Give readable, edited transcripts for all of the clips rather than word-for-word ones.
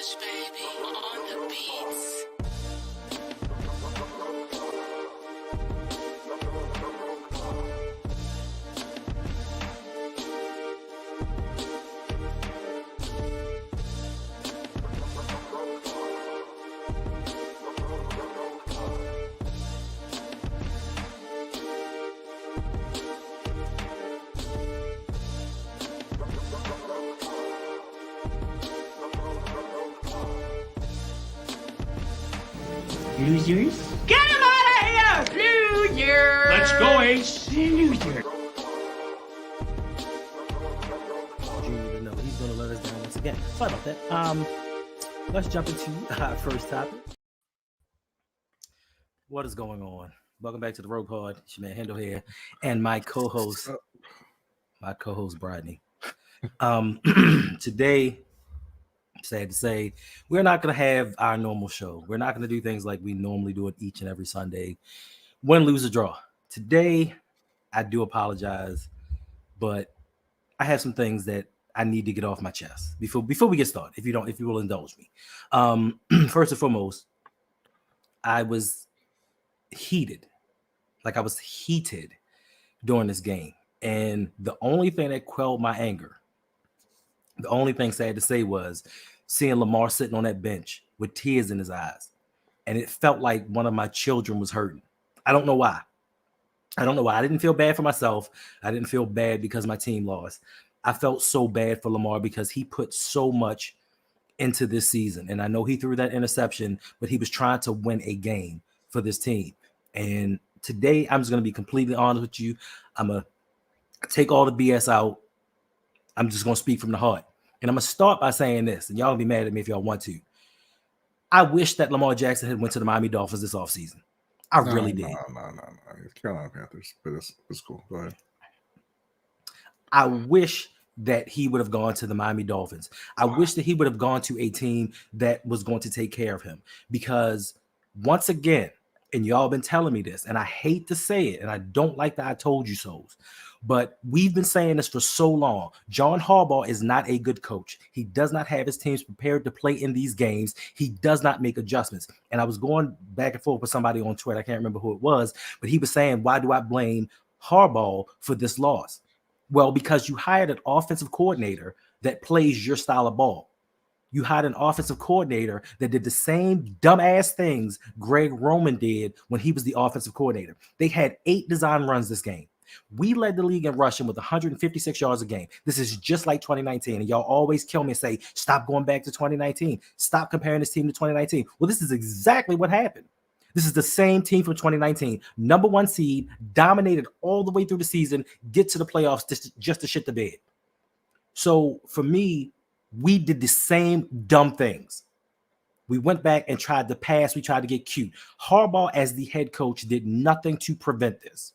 Hush, baby, on the beats. Losers? Get him out of here! Loser! Let's go, Ace! Loser! Junior, no, he's going to let us down once again. Sorry about that. Let's jump into our first topic. What is going on? Welcome back to the Rogue Pod. It's your man Hendo here, and my co-host, Brodney. Today, sad to say, we're not going to have our normal show. We're not going to do things like we normally do it each and every Sunday. Win, lose, or draw. Today, I do apologize, but I have some things that I need to get off my chest before we get started. If you will indulge me. First and foremost, I was heated. I was heated during this game. And the only thing that quelled my anger, the only thing sad to say, was seeing Lamar sitting on that bench with tears in his eyes. And it felt like one of my children was hurting. I don't know why. I didn't feel bad for myself. I didn't feel bad because my team lost. I felt so bad for Lamar because he put so much into this season. And I know he threw that interception, but he was trying to win a game for this team. And today, I'm just going to be completely honest with you. I'm going to take all the BS out. I'm just going to speak from the heart. And I'm going to start by saying this, and y'all will be mad at me if y'all want to. I wish that Lamar Jackson had went to the Miami Dolphins this offseason. I really did. No. It's Carolina Panthers, but it's cool. Go ahead. I wish that he would have gone to the Miami Dolphins. I wish that he would have gone to a team that was going to take care of him. Because once again, and y'all been telling me this, and I hate to say it, and I don't like that I told you so's, but we've been saying this for so long. John Harbaugh is not a good coach. He does not have his teams prepared to play in these games. He does not make adjustments. And I was going back and forth with somebody on Twitter. I can't remember who it was, but he was saying, why do I blame Harbaugh for this loss? Well, because you hired an offensive coordinator that plays your style of ball. You hired an offensive coordinator that did the same dumbass things Greg Roman did when he was the offensive coordinator. They had 8 design runs this game. We led the league in rushing with 156 yards a game. This is just like 2019. And y'all always kill me and say, stop going back to 2019. Stop comparing this team to 2019. Well, this is exactly what happened. This is the same team from 2019. Number 1 seed, dominated all the way through the season, get to the playoffs just to shit the bed. So for me, we did the same dumb things. We went back and tried to pass. We tried to get cute. Harbaugh, as the head coach, did nothing to prevent this.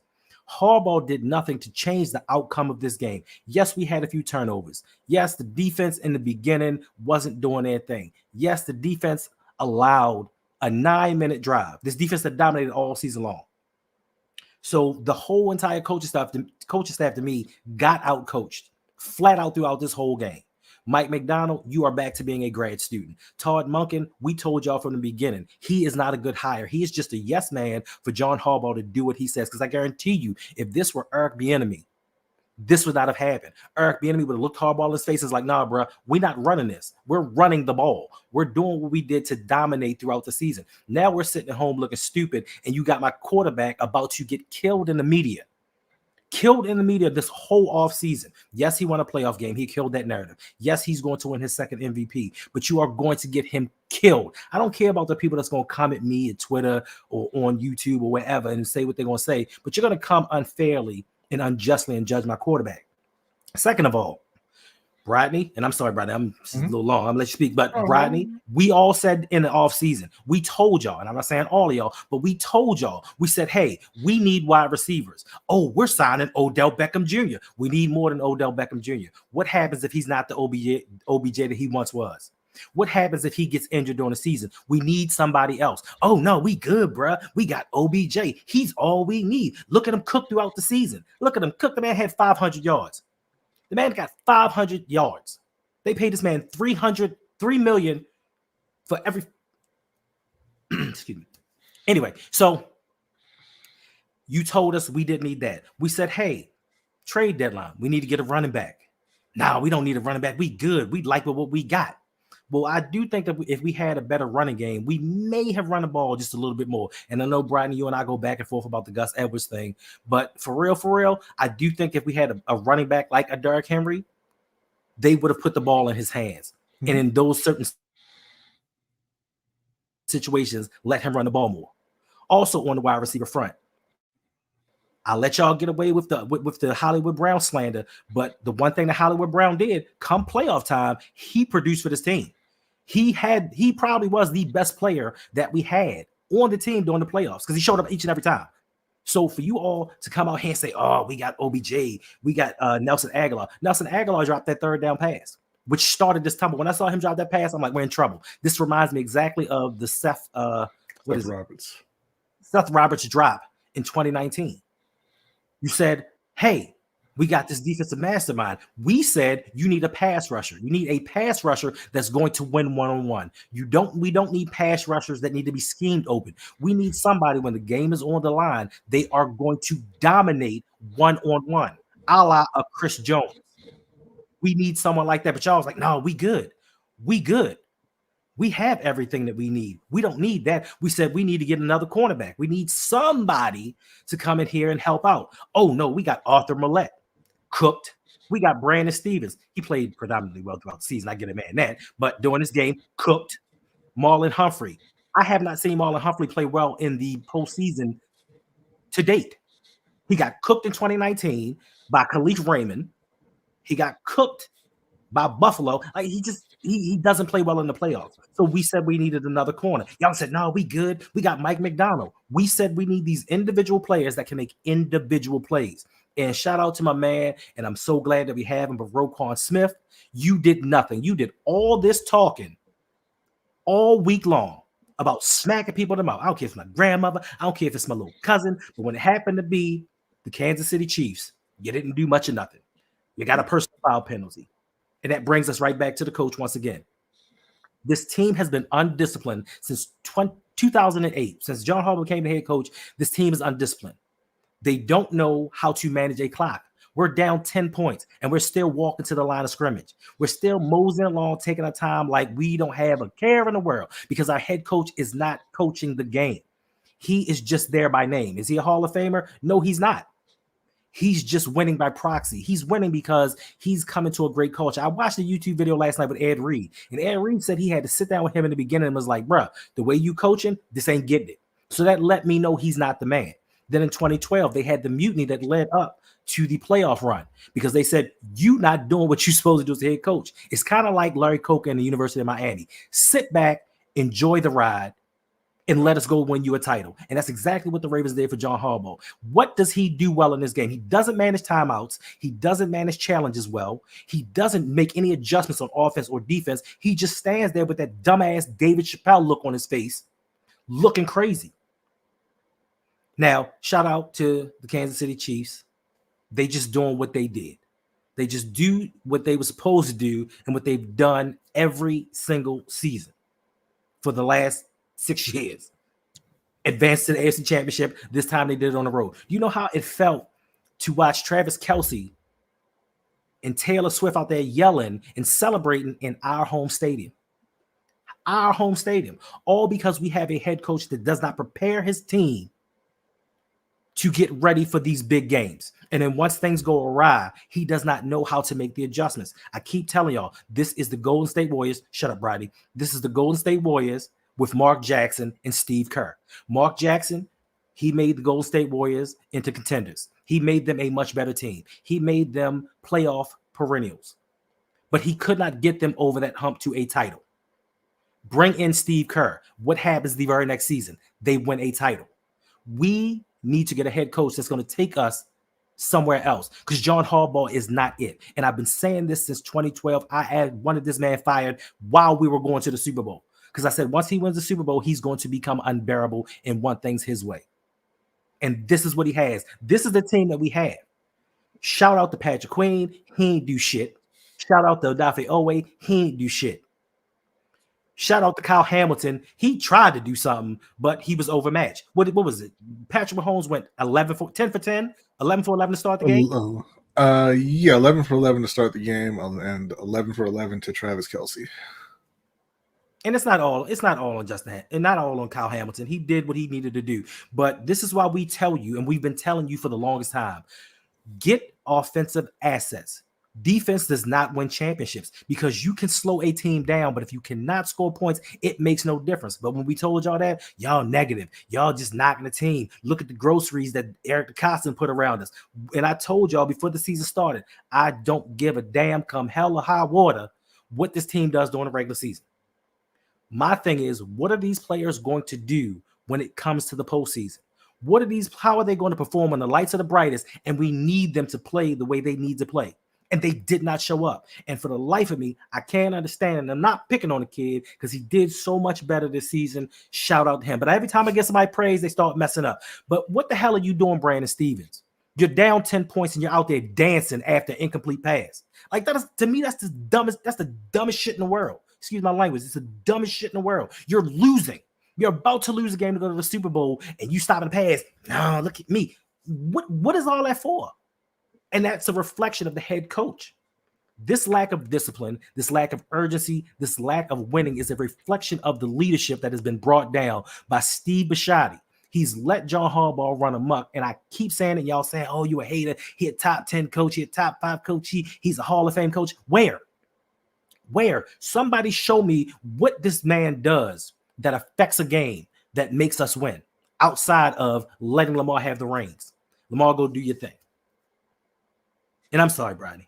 Harbaugh did nothing to change the outcome of this game. Yes, we had a few turnovers. Yes, the defense in the beginning wasn't doing their thing. Yes, the defense allowed a 9-minute drive. This defense that dominated all season long. So the whole entire coaching staff to me got out-coached flat out throughout this whole game. Mike McDonald, you are back to being a grad student. Todd Monken, we told y'all from the beginning, he is not a good hire. He is just a yes man for John Harbaugh to do what he says. Because I guarantee you, if this were Eric Bieniemy, this would not have happened. Eric Bieniemy would have looked Harbaugh in his face and was like, nah, bro, we're not running this. We're running the ball. We're doing what we did to dominate throughout the season. Now we're sitting at home looking stupid, and you got my quarterback about to get killed in the media. Killed in the media this whole offseason. Yes, he won a playoff game. He killed that narrative. Yes, he's going to win his second MVP, but you are going to get him killed. I don't care about the people that's going to comment me at Twitter or on YouTube or wherever and say what they're going to say, but you're going to come unfairly and unjustly and judge my quarterback. Second of all, Brodney, and I'm sorry, Brodney, I'm a little long. I'm gonna let you speak, but Brodney, we all said in the offseason, we told y'all, and I'm not saying all of y'all, but we told y'all, we said, hey, we need wide receivers. Oh, we're signing Odell Beckham Jr. We need more than Odell Beckham Jr. What happens if he's not the OBJ that he once was? What happens if he gets injured during the season? We need somebody else. Oh, no, we good, bruh. We got OBJ. He's all we need. Look at him cook throughout the season. Look at him cook. The man had 500 yards. The man got 500 yards. They paid this man $3 million for every excuse me. Anyway, so you told us we didn't need that. We said, hey, trade deadline, we need to get a running back. No, we don't need a running back. We good. We like what we got. Well, I do think that if we had a better running game, we may have run the ball just a little bit more. And I know, Brian, you and I go back and forth about the Gus Edwards thing. But for real, I do think if we had a running back like a Derrick Henry, they would have put the ball in his hands. Mm-hmm. And in those certain situations, let him run the ball more. Also on the wide receiver front, I'll let y'all get away with the Hollywood Brown slander, but the one thing that Hollywood Brown did, come playoff time, he produced for this team. He probably was the best player that we had on the team during the playoffs because he showed up each and every time. So for you all to come out here and say, oh, we got OBJ, we got Nelson Aguilar. Nelson Aguilar dropped that third down pass, which started this tumble. When I saw him drop that pass, I'm like, we're in trouble. This reminds me exactly of the Seth Roberts drop in 2019. You said, hey, we got this defensive mastermind. We said you need a pass rusher. You need a pass rusher that's going to win one-on-one. We don't need pass rushers that need to be schemed open. We need somebody when the game is on the line, they are going to dominate one-on-one, a la a Chris Jones. We need someone like that. But y'all was like, no, we good. We good. We have everything that we need. We don't need that. We said we need to get another cornerback. We need somebody to come in here and help out. Oh, no, we got Arthur Millette cooked. We got Brandon Stevens. He played predominantly well throughout the season. I get a man that. But during this game, cooked. Marlon Humphrey. I have not seen Marlon Humphrey play well in the postseason to date. He got cooked in 2019 by Khalif Raymond. He got cooked by Buffalo. Like he doesn't play well in the playoffs. So we said we needed another corner. Y'all said, no, we good. We got Mike McDonald. We said we need these individual players that can make individual plays. And shout out to my man, and I'm so glad that we have him, but Roquan Smith, you did nothing. You did all this talking all week long about smacking people in the mouth. I don't care if it's my grandmother. I don't care if it's my little cousin. But when it happened to be the Kansas City Chiefs, you didn't do much of nothing. You got a personal foul penalty. And that brings us right back to the coach once again. This team has been undisciplined since 2008. Since John Harbaugh became the head coach, this team is undisciplined. They don't know how to manage a clock. We're down 10 points, and we're still walking to the line of scrimmage. We're still moseying along, taking our time like we don't have a care in the world because our head coach is not coaching the game. He is just there by name. Is he a Hall of Famer? No, he's not. He's just winning by proxy. He's winning because he's coming to a great culture. I watched a YouTube video last night with Ed Reed, and Ed Reed said he had to sit down with him in the beginning and was like, bruh, the way you coaching, this ain't getting it. So that let me know he's not the man. Then in 2012, they had the mutiny that led up to the playoff run because they said, you not doing what you're supposed to do as a head coach. It's kind of like Larry Coker and the University of Miami. Sit back, enjoy the ride, and let us go win you a title. And that's exactly what the Ravens did for John Harbaugh. What does he do well in this game? He doesn't manage timeouts. He doesn't manage challenges well. He doesn't make any adjustments on offense or defense. He just stands there with that dumbass David Chappelle look on his face, looking crazy. Now, shout out to the Kansas City Chiefs. They just doing what they did. They just do what they were supposed to do and what they've done every single season for the last 6 years. Advanced to the AFC Championship. This time they did it on the road. Do you know how it felt to watch Travis Kelce and Taylor Swift out there yelling and celebrating in our home stadium? Our home stadium. All because we have a head coach that does not prepare his team to get ready for these big games. And then once things go awry, he does not know how to make the adjustments. I keep telling y'all, this is the Golden State Warriors. Shut up, Brady. This is the Golden State Warriors with Mark Jackson and Steve Kerr. Mark Jackson, he made the Golden State Warriors into contenders. He made them a much better team. He made them playoff perennials. But he could not get them over that hump to a title. Bring in Steve Kerr. What happens the very next season? They win a title. We need to get a head coach that's going to take us somewhere else because John Harbaugh is not it. And I've been saying this since 2012. I wanted this man fired while we were going to the Super Bowl because I said once he wins the Super Bowl, he's going to become unbearable and want things his way. And this is what he has. This is the team that we have. Shout out to Patrick Queen. He ain't do shit. Shout out to Odafe Owe. He ain't do shit. Shout out to Kyle Hamilton. He tried to do something, but he was overmatched. What was it? Patrick Mahomes went 10 for 10, 11 for 11 to start the game. Yeah, 11 for 11 to start the game, and 11 for 11 to Travis Kelce. And it's not all on Justin and not all on Kyle Hamilton. He did what he needed to do. But this is why we tell you, and we've been telling you for the longest time, get offensive assets. Defense does not win championships because you can slow a team down, but if you cannot score points, it makes no difference. But when we told y'all that, y'all negative. Y'all just knocking the team. Look at the groceries that Eric DeCosta put around us. And I told y'all before the season started, I don't give a damn come hell or high water what this team does during the regular season. My thing is, what are these players going to do when it comes to the postseason? How are they going to perform when the lights are the brightest and we need them to play the way they need to play? And they did not show up. And for the life of me, I can't understand. And I'm not picking on the kid because he did so much better this season. Shout out to him. But every time I get somebody praise, they start messing up. But what the hell are you doing, Brandon Stevens? You're down 10 points and you're out there dancing after an incomplete pass. Like that is, to me, that's the dumbest shit in the world. Excuse my language. It's the dumbest shit in the world. You're losing. You're about to lose a game to go to the Super Bowl and you stop and pass. No, look at me. What is all that for? And that's a reflection of the head coach. This lack of discipline, this lack of urgency, this lack of winning is a reflection of the leadership that has been brought down by Steve Bisciotti. He's let John Harbaugh run amok. And I keep saying it, y'all saying, oh, you a hater. He a top 10 coach. He a top 5 coach. He's a Hall of Fame coach. Where? Somebody show me what this man does that affects a game that makes us win outside of letting Lamar have the reins. Lamar, go do your thing. And I'm sorry, Bradley.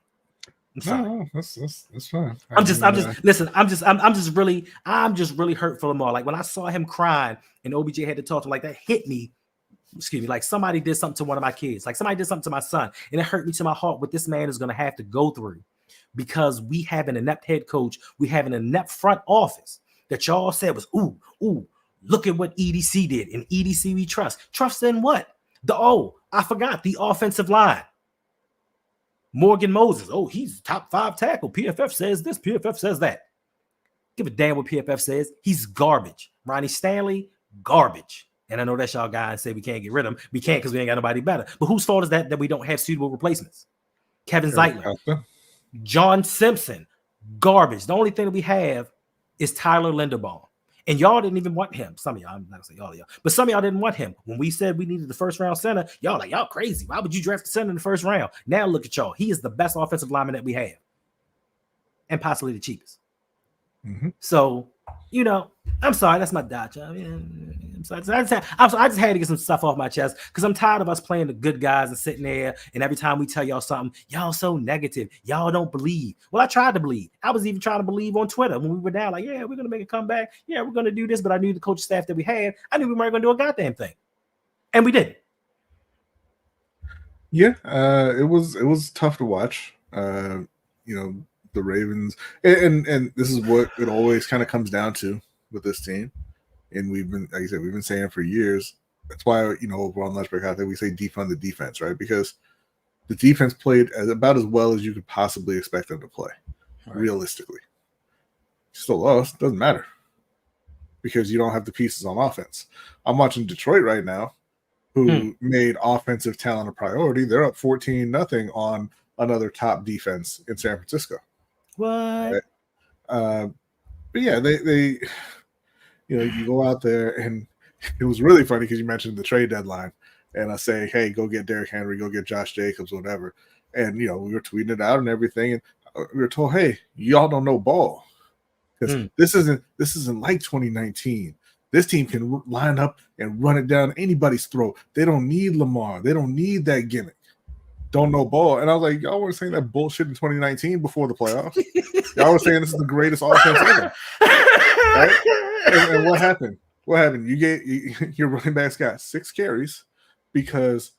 I'm sorry. No, that's fine. I'm just really hurt for Lamar. Like when I saw him crying and OBJ had to talk to him, like that hit me. Excuse me, like somebody did something to one of my kids, like somebody did something to my son, and it hurt me to my heart what this man is going to have to go through because we have an inept head coach, we have an inept front office that y'all said was look at what EDC did, and EDC we trust in what? I forgot the offensive line. Morgan Moses, he's top 5 tackle. PFF says this, PFF says that. Give a damn what PFF says. He's garbage. Ronnie Stanley, garbage. And I know that's y'all guys say we can't get rid of him. We can't because we ain't got nobody better. But whose fault is that we don't have suitable replacements? Kevin Zeitler, John Simpson, garbage. The only thing that we have is Tyler Linderbaum. And y'all didn't even want him. Some of y'all, I'm not gonna say all of y'all, but some of y'all didn't want him. When we said we needed the first round center, y'all like, y'all crazy. Why would you draft the center in the first round? Now look at y'all. He is the best offensive lineman that we have. And possibly the cheapest. Mm-hmm. So, I'm sorry, that's my Dodge. I mean, I'm sorry. I just had to get some stuff off my chest because I'm tired of us playing the good guys and sitting there. And every time we tell y'all something, y'all so negative. Y'all don't believe. Well, I tried to believe. I was even trying to believe on Twitter when we were down, like, yeah, we're gonna make a comeback. Yeah, we're gonna do this. But I knew the coaching staff that we had. I knew we weren't gonna do a goddamn thing, and we didn't. Yeah, it was tough to watch. The Ravens, and this is what it always kind of comes down to with this team. And we've been saying for years. That's why over on Lunchbreak, I think we say defund the defense, right? Because the defense played about as well as you could possibly expect them to play, realistically. Still lost, doesn't matter because you don't have the pieces on offense. I'm watching Detroit right now, who made offensive talent a priority. They're up 14-0 on another top defense in San Francisco. What? Right? But yeah, they you go out there, and it was really funny because you mentioned the trade deadline, and I say, hey, go get Derrick Henry, go get Josh Jacobs, whatever. And we were tweeting it out and everything, and we were told, hey, y'all don't know ball because this isn't like 2019. This team can line up and run it down anybody's throat. They don't need Lamar. They don't need that gimmick. Don't know ball. And I was like, y'all were saying that bullshit in 2019 before the playoffs. Y'all were saying this is the greatest offense ever. Right? And what happened? What happened? Your running backs got 6 carries because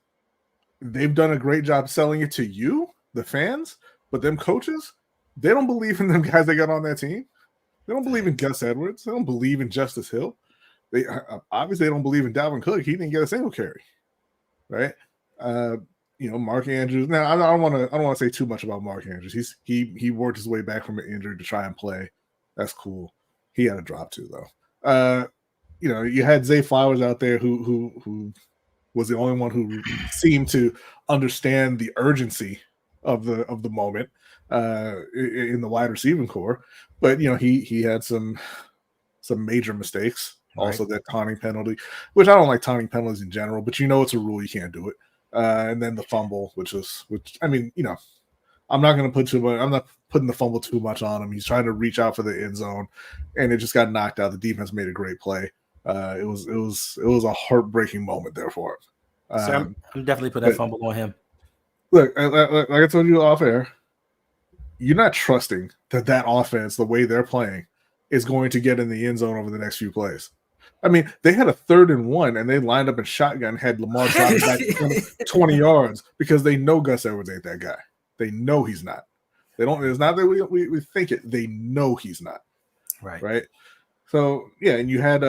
they've done a great job selling it to you, the fans, but them coaches, they don't believe in them guys they got on that team. They don't believe in Gus Edwards. They don't believe in Justice Hill. They obviously don't believe in Dalvin Cook. He didn't get a single carry, right? Mark Andrews. Now I don't want to say too much about Mark Andrews. He worked his way back from an injury to try and play. That's cool. He had a drop too, though. You had Zay Flowers out there who was the only one who seemed to understand the urgency of the moment in the wide receiving core. But he had some major mistakes. Also, that taunting penalty, which I don't like taunting penalties in general, but it's a rule, you can't do it. And then the fumble, which I mean, I'm not going to put too much. I'm not putting the fumble too much on him. He's trying to reach out for the end zone, and it just got knocked out. The defense made a great play. It was a heartbreaking moment there for him. So I'm definitely put that fumble on him. Look, like I told you off air, you're not trusting that offense, the way they're playing, is going to get in the end zone over the next few plays. I mean, they had a 3rd and 1, and they lined up in shotgun, had Lamar drop back 20 yards because they know Gus Edwards ain't that guy. They know he's not. They don't. It's not that we think it. They know he's not. Right. So yeah, and you had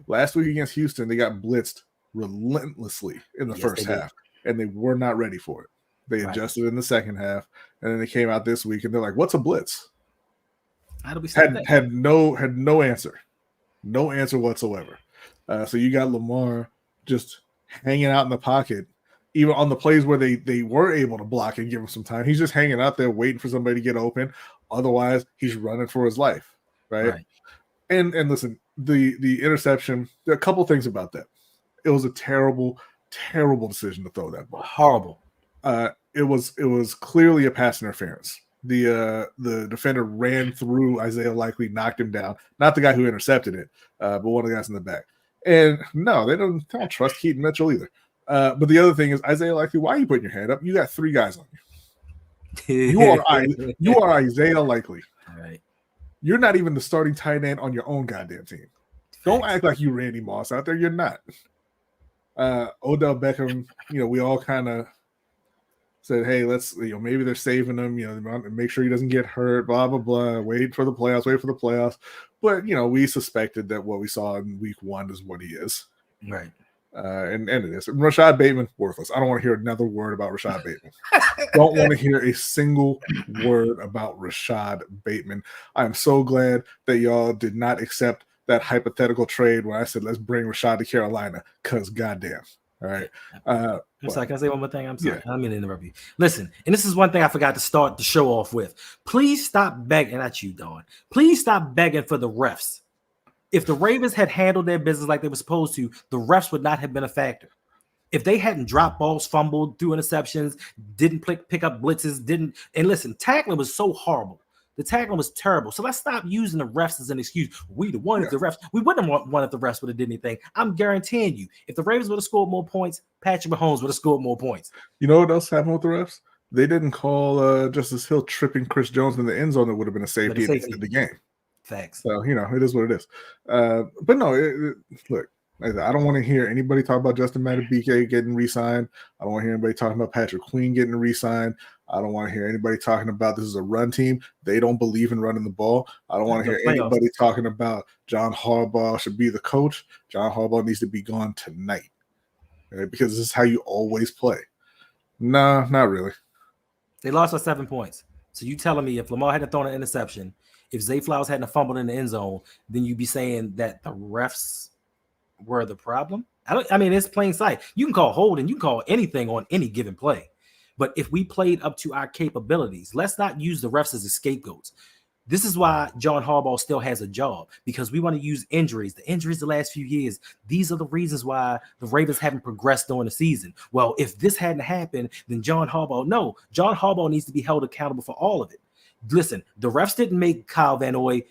last week against Houston, they got blitzed relentlessly in the first half, and they were not ready for it. They adjusted in the second half, and then they came out this week, and they're like, "What's a blitz?" How do we had no answer. No answer whatsoever. So you got Lamar just hanging out in the pocket, even on the plays where they were able to block and give him some time. He's just hanging out there waiting for somebody to get open. Otherwise, he's running for his life, right? And listen, the interception, there are a couple things about that. It was a terrible, terrible decision to throw that ball. Horrible. It was clearly a pass interference. The defender ran through Isaiah Likely, knocked him down. Not the guy who intercepted it, but one of the guys in the back. And no, they don't trust Keaton Mitchell either. But the other thing is, Isaiah Likely, why are you putting your hand up? You got 3 guys on you. You are Isaiah Likely. Right. You're not even the starting tight end on your own goddamn team. Don't act like you Randy Moss out there. You're not. Odell Beckham, we all kind of said, hey, let's, maybe they're saving him, make sure he doesn't get hurt, blah, blah, blah, wait for the playoffs. But, we suspected that what we saw in week 1 is what he is. Right. And it is. Rashad Bateman, worthless. I don't want to hear another word about Rashad Bateman. Don't want to hear a single word about Rashad Bateman. I'm so glad that y'all did not accept that hypothetical trade when I said, let's bring Rashad to Carolina, because goddamn. All right. I'm sorry. Can I say one more thing? I'm sorry. Yeah. I'm going to interrupt you. Listen, and this is one thing I forgot to start the show off with. Please stop begging. Not you, Dawn. Please stop begging for the refs. If the Ravens had handled their business like they were supposed to, the refs would not have been a factor. If they hadn't dropped balls, fumbled, threw interceptions, didn't pick up blitzes, and listen, tackling was so horrible. The tackling was terrible. So let's stop using the refs as an excuse. We the one if the refs. We wouldn't have won if the refs would have did anything. I'm guaranteeing you, if the Ravens would have scored more points, Patrick Mahomes would have scored more points. You know what else happened with the refs? They didn't call Justice Hill tripping Chris Jones in the end zone. That would have been a safety at the end of the game. Facts. So, it is what it is. But no, look, I don't want to hear anybody talk about Justin Madubuike getting re-signed. I don't want to hear anybody talking about Patrick Queen getting re-signed. I don't want to hear anybody talking about this is a run team. They don't believe in running the ball. I don't want to hear anybody talking about John Harbaugh should be the coach. John Harbaugh needs to be gone tonight, right? Because this is how you always play. Nah, not really. They lost by 7 points. So you telling me if Lamar hadn't thrown an interception, if Zay Flowers hadn't fumbled in the end zone, then you'd be saying that the refs were the problem? I mean, it's plain sight. You can call holding, you can call anything on any given play. But if we played up to our capabilities, let's not use the refs as scapegoats. This is why John Harbaugh still has a job, because we want to use injuries. The injuries the last few years, these are the reasons why the Ravens haven't progressed during the season. Well, if this hadn't happened, then John Harbaugh needs to be held accountable for all of it. Listen, the refs didn't make Kyle Van Noy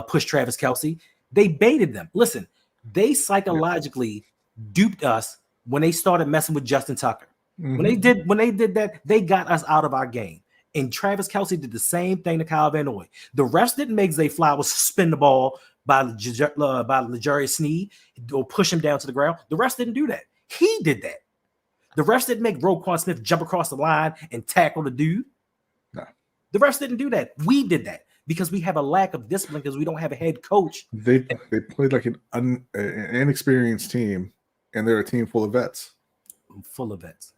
push Travis Kelce. They baited them. Listen, they psychologically duped us when they started messing with Justin Tucker. Mm-hmm. When they did that, they got us out of our game. And Travis Kelce did the same thing to Kyle Van Noy. The refs didn't make Zay Flowers spin the ball by L'Jarius Sneed or push him down to the ground. The refs didn't do that. He did that. The refs didn't make Roquan Smith jump across the line and tackle the dude. No. The refs didn't do that. We did that because we have a lack of discipline because we don't have a head coach. They played like an inexperienced team, and they're a team full of vets. Full of vets.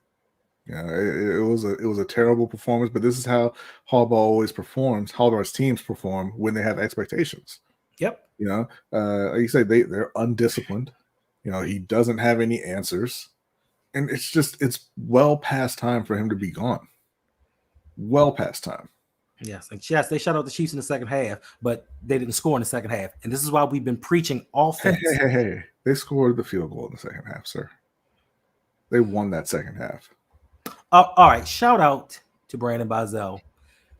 Yeah, it was a terrible performance, but this is how Harbaugh's teams perform when they have expectations. Yep. You know, like you say, they're undisciplined. You know, he doesn't have any answers, and it's well past time for him to be gone. Well past time. Yes, and yes, they shut out the Chiefs in the second half, but they didn't score in the second half, and this is why we've been preaching offense. Hey! They scored the field goal in the second half, sir. They won that second half. All right, shout out to Brandon Bazell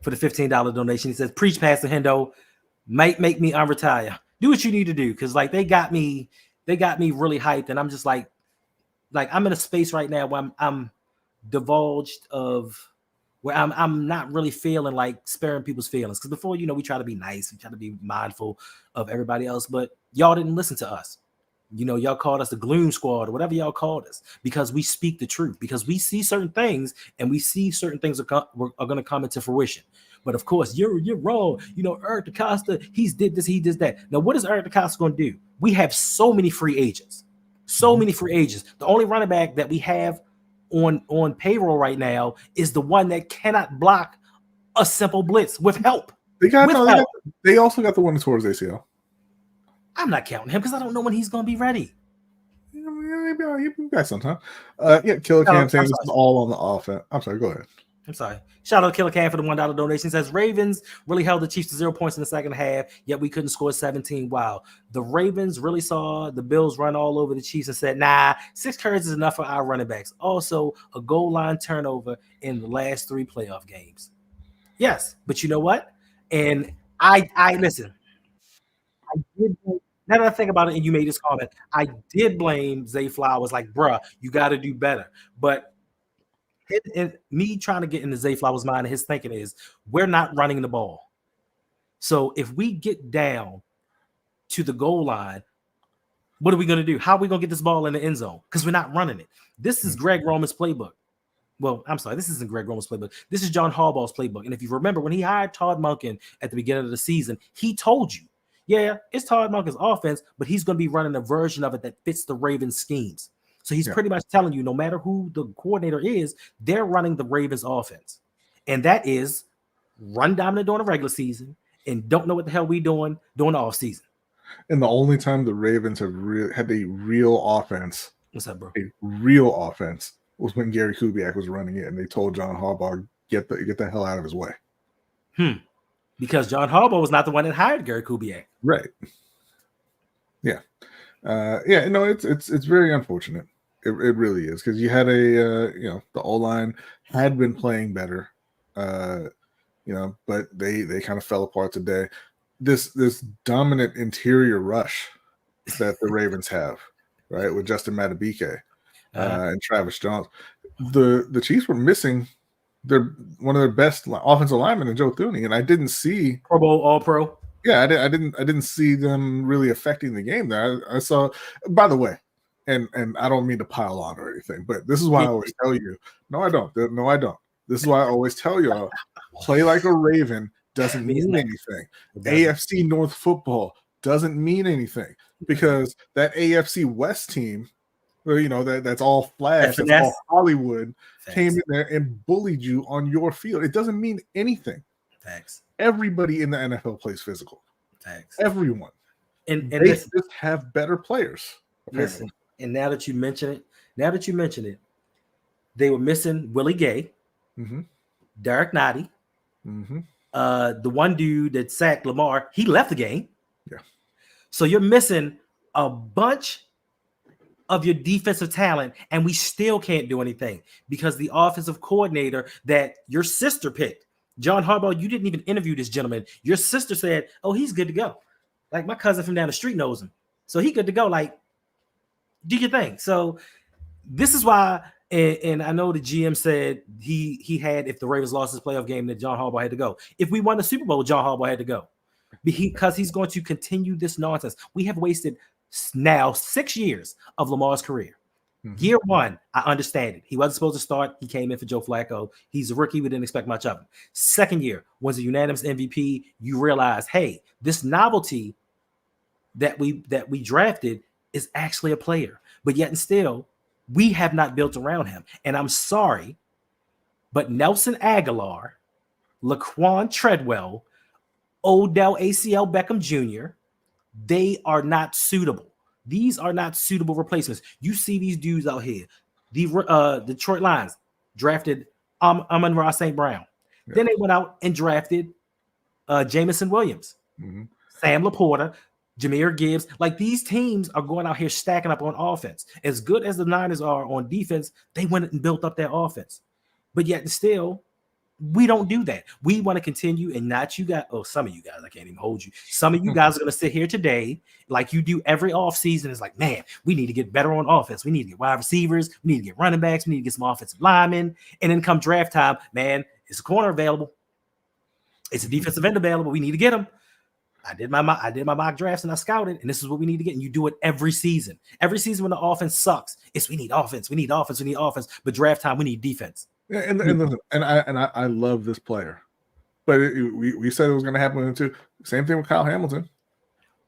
for the $15 donation. He says, "Preach, Pastor Hendo, might make me unretire. Do what you need to do, because like they got me really hyped, and I'm just like I'm in a space right now where I'm divulged of." Where I'm not really feeling like sparing people's feelings. Because before, we try to be nice, we try to be mindful of everybody else, but y'all didn't listen to us. Y'all called us the gloom squad or whatever y'all called us, because we speak the truth, because we see certain things and we see certain things are going to come into fruition. But of course, you're wrong. Eric DeCosta, he's did this, he did that. Now, what is Eric DeCosta going to do? We have so many free agents. The only running back that we have on payroll right now is the one that cannot block a simple blitz with help. They also got the one towards ACL. I'm not counting him because I don't know when he's going to be ready. Maybe back sometime. Killer Cam saying this is all on the offense. I'm sorry, go ahead. I'm sorry. Shout out to Killer Cam for the $1 donation. Says Ravens really held the Chiefs to 0 points in the second half, yet we couldn't score 17. Wow. The Ravens really saw the Bills run all over the Chiefs and said, nah, 6 carries is enough for our running backs. Also, a goal line turnover in the last 3 playoff games. Yes, but you know what? And I listen. I did. Now that I think about it, and you made this comment, I did blame Zay Flowers. Like, bruh, you got to do better. But me trying to get into Zay Flowers' mind, and his thinking is, we're not running the ball. So if we get down to the goal line, what are we going to do? How are we going to get this ball in the end zone? Because we're not running it. This is Greg Roman's playbook. Well, I'm sorry, this isn't Greg Roman's playbook. This is John Harbaugh's playbook. And if you remember, when he hired Todd Monken at the beginning of the season, he told you, yeah, it's Todd Monken's offense, but he's going to be running a version of it that fits the Ravens schemes. So he's pretty much telling you, no matter who the coordinator is, they're running the Ravens offense. And that is run dominant during the regular season and don't know what the hell we doing during the offseason. And the only time the Ravens have had a real offense, what's up, bro? A real offense was when Gary Kubiak was running it, and they told John Harbaugh, get the hell out of his way. Because John Harbaugh was not the one that hired Gary Kubiak. Right. Yeah. It's very unfortunate. It really is, because you had the O-line had been playing better, but they kind of fell apart today. This dominant interior rush that the Ravens have, right, with Justin Madubuike and Travis Jones. The Chiefs were missing one of their best offensive linemen in Joe Thuney, and I didn't see Pro Bowl All-Pro. Yeah, I didn't see them really affecting the game there. I saw, by the way, and I don't mean to pile on or anything, but this is why I always tell you, no, I don't. This is why I always tell you, play like a Raven doesn't mean anything. AFC North football doesn't mean anything, because that AFC West team, that's all flash, that's all Hollywood, came in there and bullied you on your field. It doesn't mean anything. Thanks. Everybody in the NFL plays physical. Thanks. Everyone. And they just have better players. Apparently. Listen, and now that you mention it, they were missing Willie Gay, Derek Nottie, the one dude that sacked Lamar. He left the game. Yeah. So you're missing a bunch of your defensive talent, and we still can't do anything because the offensive coordinator that your sister picked, John Harbaugh, you didn't even interview this gentleman. Your sister said, oh, he's good to go. Like, my cousin from down the street knows him. So he good to go. Like, do your thing. So this is why, and I know the GM said he had, if the Ravens lost his playoff game, that John Harbaugh had to go. If we won the Super Bowl, John Harbaugh had to go. Because he's going to continue this nonsense. We have wasted now 6 years of Lamar's career. Year one, I understand it. He wasn't supposed to start. He came in for Joe Flacco. He's a rookie. We didn't expect much of him. Second year, was a unanimous MVP. You realize, hey, this novelty that we drafted is actually a player. But yet and still, we have not built around him. And I'm sorry, but Nelson Aguilar, Laquan Treadwell, Odell ACL Beckham Jr., They are not suitable. These are not suitable replacements. You see these dudes out here. The Detroit Lions drafted Amon-Ra St. Brown. Yeah. Then they went out and drafted Jamison Williams, Sam Laporta, Jahmyr Gibbs. Like, these teams are going out here stacking up on offense. As good as the Niners are on defense, they went and built up their offense. But yet still, we don't do that. We want to continue, and not you guys. Oh, some of you guys, I can't even hold you. Some of you guys are going to sit here today like you do every offseason. It's like, man, we need to get better on offense. We need to get wide receivers. We need to get running backs. We need to get some offensive linemen. And then come draft time, man, it's a corner available. It's a defensive end available. We need to get them. I did my mock drafts and I scouted, and this is what we need to get. And you do it every season. Every season when the offense sucks, it's we need offense, we need offense, we need offense. But draft time, we need defense. Yeah, and I love this player, but we said it was going to happen too. Same thing with Kyle Hamilton.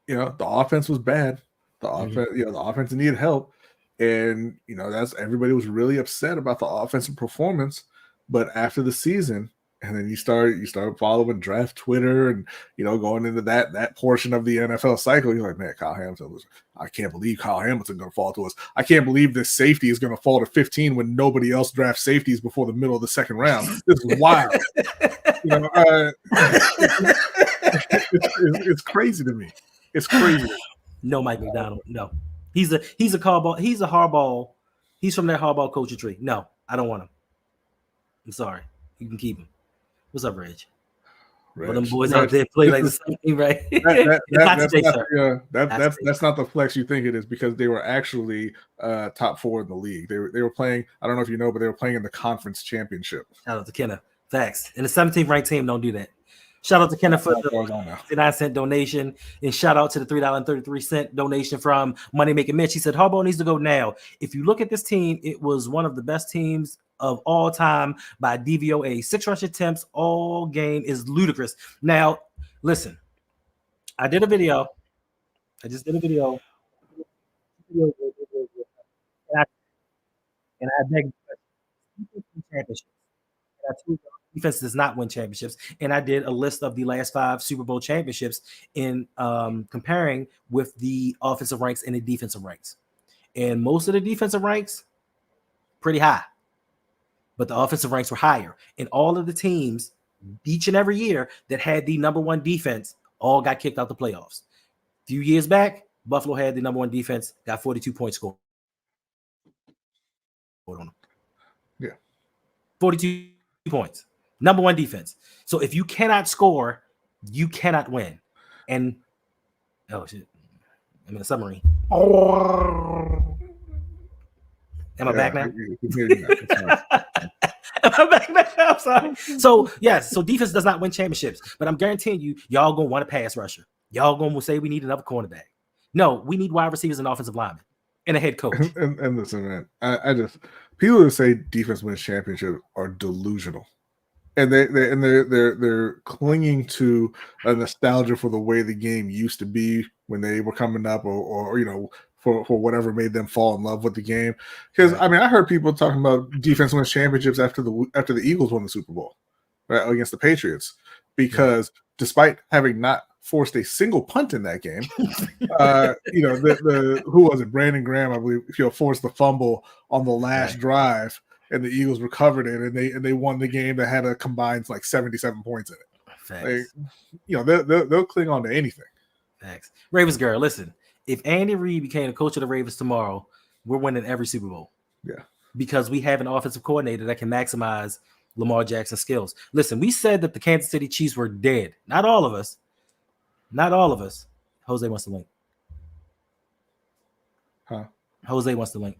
You know, the offense was bad. The offense, the offense needed help, and that's everybody was really upset about the offensive performance. But after the season, and then you start following draft Twitter and going into that portion of the NFL cycle, you're like, man, Kyle Hamilton I can't believe Kyle Hamilton going to fall to us. I can't believe this safety is going to fall to 15 when nobody else drafts safeties before the middle of the second round. This is wild. It's crazy to me. It's crazy. No, Mike McDonald. No, he's a Harbaugh. He's a Harbaugh. He's from that Harbaugh coaching tree. No, I don't want him. I'm sorry. You can keep him. What's up, Reg? Well, them boys out there play like the same thing, right? That's not the flex you think it is, because they were actually top 4 in the league. They were playing. I don't know if you know, but they were playing in the conference championship. Shout out to Kenna. Facts. And the 17th ranked team don't do that. Shout out to Kenna for the 59-cent donation, and shout out to the $3.33 donation from Money Making Mitch. He said Harbaugh needs to go now. If you look at this team, it was one of the best teams of all time by DVOA. 6 rush attempts all game is ludicrous. Now, listen, I did a video. I just did a video. And I begged championships. And I told you defense does not win championships. And I did a list of the last 5 Super Bowl championships in comparing with the offensive ranks and the defensive ranks. And most of the defensive ranks, pretty high. But the offensive ranks were higher. And all of the teams, each and every year, that had the number 1 defense all got kicked out the playoffs. A few years back, Buffalo had the number 1 defense, got 42 points scored on them. Yeah. 42 points. Number 1 defense. So if you cannot score, you cannot win. And, oh, shit. I'm in a submarine. Am I back now? Am I back now? I'm sorry. So, yes, so defense does not win championships, but I'm guaranteeing you, y'all going to want a pass rusher. Y'all going to say we need another cornerback. No, we need wide receivers and offensive linemen and a head coach. And listen, man, I just, people who say defense wins championship are delusional. And they're clinging to a nostalgia for the way the game used to be when they were coming up, or for whatever made them fall in love with the game. Because I mean, I heard people talking about defense wins championships after the Eagles won the Super Bowl, right, against the Patriots, because despite having not forced a single punt in that game, the who was it, Brandon Graham, I believe, forced the fumble on the last drive. And the Eagles recovered it, and they won the game that had a combined like 77 points in it. They'll cling on to anything. Thanks. Ravens girl, listen. If Andy Reid became the coach of the Ravens tomorrow, we're winning every Super Bowl. Yeah, because we have an offensive coordinator that can maximize Lamar Jackson's skills. Listen, we said that the Kansas City Chiefs were dead. Not all of us. Not all of us. Jose wants to link. Huh? Jose wants to link.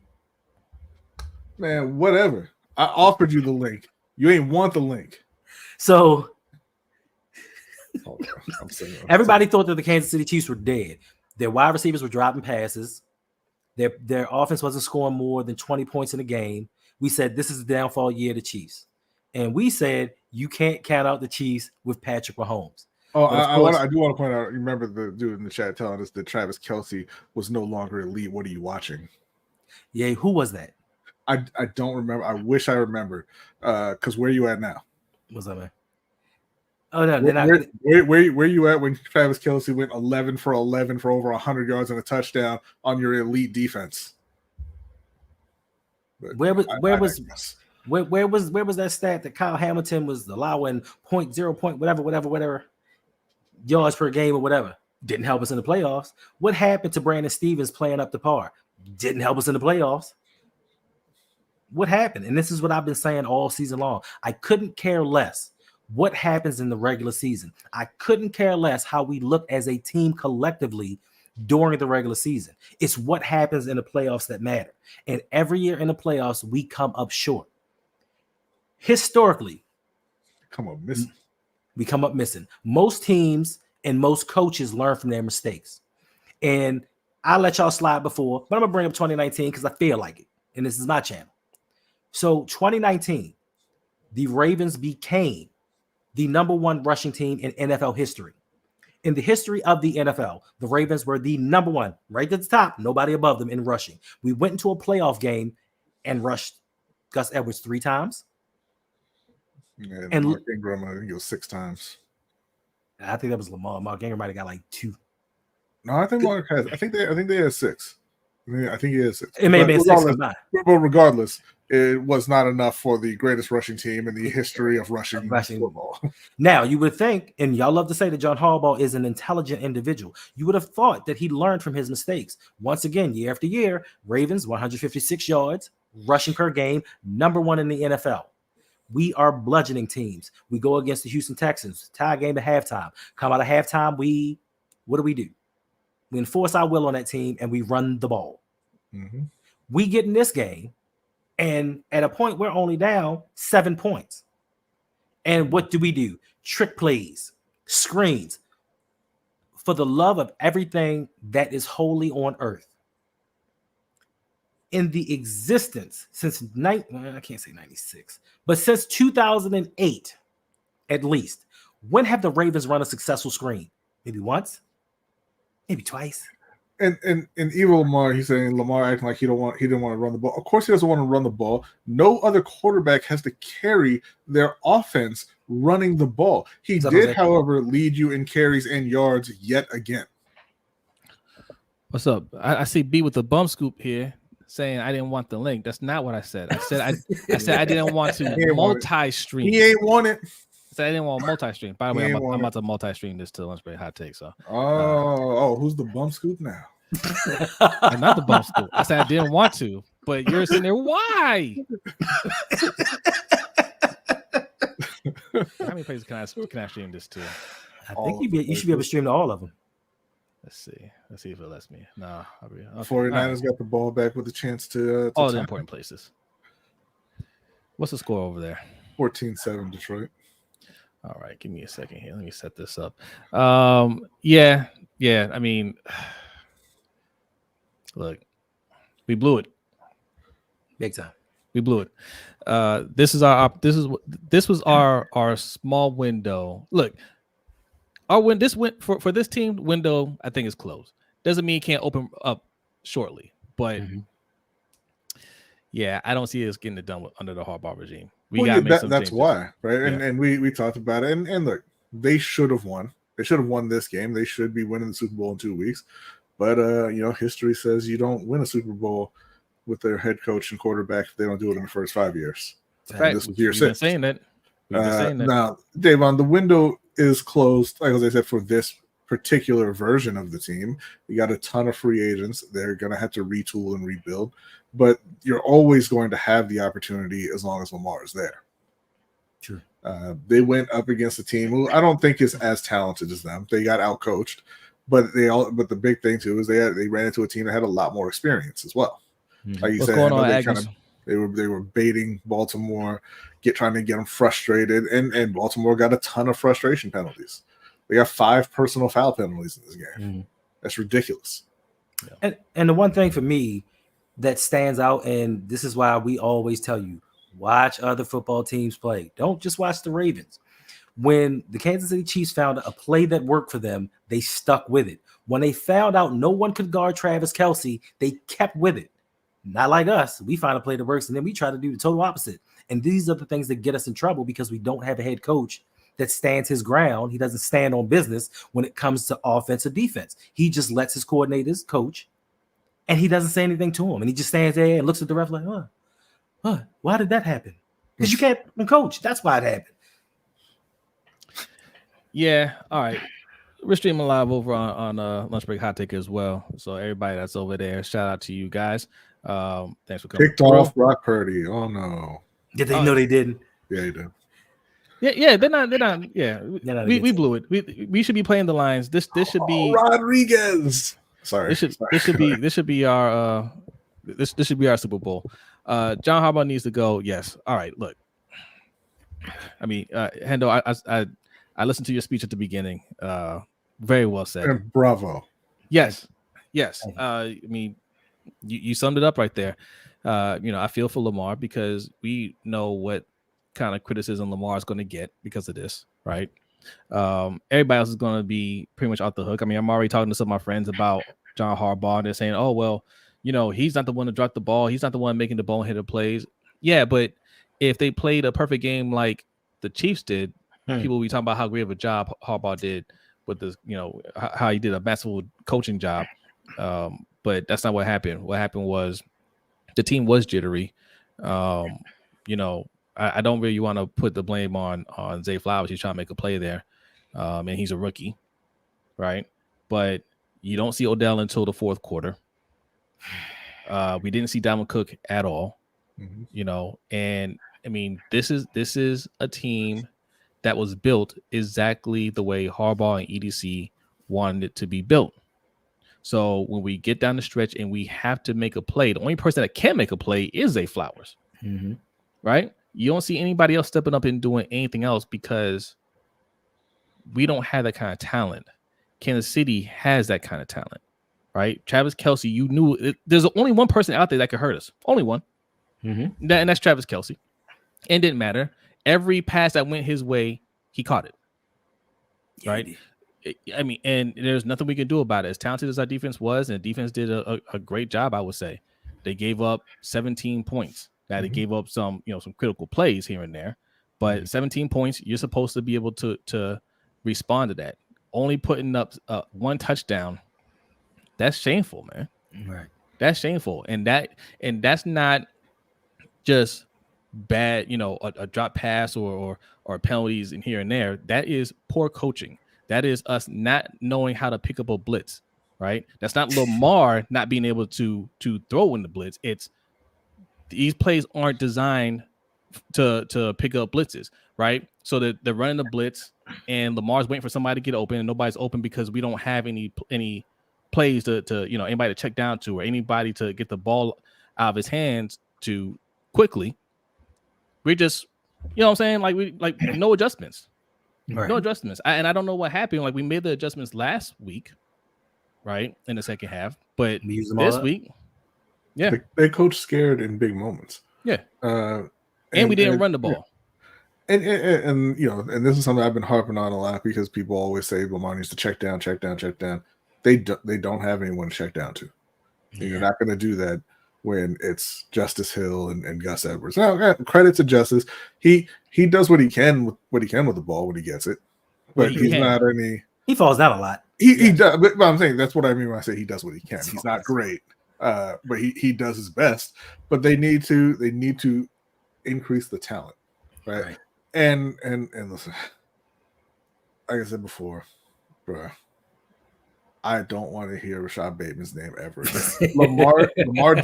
Man, whatever. I offered you the link. You ain't want the link. So everybody thought that the Kansas City Chiefs were dead. Their wide receivers were dropping passes. Their offense wasn't scoring more than 20 points in a game. We said this is the downfall year of the Chiefs. And we said you can't count out the Chiefs with Patrick Mahomes. Oh, I do want to point out, you remember the dude in the chat telling us that Travis Kelce was no longer elite. What are you watching? Yeah, who was that? I don't remember. I wish I remembered. Because where are you at now? What's up, man? Oh no, they're not. Where you at when Travis Kelce went 11 for 11 for over 100 yards and a touchdown on your elite defense? But, Where was that stat that Kyle Hamilton was allowing whatever yards per game or whatever? Didn't help us in the playoffs. What happened to Brandon Stevens playing up to par? Didn't help us in the playoffs. What happened? And this is what I've been saying all season long. I couldn't care less what happens in the regular season. I couldn't care less how we look as a team collectively during the regular season. It's what happens in the playoffs that matter. And every year in the playoffs, we come up short. Historically, we come up missing. Most teams and most coaches learn from their mistakes. And I let y'all slide before, but I'm going to bring up 2019 because I feel like it. And this is my channel. So 2019, the Ravens became the number one rushing team in NFL history. In the history of the NFL, the Ravens were the number one, right at the top, nobody above them in rushing. We went into a playoff game and rushed Gus Edwards 3 times. Yeah, and Mark Ingram, I think it was 6 times. I think that was Lamar. Mark Ingram might have got like 2. No, I think Mark has. I think they had 6. I think he has 6. It may have been 6 or 9. But regardless, it was not enough for the greatest rushing team in the history of rushing football. Now, you would think, and y'all love to say that John Harbaugh is an intelligent individual. You would have thought that he learned from his mistakes. Once again, year after year, Ravens, 156 yards, rushing per game, number 1 in the NFL. We are bludgeoning teams. We go against the Houston Texans, tie game at halftime. Come out of halftime, what do? We enforce our will on that team, and we run the ball. Mm-hmm. We get in this game, and at a point, we're only down 7 points. And what do? Trick plays, screens. For the love of everything that is holy on earth. In the existence since I can't say 96, but since 2008, at least, when have the Ravens run a successful screen? Maybe once, maybe twice. And evil Lamar, he's saying Lamar acting like he didn't want to run the ball. Of course, he doesn't want to run the ball. No other quarterback has to carry their offense running the ball. He did, however, lead you in carries and yards yet again. What's up? I see B with the bum scoop here, saying I didn't want the link. That's not what I said. I said I didn't want to multi-stream. He ain't want it. I said I didn't want multi-stream. By the way, I'm about to multi-stream this to lunch break hot take. So who's the bum scoop now? I'm not the bum scoop. I said I didn't want to, but you're sitting there. Why? How many places can I stream this to? I think you should be able to stream to all of them. Let's see if it lets me. No, okay. 49ers got the ball back with a chance to all the important places. What's the score over there? 14-7 Detroit. All right, give me a second here. Let me set this up. Yeah. I mean, look, we blew it big time. We blew it. This was our small window. Look. For this team window, I think is closed. Doesn't mean it can't open up shortly, but yeah, I don't see us getting it done under the Harbaugh regime. That's why, right? Yeah. And we talked about it. And look, they should have won. They should have won this game. They should be winning the Super Bowl in 2 weeks. But history says you don't win a Super Bowl with their head coach and quarterback if they don't do it in the first 5 years. Right. This was year 6. Saying that. Now, Davon, the window is closed, like as I said, for this particular version of the team. You got a ton of free agents. They're going to have to retool and rebuild, but you're always going to have the opportunity as long as Lamar is there. Sure. They went up against a team who I don't think is as talented as them. They got outcoached, but the big thing too is they ran into a team that had a lot more experience as well. Like you said, they were baiting Baltimore, trying to get them frustrated, and Baltimore got a ton of frustration penalties. They got 5 personal foul penalties in this game. That's ridiculous. Yeah. And the one thing for me that stands out, and this is why we always tell you, watch other football teams play. Don't just watch the Ravens. When the Kansas City Chiefs found a play that worked for them, they stuck with it. When they found out no one could guard Travis Kelce, they kept with it. Not like us. We find a play that works, and then we try to do the total opposite. And these are the things that get us in trouble because we don't have a head coach that stands his ground. He doesn't stand on business when it comes to offense or defense. He just lets his coordinators coach, and he doesn't say anything to him. And he just stands there and looks at the ref like, why did that happen? Because you can't coach. That's why it happened. Yeah. All right. We're streaming live over on Lunch Break Hot Take as well. So everybody that's over there, shout out to you guys. Thanks for coming. Picked off Brock Purdy. Oh no. Did they know they didn't? Yeah, he did. Yeah, they're not. Yeah, we blew it. We should be playing the Lions. This should be Rodriguez. Sorry. This should be our Super Bowl. John Harbaugh needs to go. Yes. All right. Look. I mean, Hendo, I listened to your speech at the beginning. Very well said. And bravo. Yes. I mean, you summed it up right there. I feel for Lamar because we know what kind of criticism Lamar is going to get because of this, right? Everybody else is going to be pretty much off the hook. I mean, I'm already talking to some of my friends about John Harbaugh, and they're saying, oh, well, he's not the one to drop the ball. He's not the one making the boneheaded plays. Yeah, but if they played a perfect game like the Chiefs did, people will be talking about how great of a job Harbaugh did with this, how he did a massive coaching job. But that's not what happened. What happened was the team was jittery. I don't really want to put the blame on Zay Flowers. He's trying to make a play there, and he's a rookie, right? But you don't see Odell until the fourth quarter. We didn't see Dalvin Cook at all, and I mean, this is a team that was built exactly the way Harbaugh and EDC wanted it to be built. So when we get down the stretch and we have to make a play, the only person that can make a play is Zay Flowers, right? You don't see anybody else stepping up and doing anything else because we don't have that kind of talent. Kansas City has that kind of talent, right? Travis Kelce, you knew there's only one person out there that could hurt us. Only one. And that's Travis Kelce. And it didn't matter. Every pass that went his way, he caught it. Right? I mean, and there's nothing we can do about it. As talented as our defense was, and the defense did a great job, I would say. They gave up 17 points. Now they gave up some critical plays here and there, but 17 points, you're supposed to be able to respond to that. Only putting up one touchdown, that's shameful, man. Right. That's shameful. And that's not just bad, a drop pass or penalties in here and there. That is poor coaching. That is us not knowing how to pick up a blitz, right? That's not Lamar not being able to throw in the blitz. It's these plays aren't designed to pick up blitzes, right? So that they're running the blitz and Lamar's waiting for somebody to get open and nobody's open because we don't have any plays to anybody to check down to or anybody to get the ball out of his hands to quickly. We're just, what I'm saying? Like no adjustments. Right. No adjustments. I don't know what happened. Like we made the adjustments last week, right? In the second half. But this week, they coach scared in big moments. Yeah. And we didn't run the ball. And this is something I've been harping on a lot because people always say Lamar needs to check down. They don't have anyone to check down to. Yeah. You're not going to do that when it's Justice Hill and Gus Edwards. Now, credit to Justice. He does what he can with the ball when he gets it. But he's not any. He falls down a lot. He does, but I'm saying that's what I mean when I say he does what he can. He's not great, but he does his best. But they need to increase the talent, right? And listen, like I said before, bro, I don't want to hear Rashad Bateman's name ever. Lamar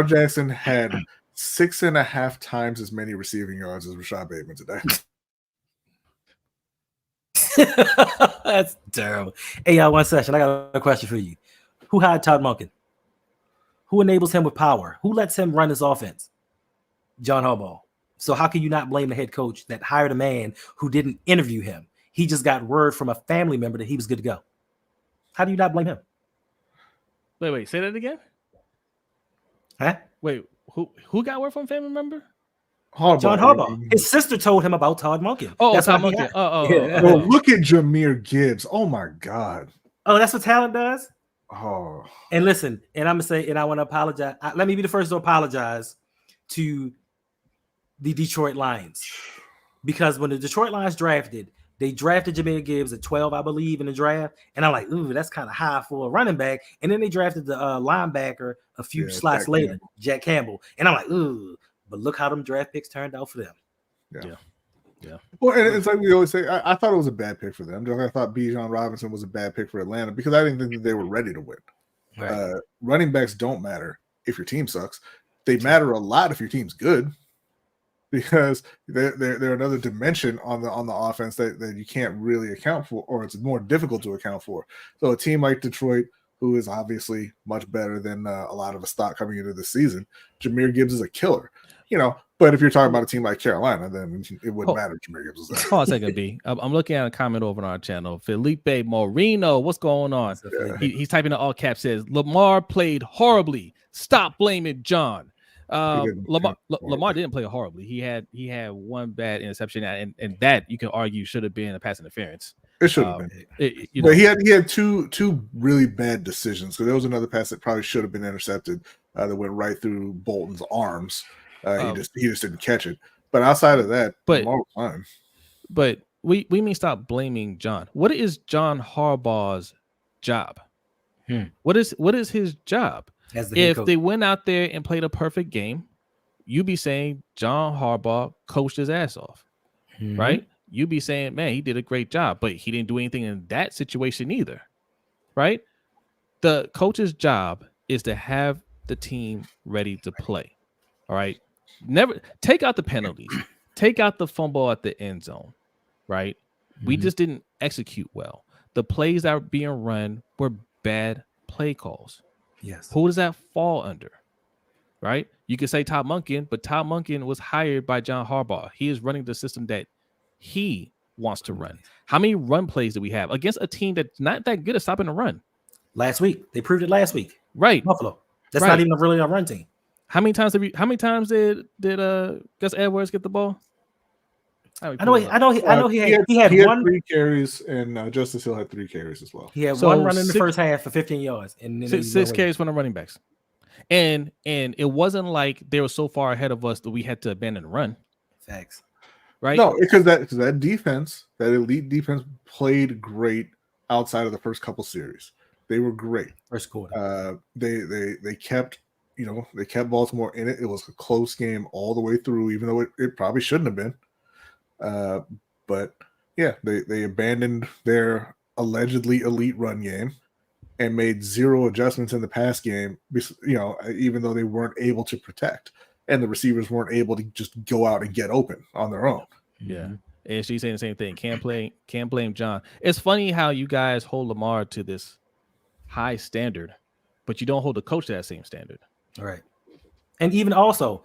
Jackson had 6.5 times as many receiving yards as Rashad Bateman today. That's terrible. Hey, y'all, one session. I got a question for you. Who hired Todd Monken? Who enables him with power? Who lets him run his offense? John Harbaugh. So how can you not blame the head coach that hired a man who didn't interview him? He just got word from a family member that he was good to go. How do you not blame him? Wait, say that again? Huh? Wait, who got word from a family member? Harbaugh. John Harbaugh. His sister told him about Todd Monken. Oh, that's Todd Monken. Well, look at Jahmyr Gibbs. Oh my God. Oh, that's what talent does? Oh. And listen, and I'm gonna say, and I want to apologize. Let me be the first to apologize to the Detroit Lions. because when the Detroit Lions drafted, they drafted Jahmyr Gibbs at 12, I believe, in the draft. And I'm like, ooh, that's kind of high for a running back. And then they drafted the linebacker a few slots later, Jack Campbell. And I'm like, ooh, but look how them draft picks turned out for them. Yeah. Well, and it's like we always say, I thought it was a bad pick for them. I thought Bijan Robinson was a bad pick for Atlanta because I didn't think that they were ready to win. Right. Running backs don't matter if your team sucks. They matter a lot if your team's good, because they're another dimension on the offense that you can't really account for, or it's more difficult to account for. So a team like Detroit, who is obviously much better than a lot of us thought coming into the season, Jahmyr Gibbs is a killer, But if you're talking about a team like Carolina, then it wouldn't matter if Jahmyr Gibbs is there. Hold on a second, B. I'm looking at a comment over on our channel. Felipe Moreno, what's going on? Yeah. He's typing in all caps, says, Lamar played horribly. Stop blaming John. Lamar didn't play horribly. He had one bad interception, and that you can argue should have been a pass interference. It should have been. But he had two really bad decisions. So there was another pass that probably should have been intercepted that went right through Bolton's arms. He just didn't catch it. But outside of that, Lamar was fine. But we mean stop blaming John. What is John Harbaugh's job? What is his job? If they went out there and played a perfect game, you'd be saying John Harbaugh coached his ass off, right? You'd be saying, man, he did a great job, but he didn't do anything in that situation either, right? The coach's job is to have the team ready to play, all right? Never take out the penalties, take out the fumble at the end zone, right? We just didn't execute well. The plays that were being run were bad play calls. Yes. Who does that fall under? Right? You could say Todd Monken, but Todd Monken was hired by John Harbaugh. He is running the system that he wants to run. How many run plays do we have against a team that's not that good at stopping the run? Last week. They proved it last week. Right. Buffalo. That's not even really a run team. How many times did Gus Edwards get the ball? I know he had one 3 carries, and Justice Hill had 3 carries as well. He had one run in the first half for 15 yards, and then six carries from the running backs. And it wasn't like they were so far ahead of us that we had to abandon the run. Facts. Right? No, because that defense, that elite defense, played great outside of the first couple series. They were great. First quarter. They kept Baltimore in it. It was a close game all the way through, even though it probably shouldn't have been. But yeah, they abandoned their allegedly elite run game and made 0 adjustments in the pass game, even though they weren't able to protect, and the receivers weren't able to just go out and get open on their own. Yeah. And she's saying the same thing. Can't blame John. It's funny how you guys hold Lamar to this high standard, but you don't hold the coach to that same standard. All right. And even also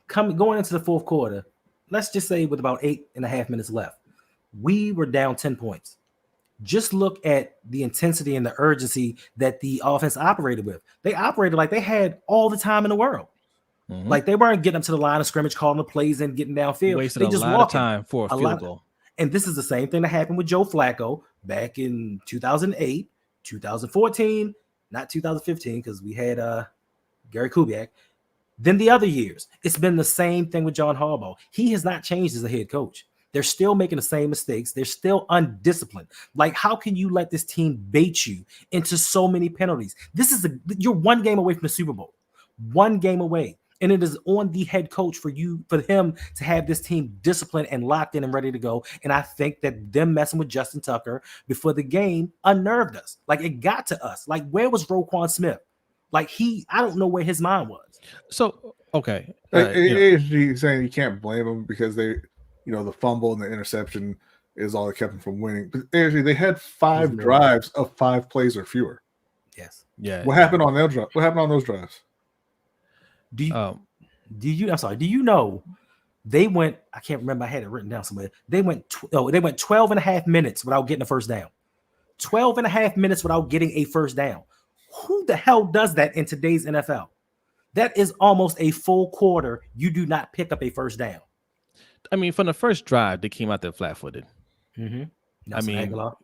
going into the fourth quarter, let's just say with about 8.5 minutes left, we were down 10 points. Just look at the intensity and the urgency that the offense operated with. They operated like they had all the time in the world. Like they weren't getting up to the line of scrimmage, calling the plays and getting downfield. Wasted a lot of time for a field goal. And this is the same thing that happened with Joe Flacco back in 2008, 2014, not 2015, because we had Gary Kubiak. Then the other years, it's been the same thing with John Harbaugh. He has not changed as a head coach. They're still making the same mistakes. They're still undisciplined. Like, how can you let this team bait you into so many penalties? You're one game away from the Super Bowl. One game away. And it is on the head coach for him to have this team disciplined and locked in and ready to go. And I think that them messing with Justin Tucker before the game unnerved us. Like, it got to us. Like, where was Roquan Smith? Like, I don't know where his mind was. So, okay. He's saying you can't blame him because the fumble and the interception is all that kept them from winning. But they had 5 drives of 5 plays or fewer. Yes. Yeah. What happened on those drives? What happened on those drives? Do you know they went, I can't remember, I had it written down somewhere. They went 12 and a half minutes without getting a first down. 12 and a half minutes without getting a first down. Who the hell does that in today's NFL? That is almost a full quarter. You do not pick up a first down. I mean, from the first drive, they came out there flat-footed. Aguilar.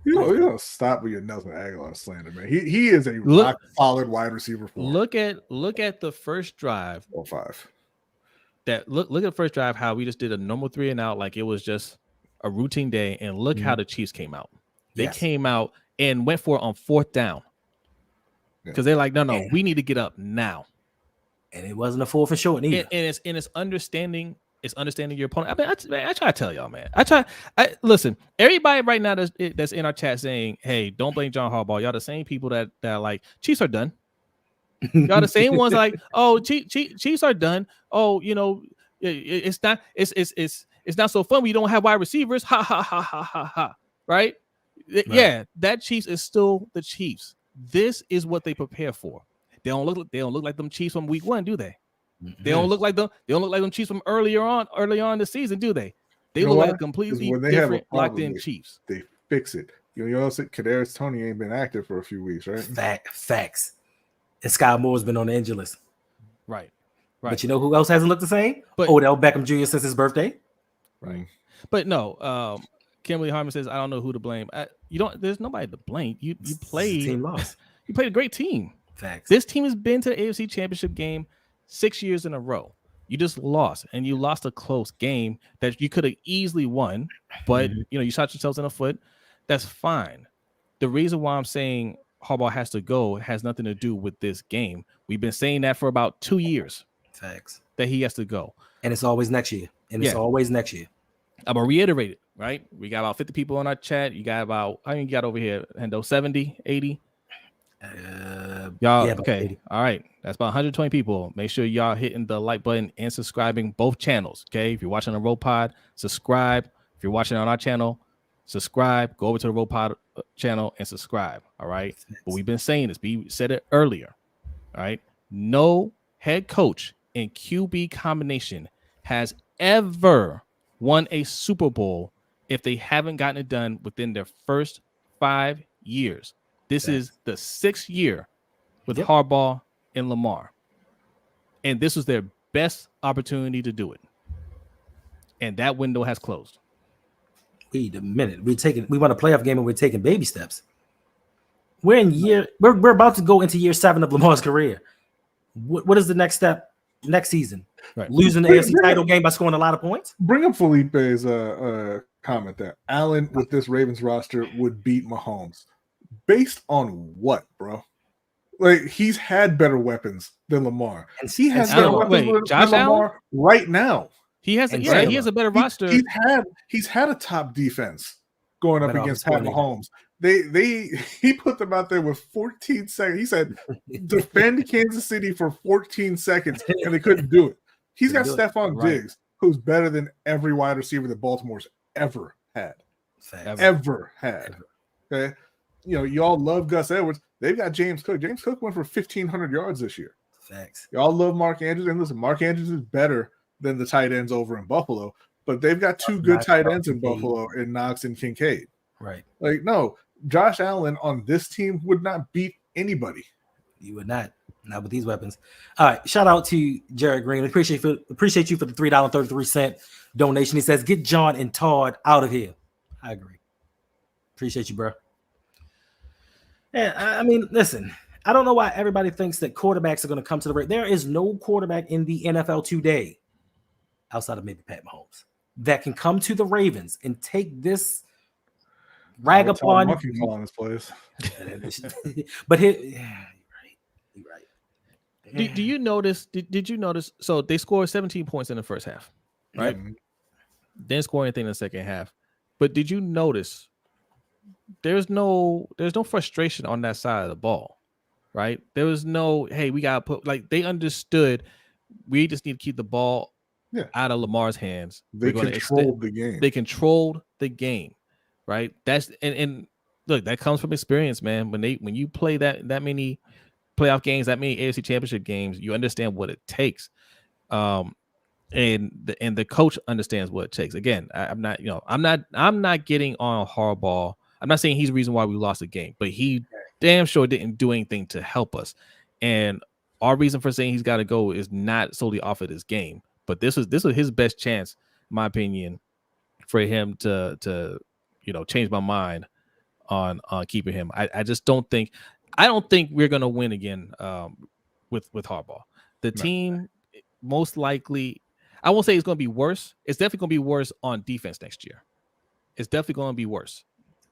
You don't stop with your Nelson Aguilar slander, man. He is a rock solid wide receiver. Look at the first drive. 5. that look at the first drive, how we just did a normal 3 and out, like it was just a routine day, and look how the Chiefs came out. They came out and went for it on 4th down because they're like, no, we need to get up now. And it wasn't a 4th and short either. And it's understanding. It's understanding your opponent. I mean, I try to tell y'all, man. Listen. Everybody right now that's in our chat saying, "Hey, don't blame John Harbaugh." Y'all the same people that are like, Chiefs are done. Y'all the same ones like, oh, Chiefs are done. Oh, you know, it's not so fun when you don't have wide receivers. Ha ha ha ha ha ha. Right? Yeah, that Chiefs is still the Chiefs. This is what they prepare for. They don't look like them Chiefs from week 1, do they? They don't look like them. They don't look like them Chiefs from early on in the season, do they? They look like completely different, locked in Chiefs. They fix it. You know, Kadarius Toney ain't been active for a few weeks, right? Facts. And Sky Moore's been on the injury list. Right. But you know who else hasn't looked the same? Odell Beckham Jr. since his birthday. Right. But no, Kimberly Harmon says, I don't know who to blame. There's nobody to blame. You played. The team lost. You played a great team. Facts. This team has been to the AFC Championship game 6 years in a row. You just lost, and you lost a close game that you could have easily won, but you know, you shot yourselves in the foot. That's fine. The reason why I'm saying Harbaugh has to go has nothing to do with this game. We've been saying that for about 2 years. Facts. That he has to go. And it's always next year. I'm gonna reiterate it, right? We got about 50 people on our chat. You got about, how many you got over here, Hendo? 70, 80? Y'all, okay. 80. All right. That's about 120 people. Make sure y'all hitting the like button and subscribing both channels. Okay. If you're watching on Roll Pod, subscribe. If you're watching on our channel, subscribe. Go over to the Roll Pod channel and subscribe. All right. But we've been saying this. We said it earlier. All right. No head coach and QB combination has ever won a Super Bowl if they haven't gotten it done within their first 5 years. This is the 6th year with Harbaugh and Lamar. And this was their best opportunity to do it. And that window has closed. Wait a minute. We won a playoff game and we're taking baby steps. We're about to go into year 7 of Lamar's career. What is the next step next season? Right. Losing the AFC title game by scoring a lot of points? Bring up Felipe's comment that Allen with this Ravens roster would beat Mahomes. Based on what, bro? Like, he's had better weapons than Lamar. And he has better weapons than Lamar right now. He has a better roster. He's had a top defense going up against Pat Mahomes. He put them out there with 14 seconds. He said, defend Kansas City for 14 seconds, and they couldn't do it. He's got Stephon Diggs, who's better than every wide receiver that Baltimore's ever had. Ever had. Okay. You know, y'all love Gus Edwards. They've got James Cook. James Cook went for 1,500 yards this year. Facts. Y'all love Mark Andrews. And listen, Mark Andrews is better than the tight ends over in Buffalo, but they've got 2 good tight ends in Buffalo in Knox and Kincaid. Right. Like, no, Josh Allen on this team would not beat anybody. You would not. Not with these weapons. All right. Shout out to Jared Green. Appreciate you for the $3.33 donation. He says, get John and Todd out of here. I agree. Appreciate you, bro. Yeah, I mean, listen, I don't know why everybody thinks that quarterbacks are going to come to the Ravens. There is no quarterback in the NFL today, outside of maybe Pat Mahomes, that can come to the Ravens and take this rag upon monkey on his place. But you're right. Do you notice? Did you notice? So they scored 17 points in the first half, right? Mm-hmm. Didn't score anything in the second half. But did you notice? There's no frustration on that side of the ball, right? There was no, hey, we gotta put, like, they understood we just need to keep the ball out of Lamar's hands. They controlled the game. They controlled the game, right? That's and look, that comes from experience, man. When you play that many playoff games, that many AFC Championship games, you understand what it takes. And the coach understands what it takes. Again, I'm not getting on Harbaugh. I'm not saying he's the reason why we lost the game, but he damn sure didn't do anything to help us. And our reason for saying he's got to go is not solely off of this game, but this was his best chance, in my opinion, for him to change my mind on keeping him. I don't think we're gonna win again with Harbaugh. The team most likely. I won't say it's going to be worse. It's definitely going to be worse on defense next year. It's definitely going to be worse,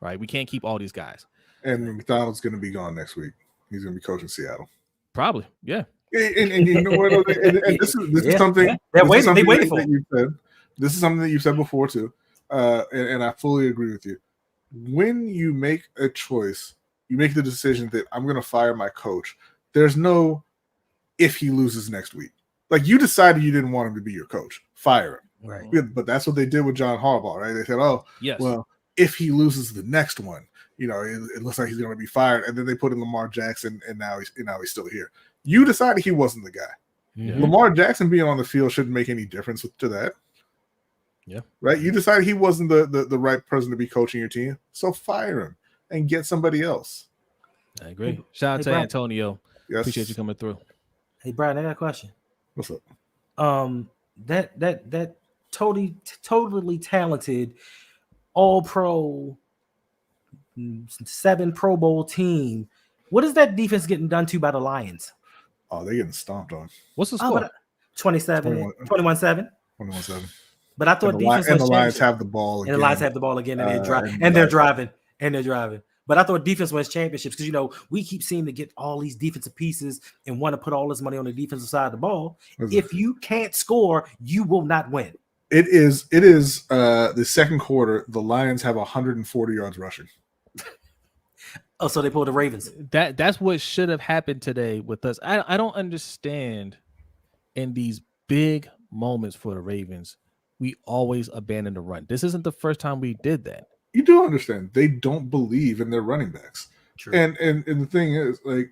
right? We can't keep all these guys. And McDonald's going to be gone next week. He's going to be coaching Seattle. Probably, yeah. And you know what? And this is something. They're this is waiting. something They waiting for. that you said. This is something that you said before too, and I fully agree with you. When you make a choice, you make the decision that I'm going to fire my coach. There's no if he loses next week. Like, you decided you didn't want him to be your coach. Fire him. Right. But that's what they did with John Harbaugh, right? They said, oh, yes. Well, if he loses the next one, you know, it looks like he's going to be fired. And then they put in Lamar Jackson, and now he's still here. You decided he wasn't the guy. Yeah. Lamar Jackson being on the field shouldn't make any difference to that. Yeah. Right? You decided he wasn't the right person to be coaching your team. So fire him and get somebody else. I agree. Shout out to Brian. Antonio. Yes. Appreciate you coming through. Hey, Brian, I got a question. What's up? That totally talented all-pro 7 Pro Bowl team. What is that defense getting done to by the Lions? Oh, they're getting stomped on. What's the score? 27, 21-7. 21-7. But I thought defense and the was Lions championship. have the ball again. And the Lions have the ball again, and they're driving. But I thought defense wins championships because, you know, we keep seeming to get all these defensive pieces and want to put all this money on the defensive side of the ball. If you can't score, you will not win. It is the second quarter. The Lions have 140 yards rushing. Oh, so they pulled the Ravens. That's what should have happened today with us. I don't understand in these big moments for the Ravens, we always abandon the run. This isn't the first time we did that. You do understand they don't believe in their running backs. True. And the thing is, like,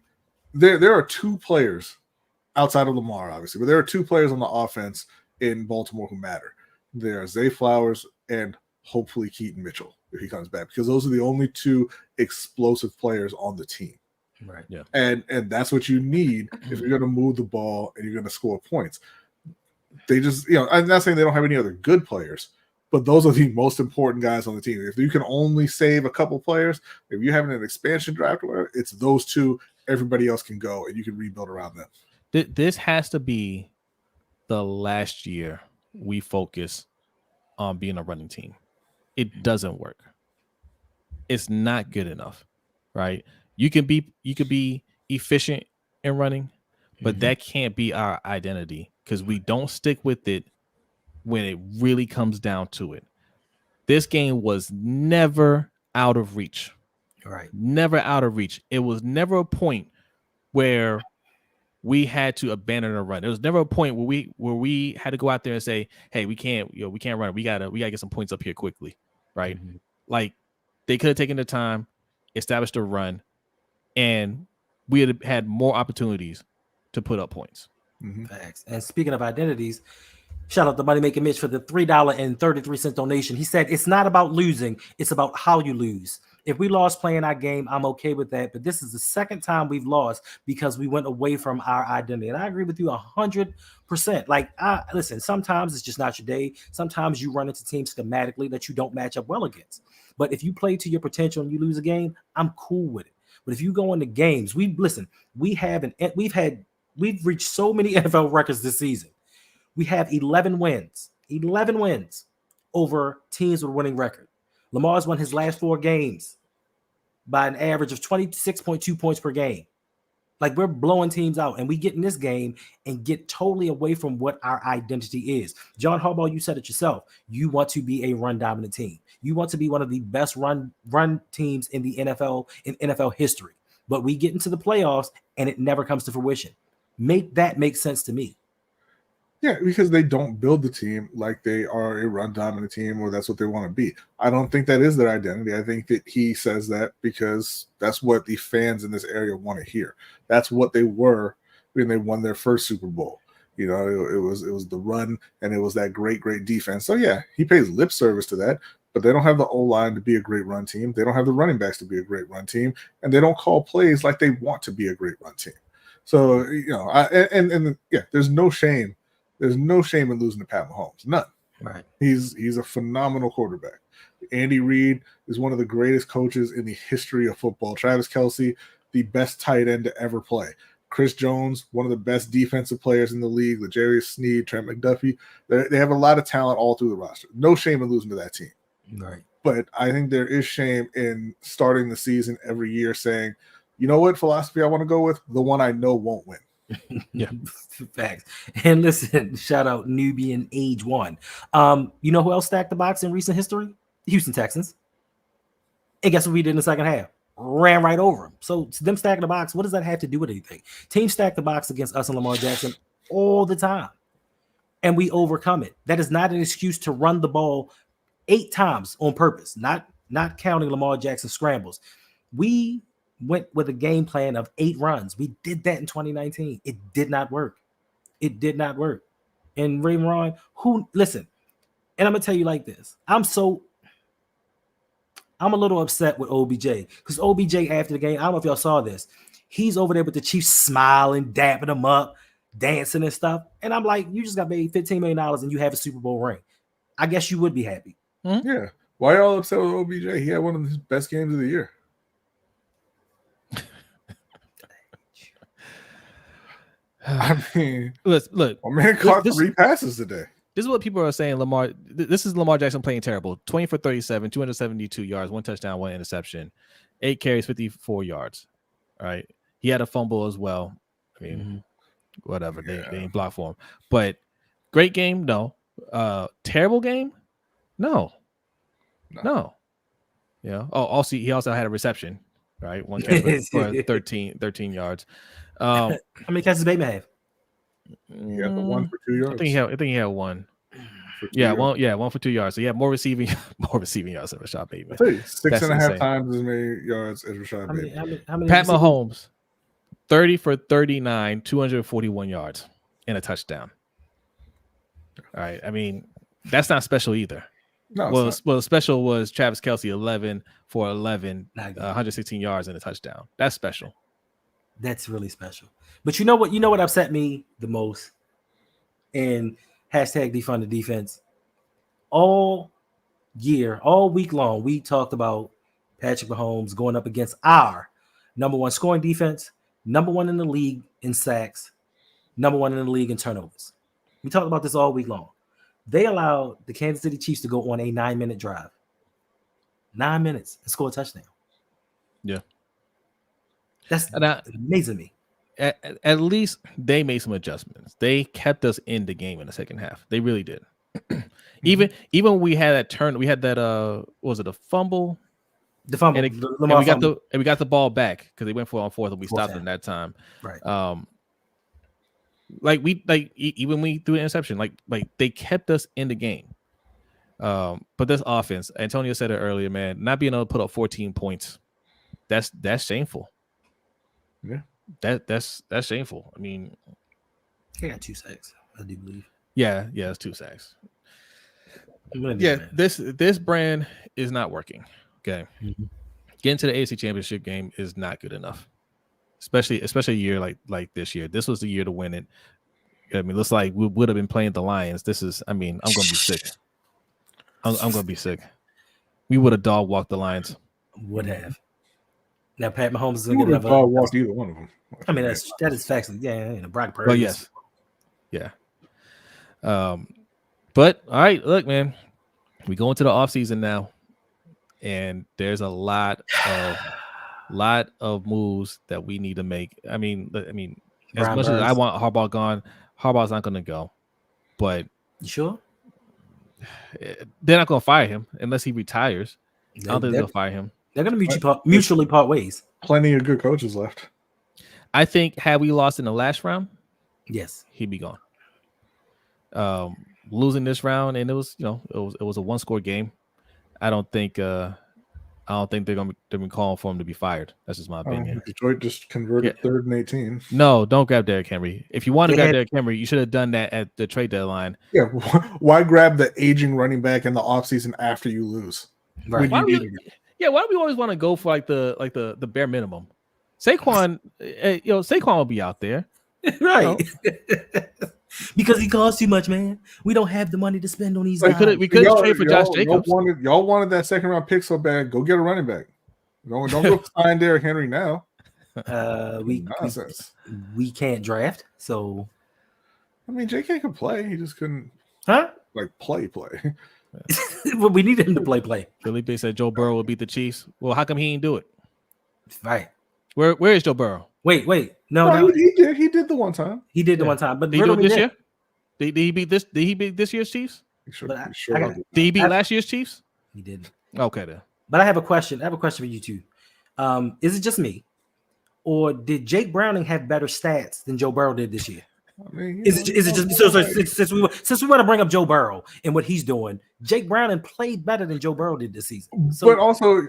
there are 2 players outside of Lamar, obviously, but there are 2 players on the offense in Baltimore who matter. There are Zay Flowers and hopefully Keaton Mitchell if he comes back, because those are the only 2 explosive players on the team. Right. Yeah. And that's what you need if you're going to move the ball and you're going to score points. They just, you know, I'm not saying they don't have any other good players, but those are the most important guys on the team. If you can only save a couple players, if you're having an expansion draft, it's those 2. Everybody else can go, and you can rebuild around them. This has to be the last year we focus on being a running team. It doesn't work. It's not good enough, right? You can be efficient in running, but that can't be our identity because we don't stick with it when it really comes down to it. This game was never out of reach. Right. Never out of reach. It was never a point where we had to abandon a run. There was never a point where we had to go out there and say, "Hey, we can't run. We gotta get some points up here quickly." Right? Mm-hmm. Like, they could have taken the time, established a run, and we had had more opportunities to put up points. Mm-hmm. Facts. And speaking of identities, shout out to Money Making Mitch for the $3.33 donation. He said, it's not about losing, it's about how you lose. If we lost playing our game, I'm okay with that. But this is the second time we've lost because we went away from our identity. And I agree with you 100%. Like, listen, sometimes it's just not your day. Sometimes you run into teams schematically that you don't match up well against. But if you play to your potential and you lose a game, I'm cool with it. But if you go into games, we've reached so many NFL records this season. We have 11 wins over teams with a winning record. Lamar's won his last 4 games by an average of 26.2 points per game. Like, we're blowing teams out, and we get in this game and get totally away from what our identity is. John Harbaugh, you said it yourself. You want to be a run-dominant team. You want to be one of the best run teams in the NFL, in NFL history. But we get into the playoffs, and it never comes to fruition. Make that make sense to me. Yeah, because they don't build the team like they are a run-dominant team or that's what they want to be. I don't think that is their identity. I think that he says that because that's what the fans in this area want to hear. That's what they were when they won their first Super Bowl. You know, it was the run, and it was that great defense. So, yeah, he pays lip service to that, but they don't have the O-line to be a great run team. They don't have the running backs to be a great run team, and they don't call plays like they want to be a great run team. So, you know, there's no shame. There's no shame in losing to Pat Mahomes. None. Right. He's a phenomenal quarterback. Andy Reid is one of the greatest coaches in the history of football. Travis Kelce, the best tight end to ever play. Chris Jones, one of the best defensive players in the league, L'Jarius Sneed, Trent McDuffie. They have a lot of talent all through the roster. No shame in losing to that team. Right. But I think there is shame in starting the season every year saying, you know what philosophy I want to go with? The one I know won't win. Yeah. Facts. And listen, shout out Nubian Age One. You know who else stacked the box in recent history? The Houston Texans. And guess what we did in the second half? Ran right over them. So to them stacking the box, what does that have to do with anything? Teams stack the box against us and Lamar Jackson all the time. And we overcome it. That is not an excuse to run the ball 8 times on purpose, not counting Lamar Jackson scrambles. We went with a game plan of 8 runs. We did that in 2019. It did not work. It did not work. And Ray Ron, listen, and I'm gonna tell you like this. I'm a little upset with OBJ because OBJ after the game, I don't know if y'all saw this. He's over there with the Chiefs smiling, dapping them up, dancing and stuff. And I'm like, you just got paid $15 million and you have a Super Bowl ring. I guess you would be happy. Yeah. Why are y'all upset with OBJ? He had one of his best games of the year. I mean, look, my man caught 3 passes today. This is what people are saying. Lamar, this is Lamar Jackson playing terrible. 20 for 37, 272 yards, 1 touchdown, 1 interception, 8 carries, 54 yards. All right. He had a fumble as well. I mean, whatever. They ain't blocked for him. But great game, no. Terrible game, no. Yeah. Oh, also he also had a reception, right? 1 catch for 13 yards. How many catches Bateman have? He had the 1 for 2 yards. I think he had 1. Yeah, 1 for 2 yards. So he had more receiving yards than Rashad Bateman. 6.5 times as many yards as Rashad Bateman. How many Pat Mahomes, 30 for 39, 241 yards and a touchdown. All right. I mean, that's not special either. No, well, special was Travis Kelce, 11 for 11, 116 yards and a touchdown. That's special. That's really special. But you know what upset me the most? And hashtag defund the defense. All week long, we talked about Patrick Mahomes going up against our number 1 scoring defense, number 1 in the league in sacks, number 1 in the league in turnovers. We talked about this all week long. They allowed the Kansas City Chiefs to go on a 9-minute drive. 9 minutes and score a touchdown. Yeah. That's amazing to me. At least they made some adjustments. They kept us in the game in the second half. They really did. Even when we had that turn, we had that was it a fumble? The fumble. And we got the ball back because they went for on 4th and we stopped them that time. Right. Even we threw an interception, like they kept us in the game. But this offense, Antonio said it earlier, man, not being able to put up 14 points, that's shameful. Yeah. That's shameful. I mean, he got 2 sacks, I do believe. Yeah, it's 2 sacks. This brand is not working. Okay. Mm-hmm. Getting to the AFC Championship game is not good enough. Especially a year like this year. This was the year to win it. I mean, looks like we would have been playing the Lions. I'm gonna be sick. I'm gonna be sick. We would have dog walked the Lions. Would have. Now Pat Mahomes is gonna get another dog walk either one of them. I mean, that is facts. Yeah, Brock Purdy. Well, yes. Yeah. But all right, look, man, we go into the offseason now, and there's a lot of moves that we need to make. I mean, as much as I want Harbaugh gone, Harbaugh's not going to go. But you sure? They're not going to fire him unless he retires. I don't think they'll fire him. They're going to mutually part ways. Plenty of good coaches left. I think had we lost in the last round, yes, he'd be gone. Losing this round, and it was a 1-score game. I don't think they're gonna be calling for him to be fired. That's just my opinion. Detroit just converted 3rd and 18. No, don't grab Derrick Henry. If you want to grab Derrick Henry, you should have done that at the trade deadline. Yeah, why grab the aging running back in the offseason after you lose? Right. Why do we always want to go for the bare minimum? Saquon, Saquon will be out there, right? Because he costs too much, man. We don't have the money to spend on these guys. We could trade for Josh Jacobs. Y'all wanted that 2nd round pick so bad. Go get a running back. Don't go sign Derrick Henry now. Nonsense. We can't draft, so I mean, JK could play. He just couldn't like play. But we need him to play. Felipe said Joe Burrow will beat the Chiefs. Well, how come he ain't do it? Right. Where is Joe Burrow? Wait. No. He did. He did the one time. He did the one time, but did he do it this year? Did he beat this? Did he beat this year's Chiefs? Sure did he beat last year's Chiefs? He didn't. Okay, then. But I have a question. for you two. Is it just me, or did Jake Browning have better stats than Joe Burrow did this year? I mean, is it just since we want to bring up Joe Burrow and what he's doing? Jake Browning played better than Joe Burrow did this season. So, but also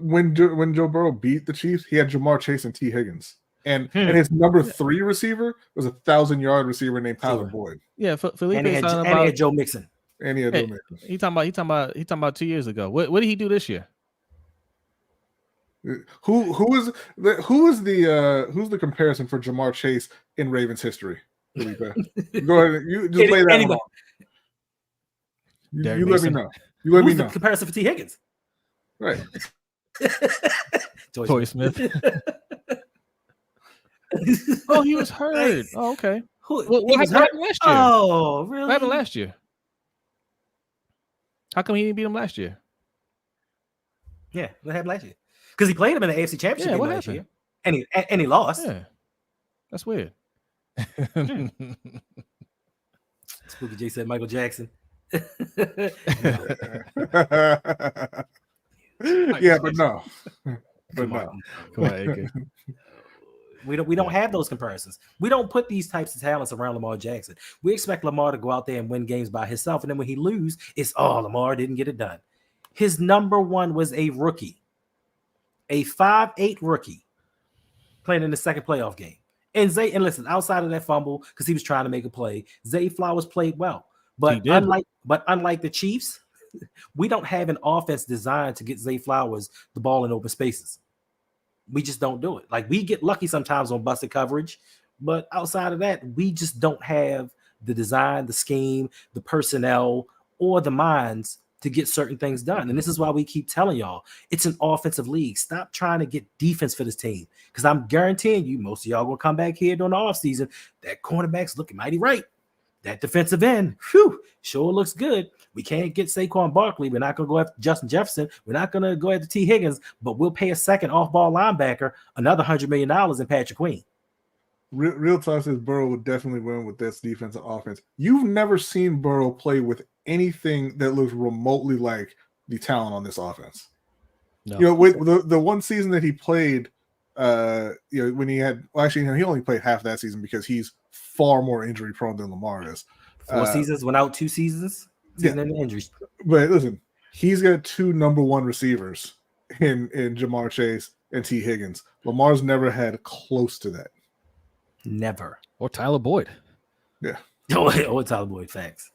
when Joe Burrow beat the Chiefs, he had Jamar Chase and T. Higgins, and his number 3 receiver was a 1,000-yard receiver named Tyler Boyd. Yeah, Felipe and he had Joe Mixon. And he had Joe Mixon. He talking about 2 years ago. What did he do this year? Who's the comparison for Jamar Chase in Ravens history? Felipe? Go ahead, you just lay that on. You let me know. Who's the comparison for T. Higgins? Right. Toy Smith. Oh, he was hurt. Oh, okay. What happened last year? Oh, really? What happened last year? How come he didn't beat him last year? Yeah, what happened last year? Because he played him in the AFC Championship game last year, and he lost. Yeah, that's weird. Spooky J said Michael Jackson. Yeah, but no. Come on, AK. We don't have those comparisons. We don't put these types of talents around Lamar Jackson. We expect Lamar to go out there and win games by himself, and then when he loses, it's Lamar didn't get it done. His number 1 was a rookie, a 5'8" rookie, playing in the second playoff game. And listen, outside of that fumble, because he was trying to make a play, Zay Flowers played well. But unlike the Chiefs, we don't have an offense designed to get Zay Flowers the ball in open spaces. We just don't do it. Like, we get lucky sometimes on busted coverage, but outside of that, we just don't have the design, the scheme, the personnel, or the minds to get certain things done. And this is why we keep telling y'all it's an offensive league. Stop trying to get defense for this team, because I'm guaranteeing you most of y'all will come back here during the offseason. That cornerback's looking mighty right. That defensive end, sure looks good. We can't get Saquon Barkley. We're not going to go after Justin Jefferson. We're not going to go after T. Higgins, but we'll pay a second off-ball linebacker another $100 million in Patrick Queen. Real talk says Burrow would definitely win with this defensive offense. You've never seen Burrow play with anything that looks remotely like the talent on this offense. No. You know, with the one season that he played, when he had, he only played half that season because he's far more injury prone than Lamar is. 4 seasons, went out 2 seasons. And injuries. But listen, he's got 2 number 1 receivers in Jamar Chase and T. Higgins. Lamar's never had close to that. Never. Or Tyler Boyd. Yeah. Or Tyler Boyd. Facts.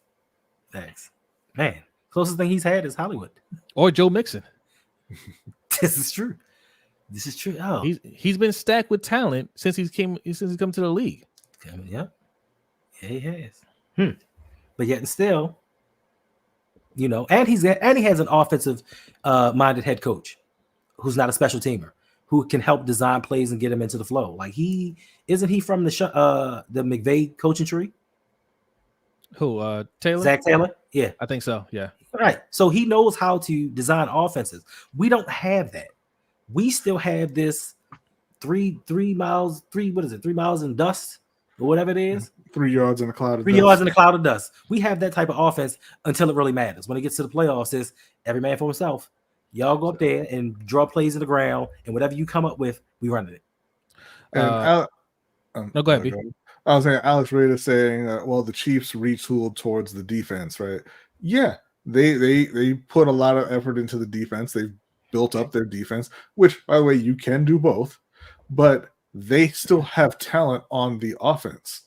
Man, closest thing he's had is Hollywood. Or Joe Mixon. This is true. Oh, he's been stacked with talent since he's come to the league. Yeah, he has. But yet and still, and he has an offensive minded head coach who's not a special teamer, who can help design plays and get him into the flow. Like, isn't he from the McVay coaching tree? Who, Taylor? Zach Taylor? Yeah. I think so, yeah. Right. So he knows how to design offenses. We don't have that. We still have this 3 miles in dust or whatever it is. 3 yards in a cloud of 3 yards in a cloud of dust. We have that type of offense until it really matters. When it gets to the playoffs, it's every man for himself. Y'all go up there and draw plays in the ground, and whatever you come up with, we run it. No, go ahead, B. I was saying, Alex Reid is saying, the Chiefs retooled towards the defense, right? Yeah, they put a lot of effort into the defense. They've built up their defense, which, by the way, you can do both, but they still have talent on the offense.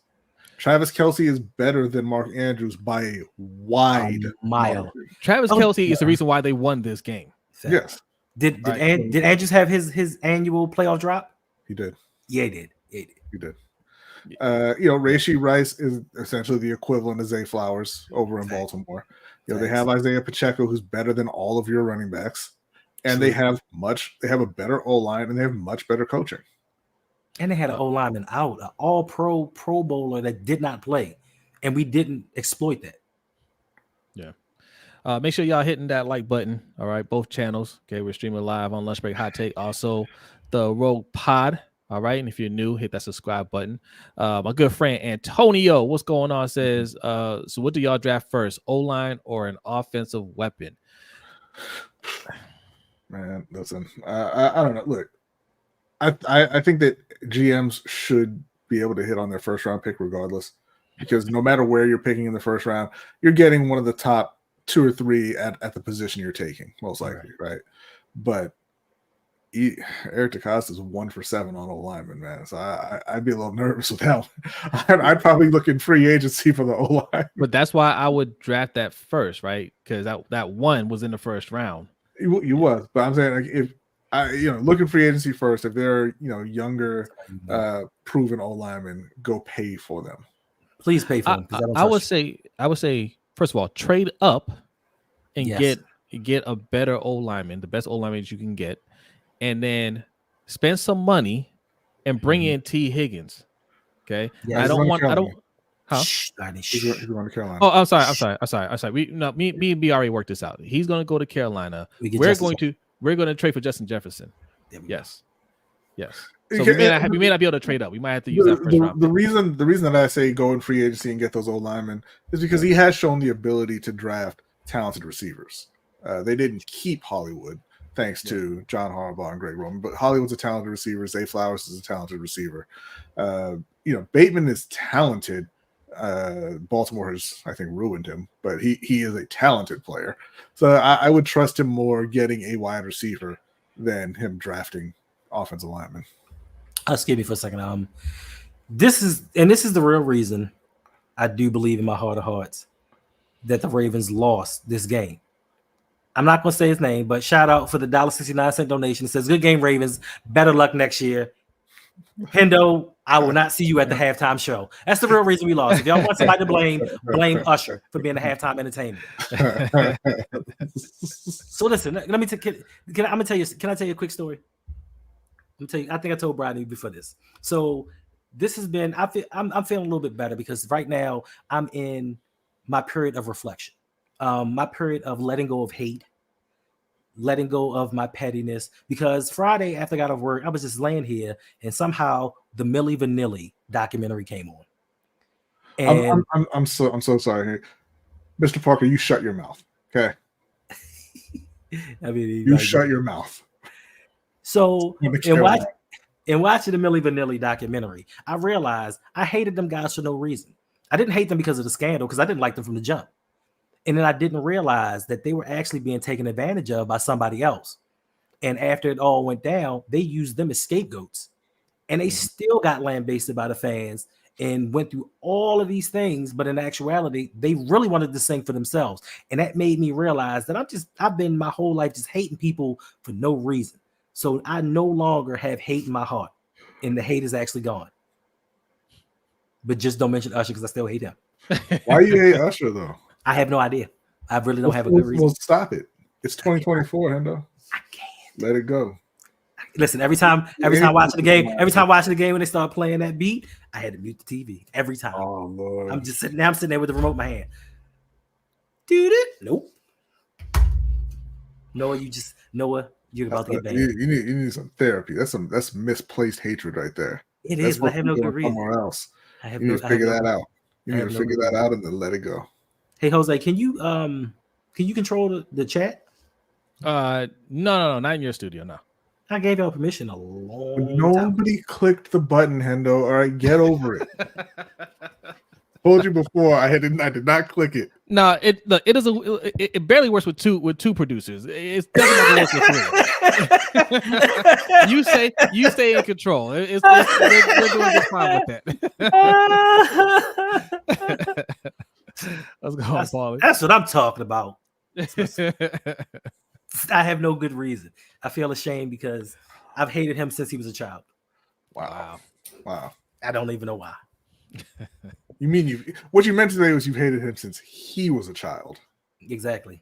Travis Kelce is better than Mark Andrews by a wide mile. Travis Kelce is the reason why they won this game. Yes. Did Andrews have his annual playoff drop? He did. Yeah, he did. He did. Rashee Rice is essentially the equivalent of Zay Flowers over in Baltimore. They have Isaiah Pacheco, who's better than all of your running backs, and they have a better O-line and they have much better coaching. And they had an O lineman out, an all pro bowler that did not play. And we didn't exploit that. Yeah. Make sure y'all hitting that like button. All right. Both channels. Okay. We're streaming live on Lunch Break Hot Take. Also, the Rogue Pod. All right. And if you're new, hit that subscribe button. My good friend Antonio, what's going on? Says, so what do y'all draft first? O-line or an offensive weapon? Man, listen, I don't know. Look, I think that GMs should be able to hit on their first round pick regardless, because no matter where you're picking in the first round, you're getting one of the top 2 or 3 at the position you're taking, most likely, right? But Eric DeCosta's 1 for 7 on O-lineman, man. So I'd be a little nervous with that one. I'd probably look in free agency for the O-line. But that's why I would draft that first, right? Because that one was in the first round. You was, but I'm saying, like, if I, look in free agency first. If they're, younger, proven O-linemen, go pay for them. Please pay for them. I would say, first of all, trade up and get a better O-lineman, the best O-lineman you can get, and then spend some money and bring in T. Higgins. Okay, yeah, I don't. Huh? He's going to Carolina. Oh, I'm sorry. Me and B already worked this out. He's going to go to Carolina. We're going to trade for Justin Jefferson. Yes. So we may not be able to trade up. We might have to use that first round. The reason that I say go in free agency and get those old linemen is because he has shown the ability to draft talented receivers. They didn't keep Hollywood thanks to John Harbaugh and Greg Roman, but Hollywood's a talented receiver. Zay Flowers is a talented receiver. Bateman is talented. Baltimore has, I think, ruined him, but he is a talented player. So I would trust him more getting a wide receiver than him drafting offensive linemen. Excuse me for a second. This is the real reason I do believe in my heart of hearts that the Ravens lost this game. I'm not going to say his name, but shout out for the $1.69 donation. It says, "Good game, Ravens. Better luck next year." Hendo, I will not see you at the halftime show. That's the real reason we lost. If y'all want somebody to blame Usher for being the halftime entertainment. So listen, let me can I tell you a quick story? I think I told Brady before this. So this has been, I'm feeling a little bit better because right now I'm in my period of reflection, my period of letting go of hate, letting go of my pettiness. Because Friday after I got off work, I was just laying here and somehow the Milli Vanilli documentary came on. And I'm so sorry, Mr. Parker. You shut your mouth, okay? I mean, you shut your mouth. So in watching the Milli Vanilli documentary, I realized I hated them guys for no reason. I didn't hate them because of the scandal, because I didn't like them from the jump. And then I didn't realize that they were actually being taken advantage of by somebody else. And after it all went down, they used them as scapegoats. And they still got lambasted by the fans and went through all of these things. But in actuality, they really wanted to sing for themselves. And that made me realize that I've been my whole life just hating people for no reason. So I no longer have hate in my heart, and the hate is actually gone. But just don't mention Usher because I still hate him. Why you hate Usher though? I have no idea. I really don't have a good reason. Well, stop it. It's 2024, Hendo. I can't. Let it go. Listen, every time watching the game when they start playing that beat, I had to mute the TV every time. Oh Lord. I'm sitting there with the remote in my hand. Dude, nope. Noah, you're about to get banned. You need some therapy. That's misplaced hatred right there. It is, but I have no good reason. Somewhere else. You need to figure that out. You need to figure that out and then let it go. Hey Jose, can you control the chat? No, not in your studio. No. I gave y'all permission a long time. Nobody clicked the button, Hendo. All right, get over it. Told you before, I did not click it. No, it barely works with two producers. It doesn't work with three. you stay in control. We're doing just fine with that. Let's go, Paulie. That's what I'm talking about. I have no good reason. I feel ashamed because I've hated him since he was a child. Wow. I don't even know why. You mean what you meant to say was you hated him since he was a child. Exactly.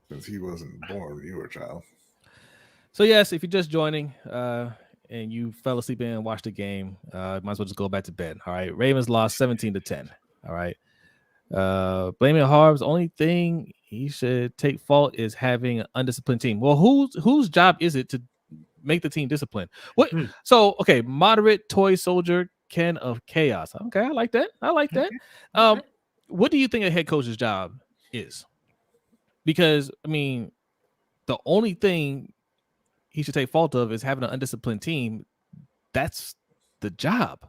Since he wasn't born when you were a child. So yes, if you're just joining, and you fell asleep and watched the game, might as well just go back to bed. All right. Ravens lost 17-10. All right. Blaming Harb's only thing he should take fault is having an undisciplined team. Well, whose job is it to make the team disciplined? What? So, okay, moderate toy soldier Ken of chaos. Okay, I like that. What do you think a head coach's job is? Because I mean, the only thing he should take fault of is having an undisciplined team. That's the job.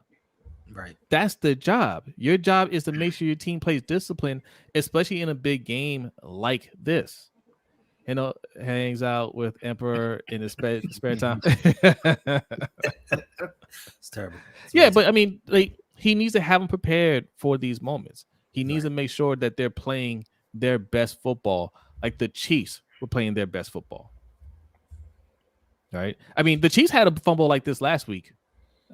Right. That's the job. Your job is to make sure your team plays discipline, especially in a big game like this. You know, hangs out with Emperor in his spare time. It's terrible. Yeah, but I mean, like, he needs to have them prepared for these moments. He needs to make sure that they're playing their best football, like the Chiefs were playing their best football. Right? I mean, the Chiefs had a fumble like this last week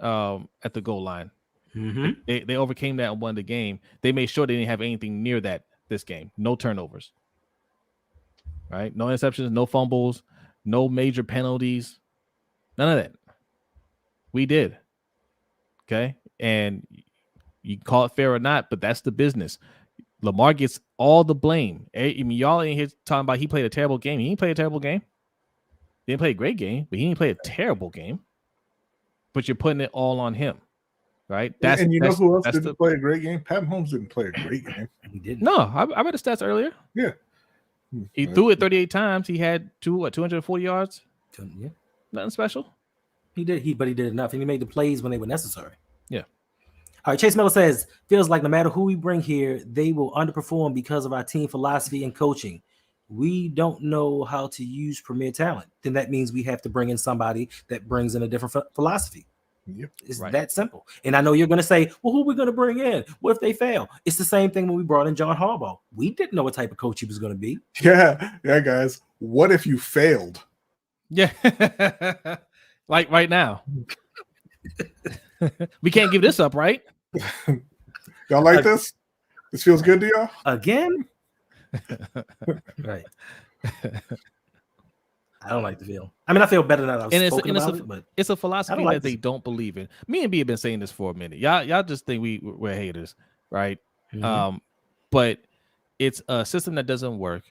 at the goal line. Mm-hmm. They overcame that and won the game. They made sure they didn't have anything near that this game. No turnovers. Right? No interceptions, no fumbles, no major penalties. None of that. We did. Okay? And you can call it fair or not, but that's the business. Lamar gets all the blame. I mean, y'all in here talking about he played a terrible game. He didn't play a terrible game. He didn't play a great game, but he didn't play a terrible game. But you're putting it all on him. Right? Know who else didn't play a great game? Pat Mahomes didn't play a great game. He didn't. No, I read the stats earlier. Yeah. He threw it 38 times. He had 240 yards. Yeah. Nothing special. He did, but he did enough, and he made the plays when they were necessary. Yeah. All right, Chase Miller says, feels like no matter who we bring here, they will underperform because of our team philosophy and coaching. We don't know how to use premier talent. Then that means we have to bring in somebody that brings in a different philosophy. Yep. It's that simple. And I know you're going to say, well, who are we going to bring in? What if they fail? It's the same thing when we brought in John Harbaugh. We didn't know what type of coach he was going to be. Yeah, guys. What if you failed? Yeah. Like right now. We can't give this up, right? Y'all like this? This feels good to y'all? Again? Right. I don't like the feel. I mean, I feel better than I've spoken about it, but it's a philosophy that they don't believe in. Me and B have been saying this for a minute. Y'all just think we're haters, right? Mm-hmm. But it's a system that doesn't work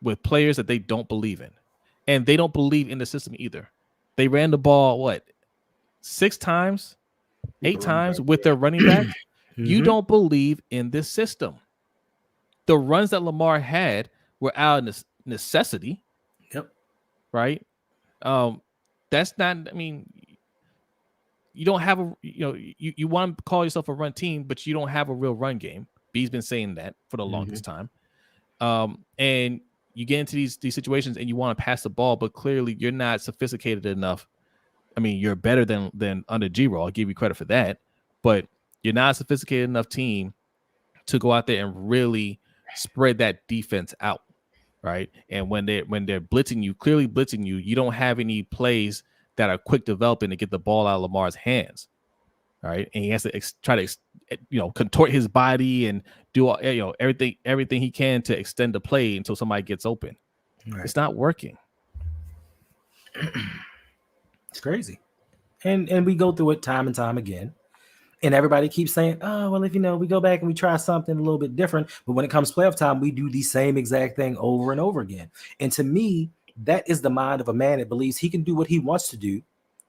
with players that they don't believe in, and they don't believe in the system either. They ran the ball 6 times, 8 times with their running back. Mm-hmm. You don't believe in this system. The runs that Lamar had were out of necessity. Yep. Right. That's not, I mean, you don't have you want to call yourself a run team, but you don't have a real run game. B's been saying that for the longest time. And you get into these situations and you want to pass the ball, but clearly you're not sophisticated enough. I mean, you're better than under G-Roll. I'll give you credit for that, but you're not a sophisticated enough team to go out there and really spread that defense out. Right. And when they're blitzing you, clearly blitzing you, you don't have any plays that are quick developing to get the ball out of Lamar's hands. Right. And he has to try to, contort his body and do everything he can to extend the play until somebody gets open. Right. It's not working. It's crazy. And we go through it time and time again. And everybody keeps saying, oh, well, if we go back and we try something a little bit different. But when it comes playoff time, we do the same exact thing over and over again. And to me, that is the mind of a man that believes he can do what he wants to do,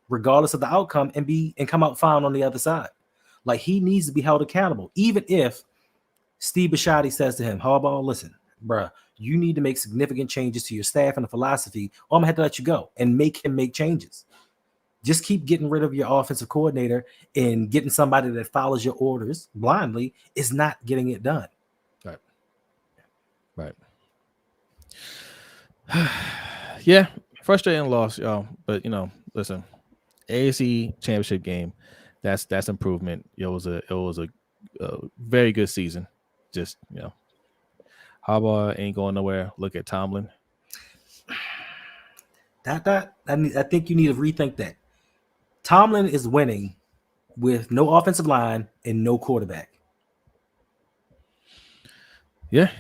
regardless of the outcome, and come out fine on the other side. Like, he needs to be held accountable, even if Steve Bisciotti says to him, Harbaugh, listen, bruh, you need to make significant changes to your staff and the philosophy, or I'm gonna have to let you go, and make him make changes. Just keep getting rid of your offensive coordinator and getting somebody that follows your orders blindly is not getting it done. Right. Yeah, frustrating loss, y'all. But listen, AFC Championship game, that's improvement. It was a very good season. Just Harbaugh ain't going nowhere. Look at Tomlin. I think you need to rethink that. Tomlin is winning with no offensive line and no quarterback. Yeah.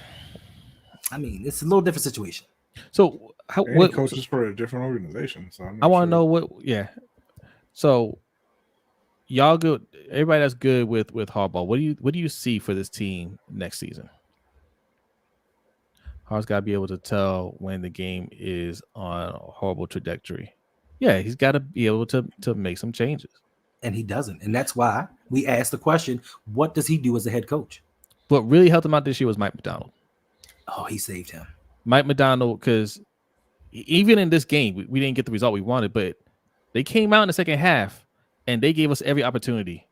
I mean, it's a little different situation. So what coaches for a different organization? So I want to know what. Yeah. So y'all good. Everybody that's good with Harbaugh. What do you see for this team next season? Harbaugh's got to be able to tell when the game is on a horrible trajectory. Yeah, he's got to be able to make some changes. And he doesn't. And that's why we asked the question, what does he do as a head coach? What really helped him out this year was Mike Macdonald. Oh, he saved him. Mike Macdonald, because even in this game, we didn't get the result we wanted, but they came out in the second half and they gave us every opportunity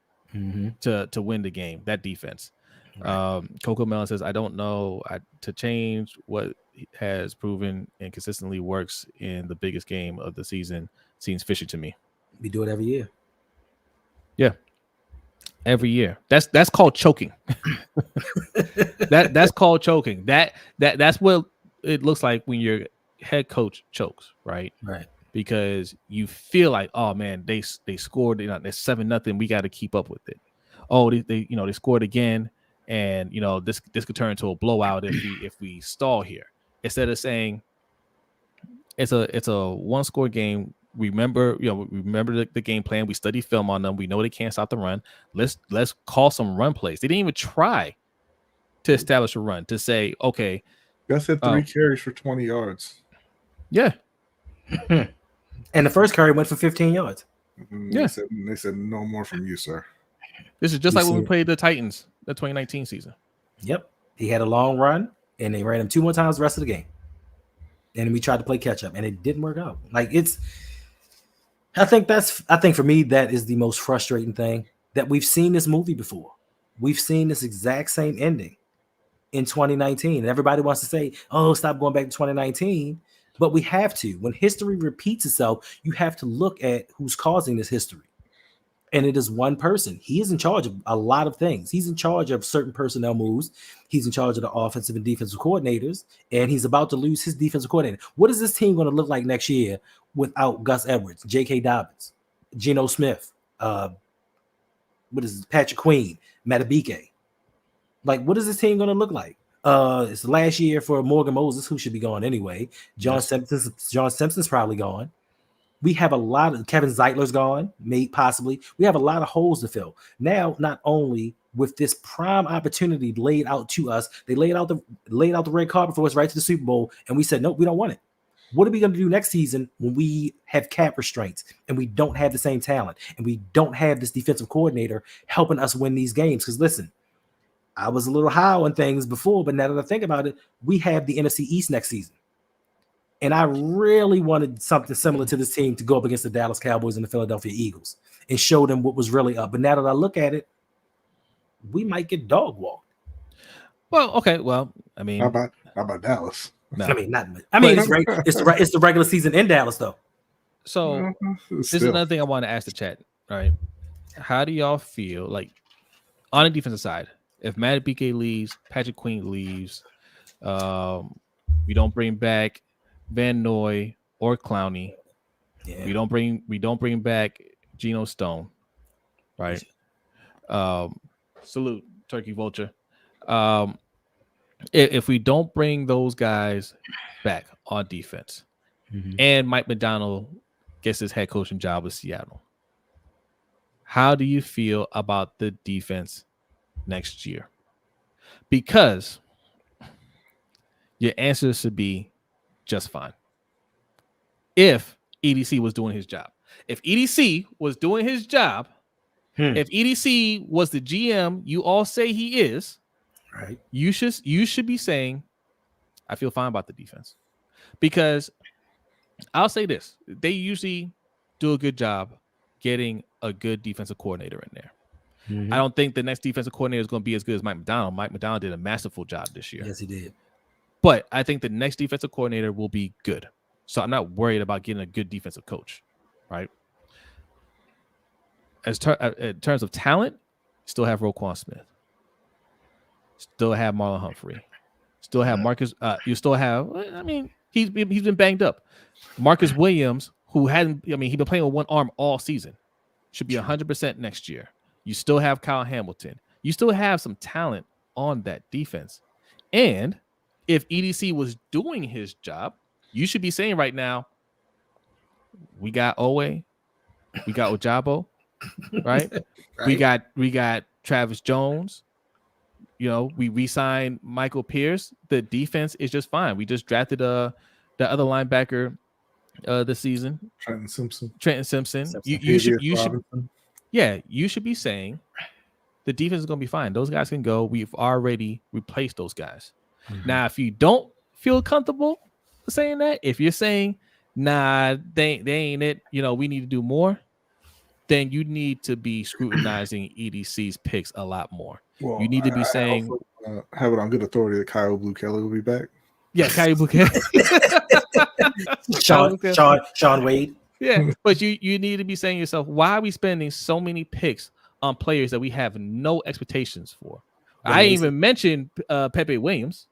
to win the game, that defense. Right. Coco Mellon says, I don't know to change what has proven and consistently works in the biggest game of the season seems fishy to me. We do it every year. Yeah. Every year. That's called choking. That's called choking. That's what it looks like when your head coach chokes, right? Right. Because you feel like, oh man, they scored, they're 7-0. We got to keep up with it. Oh, they scored again, and this could turn into a blowout if we stall here. Instead of saying it's a one-score game. Remember the game plan. We study film on them. We know they can't stop the run. Let's call some run plays. They didn't even try to establish a run to say, okay. Gus had 3 carries for 20 yards. Yeah. And the first carry went for 15 yards. Yeah. They said no more from you, sir. This is just like when we played the Titans, the 2019 season. Yep. He had a long run, and they ran him 2 more times the rest of the game. And we tried to play catch up, and it didn't work out. I think for me, that is the most frustrating thing, that we've seen this movie before. We've seen this exact same ending in 2019. And everybody wants to say, oh, stop going back to 2019. But we have to. When history repeats itself, you have to look at who's causing this history. And it is one person. He is in charge of a lot of things. He's in charge of certain personnel moves. He's in charge of the offensive and defensive coordinators. And he's about to lose his defensive coordinator. What is this team going to look like next year without Gus Edwards, J.K. Dobbins, Geno Smith, Patrick Queen, Matabike? What is this team going to look like? It's the last year for Morgan Moses, who should be gone anyway. John Simpson's probably gone. We have a lot of Kevin Zeitler's gone, possibly. We have a lot of holes to fill. Now, not only with this prime opportunity laid out to us, they laid out the red carpet for us right to the Super Bowl, and we said, nope, we don't want it. What are we going to do next season when we have cap restraints and we don't have the same talent and we don't have this defensive coordinator helping us win these games? Because listen, I was a little high on things before, but now that I think about it, we have the NFC East next season. And I really wanted something similar to this team to go up against the Dallas Cowboys and the Philadelphia Eagles and show them what was really up. But now that I look at it, we might get dog walked. Well, okay. Well, I mean, how about Dallas? No. It's the regular season in Dallas, though. So this is another thing I want to ask the chat. All right, how do y'all feel like on the defensive side? If Matabike leaves, Patrick Queen leaves, we don't bring back Van Noy or Clowney. Yeah. We don't bring back Geno Stone, right? Salute, Turkey Vulture. If we don't bring those guys back on defense, and Mike Macdonald gets his head coaching job with Seattle, how do you feel about the defense next year? Because your answer should be just fine. If EDC was doing his job. If EDC was doing his job, if EDC was the GM you all say he is, right, you should be saying, I feel fine about the defense. Because I'll say this, they usually do a good job getting a good defensive coordinator in there. I don't think the next defensive coordinator is going to be as good as Mike Macdonald. Mike Macdonald did a masterful job this year. Yes, he did. But I think the next defensive coordinator will be good. So I'm not worried about getting a good defensive coach, right? In terms of talent, still have Roquan Smith. Still have Marlon Humphrey. Still have Marcus. You still have, he's been banged up. Marcus Williams, who he's been playing with one arm all season, should be 100% next year. You still have Kyle Hamilton. You still have some talent on that defense. And if EDC was doing his job, you should be saying right now, we got Owe, We got Ojabo, right? Right. We got Travis Jones. You know, we re-signed Michael Pierce. The defense is just fine. We just drafted the other linebacker this season, Trenton Simpson. You should Robinson. you should be saying the defense is going to be fine. Those guys can go. We've already replaced those guys. Mhm. Now, if you don't feel comfortable saying that, if you're saying, nah, they ain't it, you know, we need to do more, then you need to be scrutinizing EDC's picks a lot more. Well, You need to be I saying, also, have it on good authority that Kyle Blue Kelly will be back. yeah, Kyle Bouquet. Sean Wade. Yeah, but you need to be saying to yourself, why are we spending so many picks on players that we have no expectations for? I didn't even mention Pepe Williams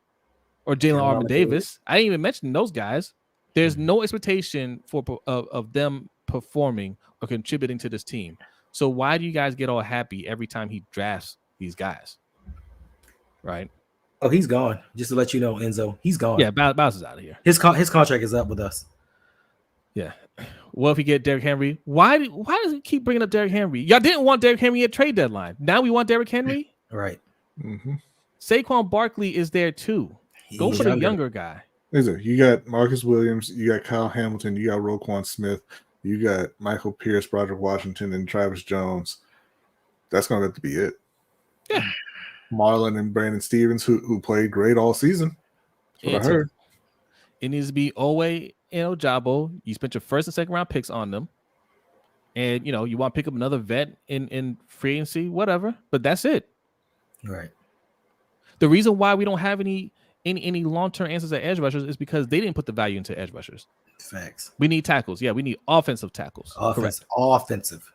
or Jalen Armour Davis. I didn't even mention those guys. There's no expectation of them performing or contributing to this team. So why do you guys get all happy every time he drafts these guys? Right? Oh, he's gone. Just to let you know, Enzo, he's gone. Yeah, Bowers is out of here. His contract is up with us. Yeah. Well, if we get Derrick Henry, why does he keep bringing up Derrick Henry? Y'all didn't want Derrick Henry at trade deadline. Now we want Derrick Henry? Right. Mm-hmm. Saquon Barkley is there too. Go for the younger guy. You got Marcus Williams, you got Kyle Hamilton, you got Roquan Smith, you got Michael Pierce, Broderick Washington, and Travis Jones. That's going to have to be it. Yeah. Marlon and Brandon Stevens, who played great all season. That's what I heard. It needs to be Owe and Ojabo. You spent your first and second round picks on them. And, you know, you want to pick up another vet in free agency, whatever. But that's it. Right. The reason why we don't have any long-term answers at edge rushers is because they didn't put the value into edge rushers. Facts. We need tackles. Yeah, we need offensive tackles. Offensive.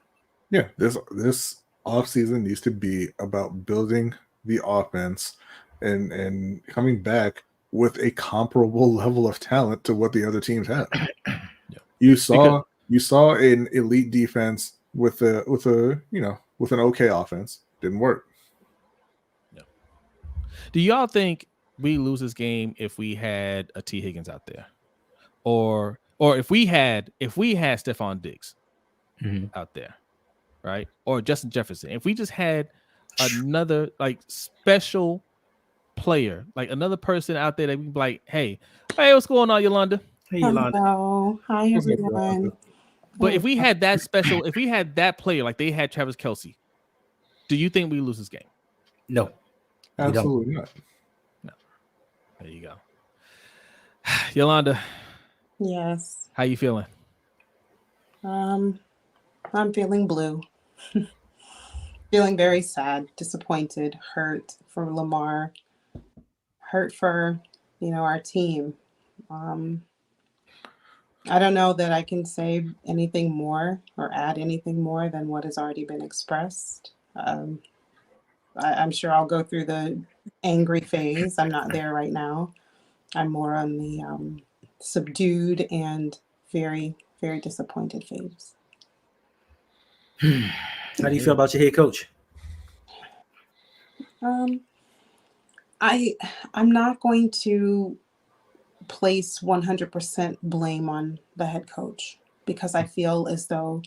Yeah, this offseason needs to be about building the offense and coming back with a comparable level of talent to what the other teams have. Yeah. You saw an elite defense with an okay offense. Didn't work. Yeah. Do y'all think we lose this game if we had a T. Higgins out there, or if we had Stephon Diggs out there, right? Or Justin Jefferson? If we just had another like special player, like another person out there that we be like, hey, what's going on, Yolanda? Hey, Yolanda. Hello. Hi, everyone. But if we had that special, if we had that player like they had Travis Kelce, do you think we lose this game? No, absolutely not. No. There you go. Yolanda. Yes. How you feeling? I'm feeling blue. Feeling very sad, disappointed, hurt for Lamar, hurt for, our team. I don't know that I can say anything more or add anything more than what has already been expressed. I'm sure I'll go through the angry phase. I'm not there right now. I'm more on the subdued and very, very disappointed phase. How do you feel about your head coach? I'm not going to place 100% blame on the head coach because I feel as though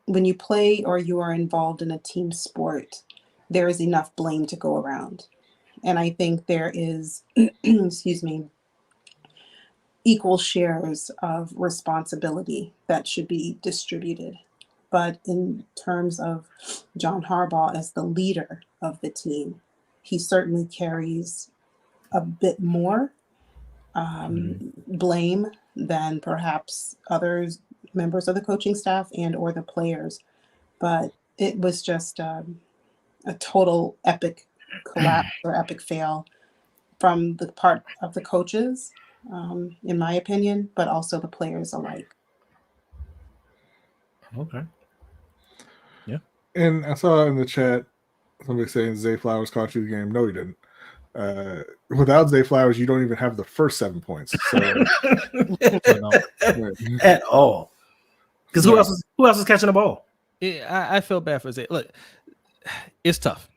when you play or you are involved in a team sport, there is enough blame to go around. And I think there is, equal shares of responsibility that should be distributed. But in terms of John Harbaugh as the leader of the team, he certainly carries a bit more blame than perhaps others, members of the coaching staff and or the players. But it was just a total epic collapse or epic fail from the part of the coaches, in my opinion, but also the players alike. Okay. Yeah. And I saw in the chat somebody saying Zay Flowers cost you the game. No, he didn't. Without Zay Flowers, you don't even have the first 7 points. So, at all. Because who else is catching the ball? Yeah, I feel bad for Zay. Look, it's tough.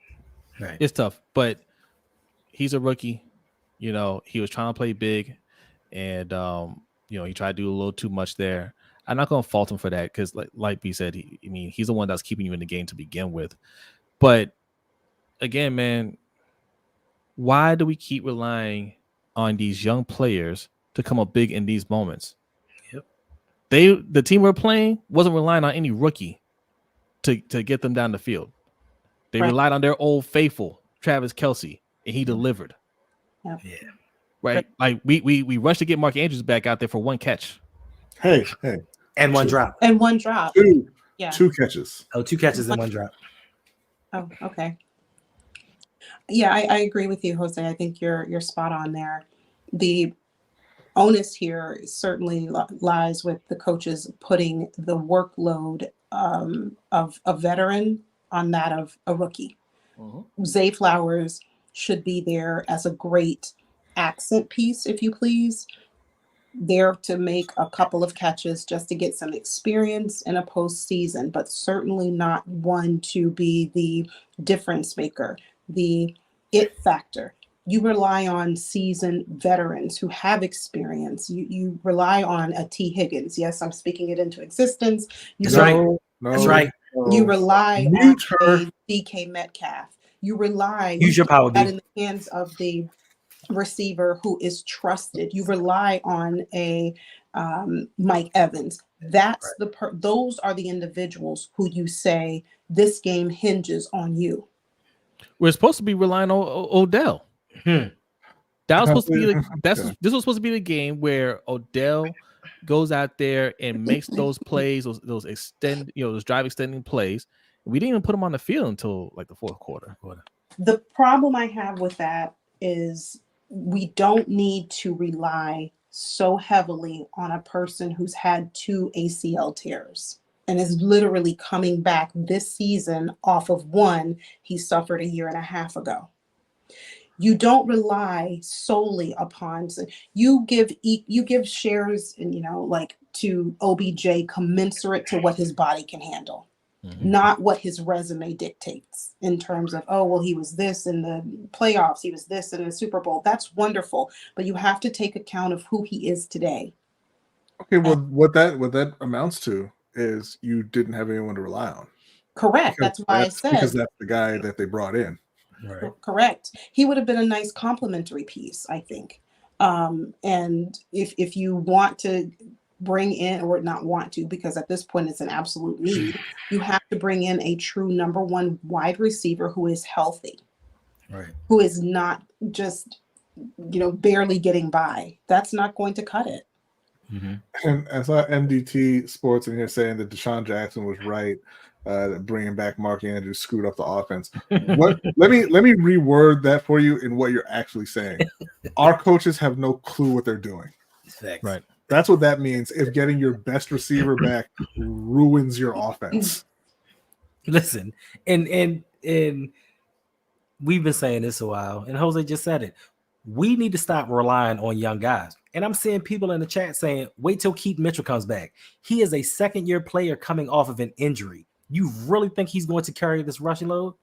Right. It's tough, but he's a rookie. He was trying to play big, and he tried to do a little too much there. I'm not going to fault him for that because, like B said, he's the one that's keeping you in the game to begin with. But again, man, why do we keep relying on these young players to come up big in these moments? Yep. The team we're playing wasn't relying on any rookie to get them down the field. They relied on their old faithful, Travis Kelce, and he delivered. Yep. Yeah. Right? Like we rushed to get Mark Andrews back out there for one catch. Hey. And one drop. And one drop. Two catches. Oh, 2 catches and 1 drop. Oh, okay. Yeah, I agree with you, Jose. I think you're spot on there. The onus here certainly lies with the coaches putting the workload of a veteran on that of a rookie. Zay Flowers should be there as a great accent piece, if you please, there to make a couple of catches just to get some experience in a postseason, but certainly not one to be the difference maker, the it factor. You rely on seasoned veterans who have experience. You rely on a T. Higgins. Yes, I'm speaking it into existence. That's right. That's right. You rely on a DK Metcalf. You rely Use your power, that in the hands of the receiver who is trusted. You rely on a Mike Evans. That's those are the individuals who you say this game hinges on you. We're supposed to be relying on Odell. That was supposed to be this was supposed to be the game where Odell goes out there and makes those plays, those drive extending plays. We didn't even put him on the field until like the fourth quarter. The problem I have with that is we don't need to rely so heavily on a person who's had 2 ACL tears and is literally coming back this season off of one he suffered a year and a half ago. You don't rely solely upon you give shares and like to OBJ commensurate to what his body can handle. Not what his resume dictates in terms of, oh, well, he was this in the playoffs, he was this in the Super Bowl. That's wonderful, but you have to take account of who he is today. Okay, well, what that amounts to is you didn't have anyone to rely on. Correct. That's why I said because that's the guy that they brought in. Right. Correct. He would have been a nice complementary piece, I think. And if you want to bring in, or not want to, because at this point it's an absolute need, you have to bring in a true number 1 wide receiver who is healthy, right? Who is not just barely getting by. That's not going to cut it. And I saw MDT Sports in here saying that Deshaun Jackson was right, that bringing back Mark Andrews screwed up the offense. Let me reword that for you in what you're actually saying. Our coaches have no clue what they're doing. Right. That's what that means. If getting your best receiver back ruins your offense. Listen, and we've been saying this a while, and Jose just said it. We need to stop relying on young guys. And I'm seeing people in the chat saying, wait till Keith Mitchell comes back. He is a second-year player coming off of an injury. You really think he's going to carry this rushing load?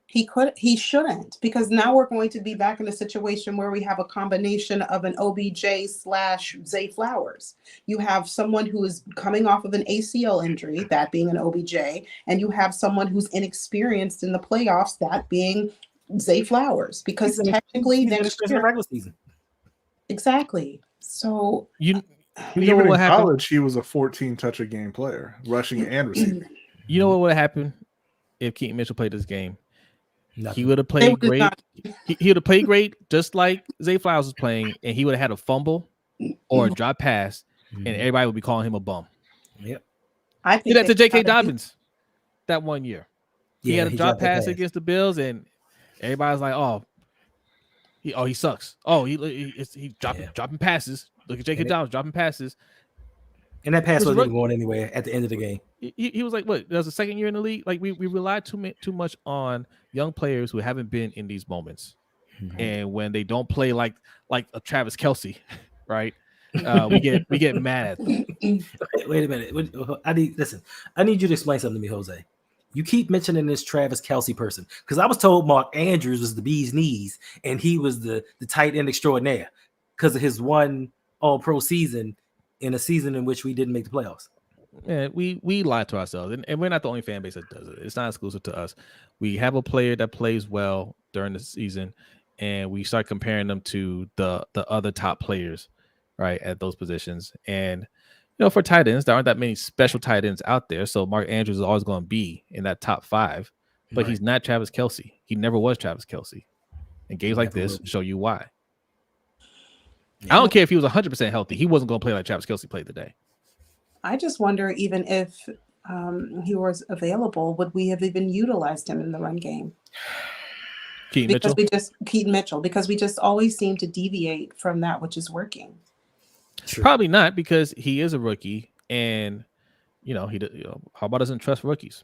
He shouldn't, because now we're going to be back in a situation where we have a combination of an OBJ/Zay Flowers. You have someone who is coming off of an ACL injury, that being an OBJ, and you have someone who's inexperienced in the playoffs, that being Zay Flowers, because technically next year, regular season. Exactly. So even in college, he was a 14 touch a game player, rushing and receiving. You know what would have happened if Keaton Mitchell played this game? Nothing. He would have played great. He would have played great, just like Zay Flowers was playing, and he would have had a fumble or a drop pass, and everybody would be calling him a bum. Yep. I think did that to J.K. Dobbins that one year. He had a drop pass against the Bills, and everybody's like, "Oh, he sucks. Oh, he dropping passes. Look at J.K. Dobbins dropping passes." And that pass wasn't even going anywhere at the end of the game. He was like, what? That was the second year in the league. Like we relied too much on young players who haven't been in these moments, and when they don't play like a Travis Kelce, right? We get mad at them. Wait a minute. I need you to explain something to me, Jose. You keep mentioning this Travis Kelce person because I was told Mark Andrews was the bee's knees and he was the tight end extraordinaire because of his one All-Pro season in a season in which we didn't make the playoffs. Yeah, we lie to ourselves, and we're not the only fan base that does it. It's not exclusive to us. We have a player that plays well during the season, and we start comparing them to the other top players, right, at those positions. And for tight ends, there aren't that many special tight ends out there. So Mark Andrews is always going to be in that top 5, but he's not Travis Kelce. He never was Travis Kelce. And games like this show you why. I don't care if he was 100% healthy. He wasn't going to play like Travis Kelce played today. I just wonder, even if he was available, would we have even utilized him in the run game? Keaton Mitchell, because we just always seem to deviate from that which is working. True. Probably not, because he is a rookie, and Harbaugh doesn't trust rookies,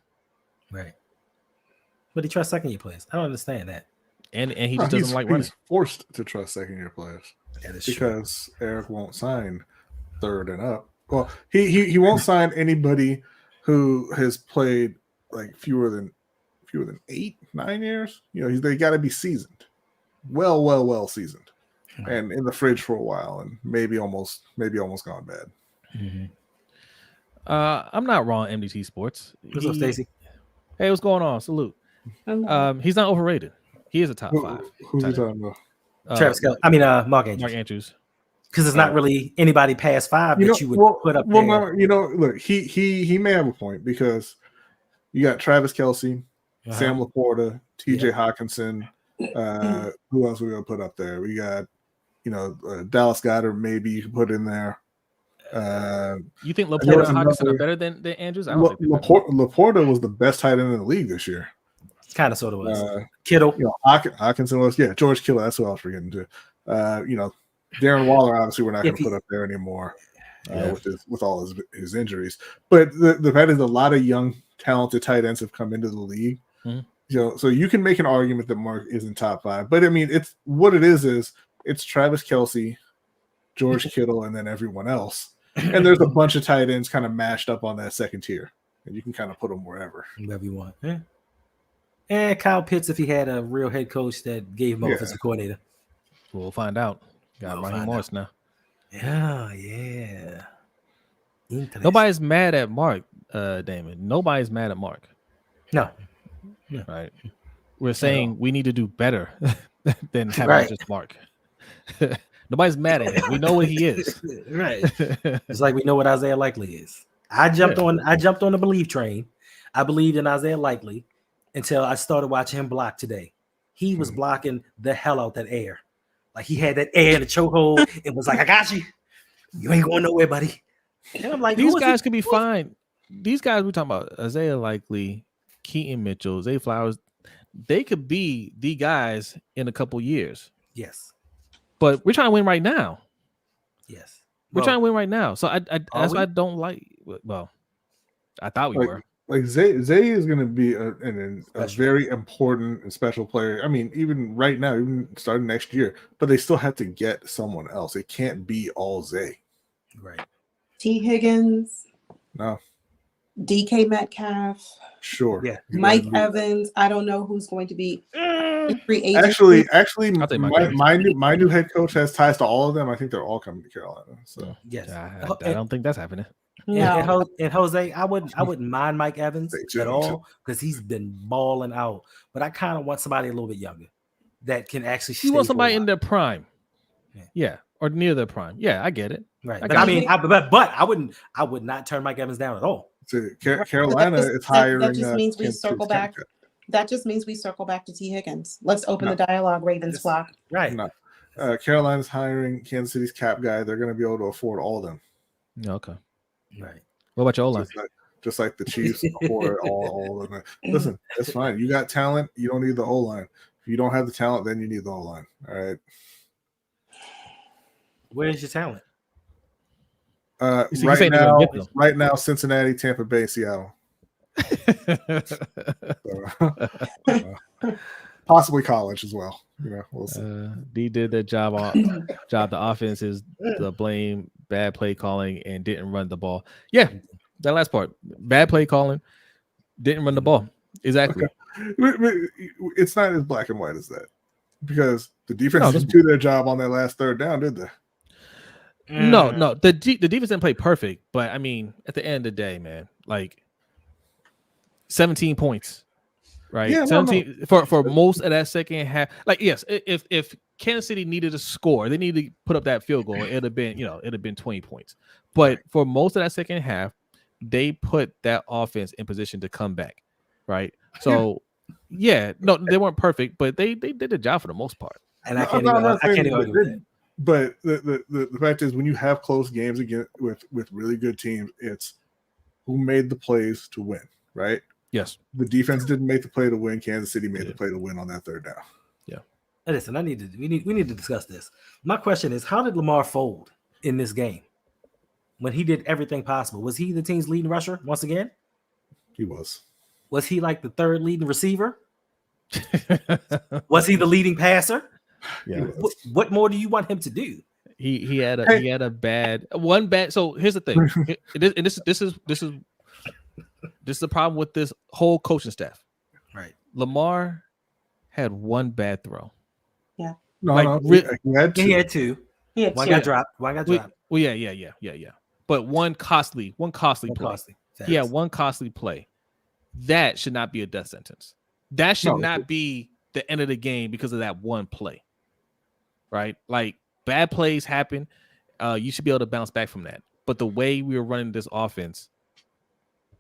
right? But he trusts second year players. I don't understand that. And he just doesn't like running. He's forced to trust second year players. That is because true. Eric won't sign third and up. Well, he won't sign anybody who has played like fewer than 8-9 years. They got to be seasoned, well seasoned, and in the fridge for a while, and maybe almost gone bad. Mm-hmm. I'm not wrong, MDT Sports. What's up, Stacy? Hey, what's going on? Salute. He's not overrated. He is a top 5. Who's he talking about? Travis Kelce. Mark Andrews. Mark Andrews. Because it's not really anybody past 5 that you would put up there. No, look, he may have a point, because you got Travis Kelce, Sam Laporta, TJ Hawkinson. Who else we gonna put up there? We got, Dallas Goedert. Maybe you can put in there. You think Laporta and Hawkinson are better than Andrews? I don't think Laporta was the best tight end in the league this year. Kind of, sort of was. Kittle. Hawkinson was. Yeah, George Kittle. That's what I was forgetting to. Darren Waller, obviously, we're not going to put up there anymore with all his injuries. But the fact is, a lot of young, talented tight ends have come into the league. Mm-hmm. So you can make an argument that Mark isn't top 5. But it's what it is it's Travis Kelce, George Kittle, and then everyone else. And there's a bunch of tight ends kind of mashed up on that second tier, and you can kind of put them wherever you want. Yeah. And Kyle Pitts, if he had a real head coach that gave him offensive coordinator. We'll find out. Got Raheem Morris now. Yeah. Nobody's mad at Mark, Damon. Nobody's mad at Mark. No. Right. We're saying we need to do better than having just Mark. Nobody's mad at him. We know what he is. Right. It's like we know what Isaiah Likely is. I jumped on the belief train. I believed in Isaiah Likely until I started watching him block today. He was blocking the hell out that air. Like he had that air in the chokehold. It was like, I got you. You ain't going nowhere, buddy. And I'm like, these guys could be fine. These guys we're talking about, Isaiah Likely, Keaton Mitchell, Zay Flowers, they could be the guys in a couple years. Yes. But we're trying to win right now. Yes. We're trying to win right now. So that's why I don't like. Well, I thought we were. Like Zay is going to be a very important and special player. I mean, even right now, even starting next year, but they still have to get someone else. It can't be all Zay. Right. T. Higgins. No. DK Metcalf. Sure. Yeah. Mike Evans. I don't know who's going to be free agent. Actually, my new head coach has ties to all of them. I think they're all coming to Carolina. So yes, I don't think that's happening. No. And Jose, I wouldn't mind Mike Evans at all because he's been balling out. But I kind of want somebody a little bit younger that can actually. You want somebody in their prime, yeah, or near their prime. Yeah, I get it. Right, but I would not turn Mike Evans down at all. Carolina is hiring. That just means we circle back. That just means we circle back to T. Higgins. Let's open the dialogue, Ravens flock. Right. No. Carolina's hiring Kansas City's cap guy. They're going to be able to afford all of them. Okay. Right. What about your O-line? Just like the Chiefs afford all of them. Listen, that's fine. You got talent. You don't need the O-line. If you don't have the talent, then you need the O-line. All right. Where's your talent? Right now, Cincinnati, Tampa Bay, Seattle. Possibly college as well. We'll see. D did their job. The offense is the blame, bad play calling, and didn't run the ball. Yeah, that last part, bad play calling, didn't run the ball. Exactly. Okay. It's not as black and white as that because the defense didn't do their job on that last third down, did they? No, the defense didn't play perfect, but I mean, at the end of the day, man, like 17 points, right? Yeah, 17 for most of that second half. Like, yes, if Kansas City needed a score, they needed to put up that field goal. It'd have been 20 points. But for most of that second half, they put that offense in position to come back, right? So, no, they weren't perfect, but they did the job for the most part. And I can't even argue with that. But the fact is, when you have close games again with really good teams, it's who made the plays to win, right? Yes. The defense didn't make the play to win. Kansas City made the play to win on that third down. Yeah. Listen, we need to discuss this. My question is, how did Lamar fold in this game when he did everything possible? Was he the team's leading rusher once again? He was. Was he like the third leading receiver? Was he the leading passer? Yeah. What more do you want him to do? He had a bad. So here's the thing. This is the problem with this whole coaching staff. Right. Lamar had one bad throw. Yeah. He had two. He had two. One got dropped. Well, yeah. But one costly play. He had one costly play. That should not be a death sentence. That should not be the end of the game because of that one play. Right? Like, bad plays happen. You should be able to bounce back from that. But the way we were running this offense,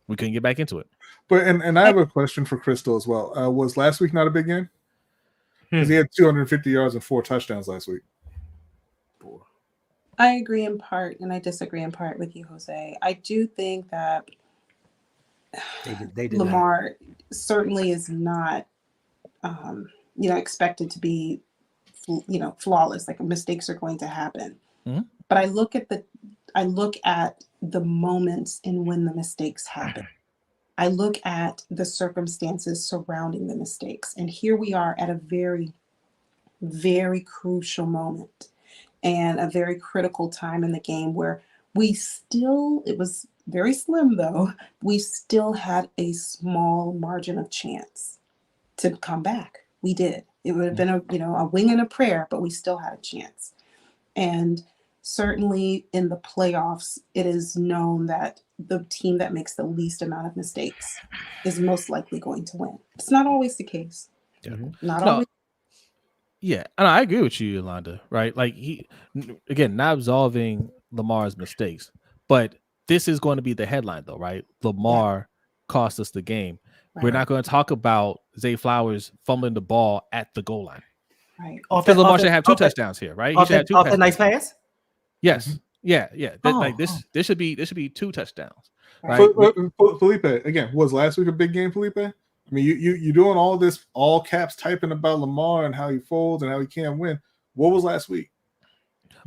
we couldn't get back into it. But and I have a question for Crystal as well. Was last week not a big game? Because he had 250 yards and 4 touchdowns last week. I agree in part, and I disagree in part with you, Jose. I do think that they did Lamar certainly is not, expected to be, flawless. Like, mistakes are going to happen. Mm-hmm. But I look at the moments in when the mistakes happen. I look at the circumstances surrounding the mistakes. And here we are at a very, very crucial moment and a very critical time in the game where it was very slim though, we still had a small margin of chance to come back. We did. It would have been a wing and a prayer, but we still had a chance. And certainly in the playoffs, it is known that the team that makes the least amount of mistakes is most likely going to win. It's not always the case. Yeah. Not always. Yeah, and I agree with you, Yolanda, right? Like, not absolving Lamar's mistakes, but this is going to be the headline though, right? Lamar cost us the game. Right. We're not going to talk about Zay Flowers fumbling the ball at the goal line. Right. Because Lamar should have 2 touchdowns here, right? He should have 2 touchdowns. A nice pass? Yes. Mm-hmm. Yeah. This should be 2 touchdowns. Right. Felipe, again, was last week a big game, Felipe? I mean, you doing all this all caps typing about Lamar and how he folds and how he can't win. What was last week?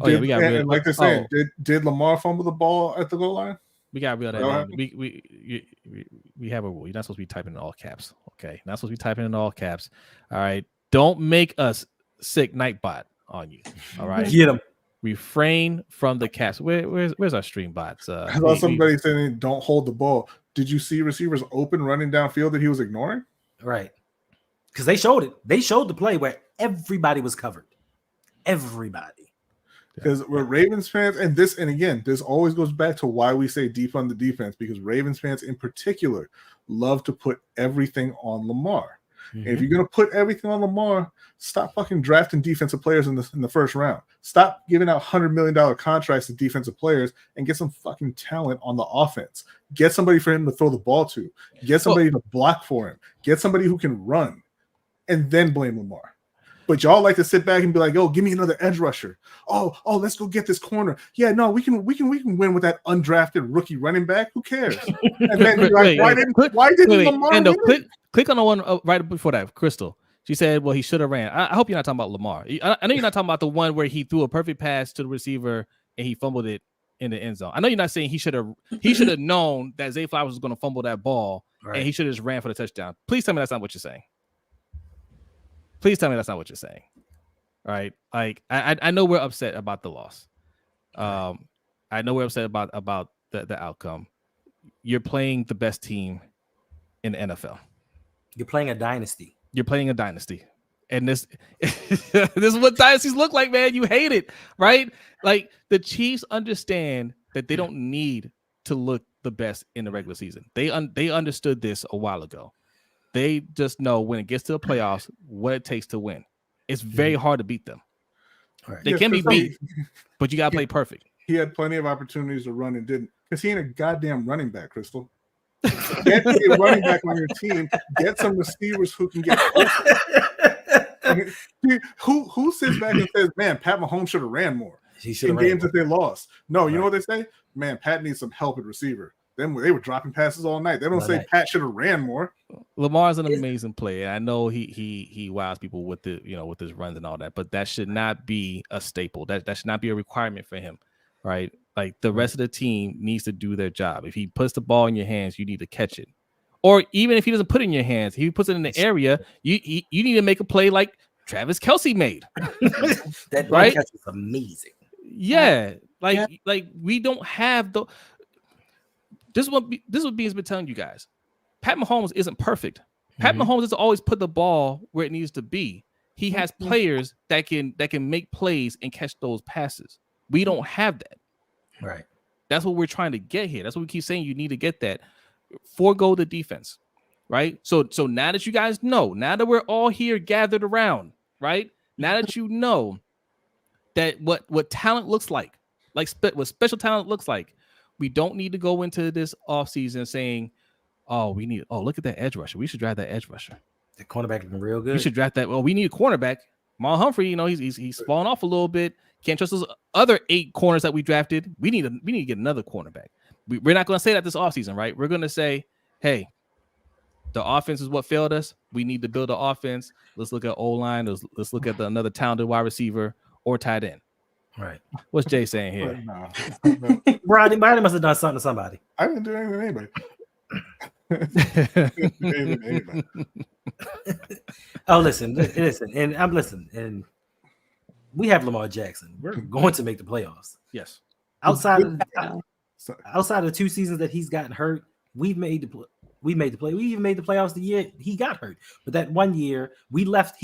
Like they're saying, did Lamar fumble the ball at the goal line? We got real that. We have a rule. You're not supposed to be typing in all caps. Okay, not supposed to be typing in all caps. All right, don't make us sick Nightbot on you. All right, get him. Refrain from the caps. Where's our stream bots? I saw somebody saying don't hold the ball. Did you see receivers open running downfield that he was ignoring? Right, because they showed it. They showed the play where everybody was covered. Everybody. Because we're Ravens fans, and this always goes back to why we say deep on the defense, because Ravens fans in particular love to put everything on Lamar. Mm-hmm. And if you're going to put everything on Lamar, stop fucking drafting defensive players in the first round. Stop giving out $100 million contracts to defensive players and get some fucking talent on the offense. Get somebody for him to throw the ball to. Get somebody to block for him. Get somebody who can run, and then blame Lamar. But y'all like to sit back and be like, "Oh, give me another edge rusher. Oh, let's go get this corner. Yeah, no, we can win with that undrafted rookie running back. Who cares?" And then you're like, why didn't Lamar win? Click on the one right before that, Crystal. She said, "Well, he should have ran." I hope you're not talking about Lamar. I know you're not talking about the one where he threw a perfect pass to the receiver and he fumbled it in the end zone. I know you're not saying he should have known that Zay Flowers was going to fumble that ball and he should have just ran for the touchdown. Please tell me that's not what you're saying. Please tell me that's not what you're saying. All right. Like, I know we're upset about the loss. I know we're upset about the outcome. You're playing the best team in the NFL. You're playing a dynasty. And this is what dynasties look like, man. You hate it, right? Like the Chiefs understand that they don't need to look the best in the regular season. They understood this a while ago. They just know when it gets to the playoffs what it takes to win. It's very hard to beat them. Right. They can be beat, but you gotta play perfect. He had plenty of opportunities to run and didn't, because he ain't a goddamn running back, Crystal. Get a running back on your team. Get some receivers who can get open. Who sits back and says, "Man, Pat Mahomes should have ran more in games that they lost"? No, you know what they say? Man, Pat needs some help at receiver. Then they were dropping passes all night. They don't say Pat should have ran more. Lamar's an amazing player. I know he wows people with with his runs and all that, but that should not be a staple. That should not be a requirement for him, right? Like the rest of the team needs to do their job. If he puts the ball in your hands, you need to catch it. Or even if he doesn't put it in your hands, if he puts it in the area, you need to make a play like Travis Kelce made. That right? catch was amazing. Yeah, like we don't have the. This is what Bean's been telling you guys. Pat Mahomes isn't perfect. Pat Mahomes doesn't always put the ball where it needs to be. He has players that can make plays and catch those passes. We don't have that. Right. That's what we're trying to get here. That's what we keep saying. You need to get that. Forego the defense, right? So now that you guys know, now that we're all here gathered around, right? Now that you know that what talent looks like what special talent looks like, we don't need to go into this offseason saying, look at that edge rusher. We should draft that edge rusher. The cornerback looking real good. We should draft that. Well, we need a cornerback. Mal Humphrey, he's fallen off a little bit. Can't trust those other 8 corners that we drafted. We need to get another cornerback. We're not going to say that this offseason, right? We're going to say, hey, the offense is what failed us. We need to build an offense. Let's look at O-line. Let's look at another talented wide receiver or tight end. Right. What's Jay saying here? No. Brady must have done something to somebody. I didn't do anything to anybody. Oh, listen, and I'm listening, and we have Lamar Jackson. We're going to make the playoffs. Yes. Outside of the 2 seasons that he's gotten hurt, we made the play. We even made the playoffs the year he got hurt. But that one year, he left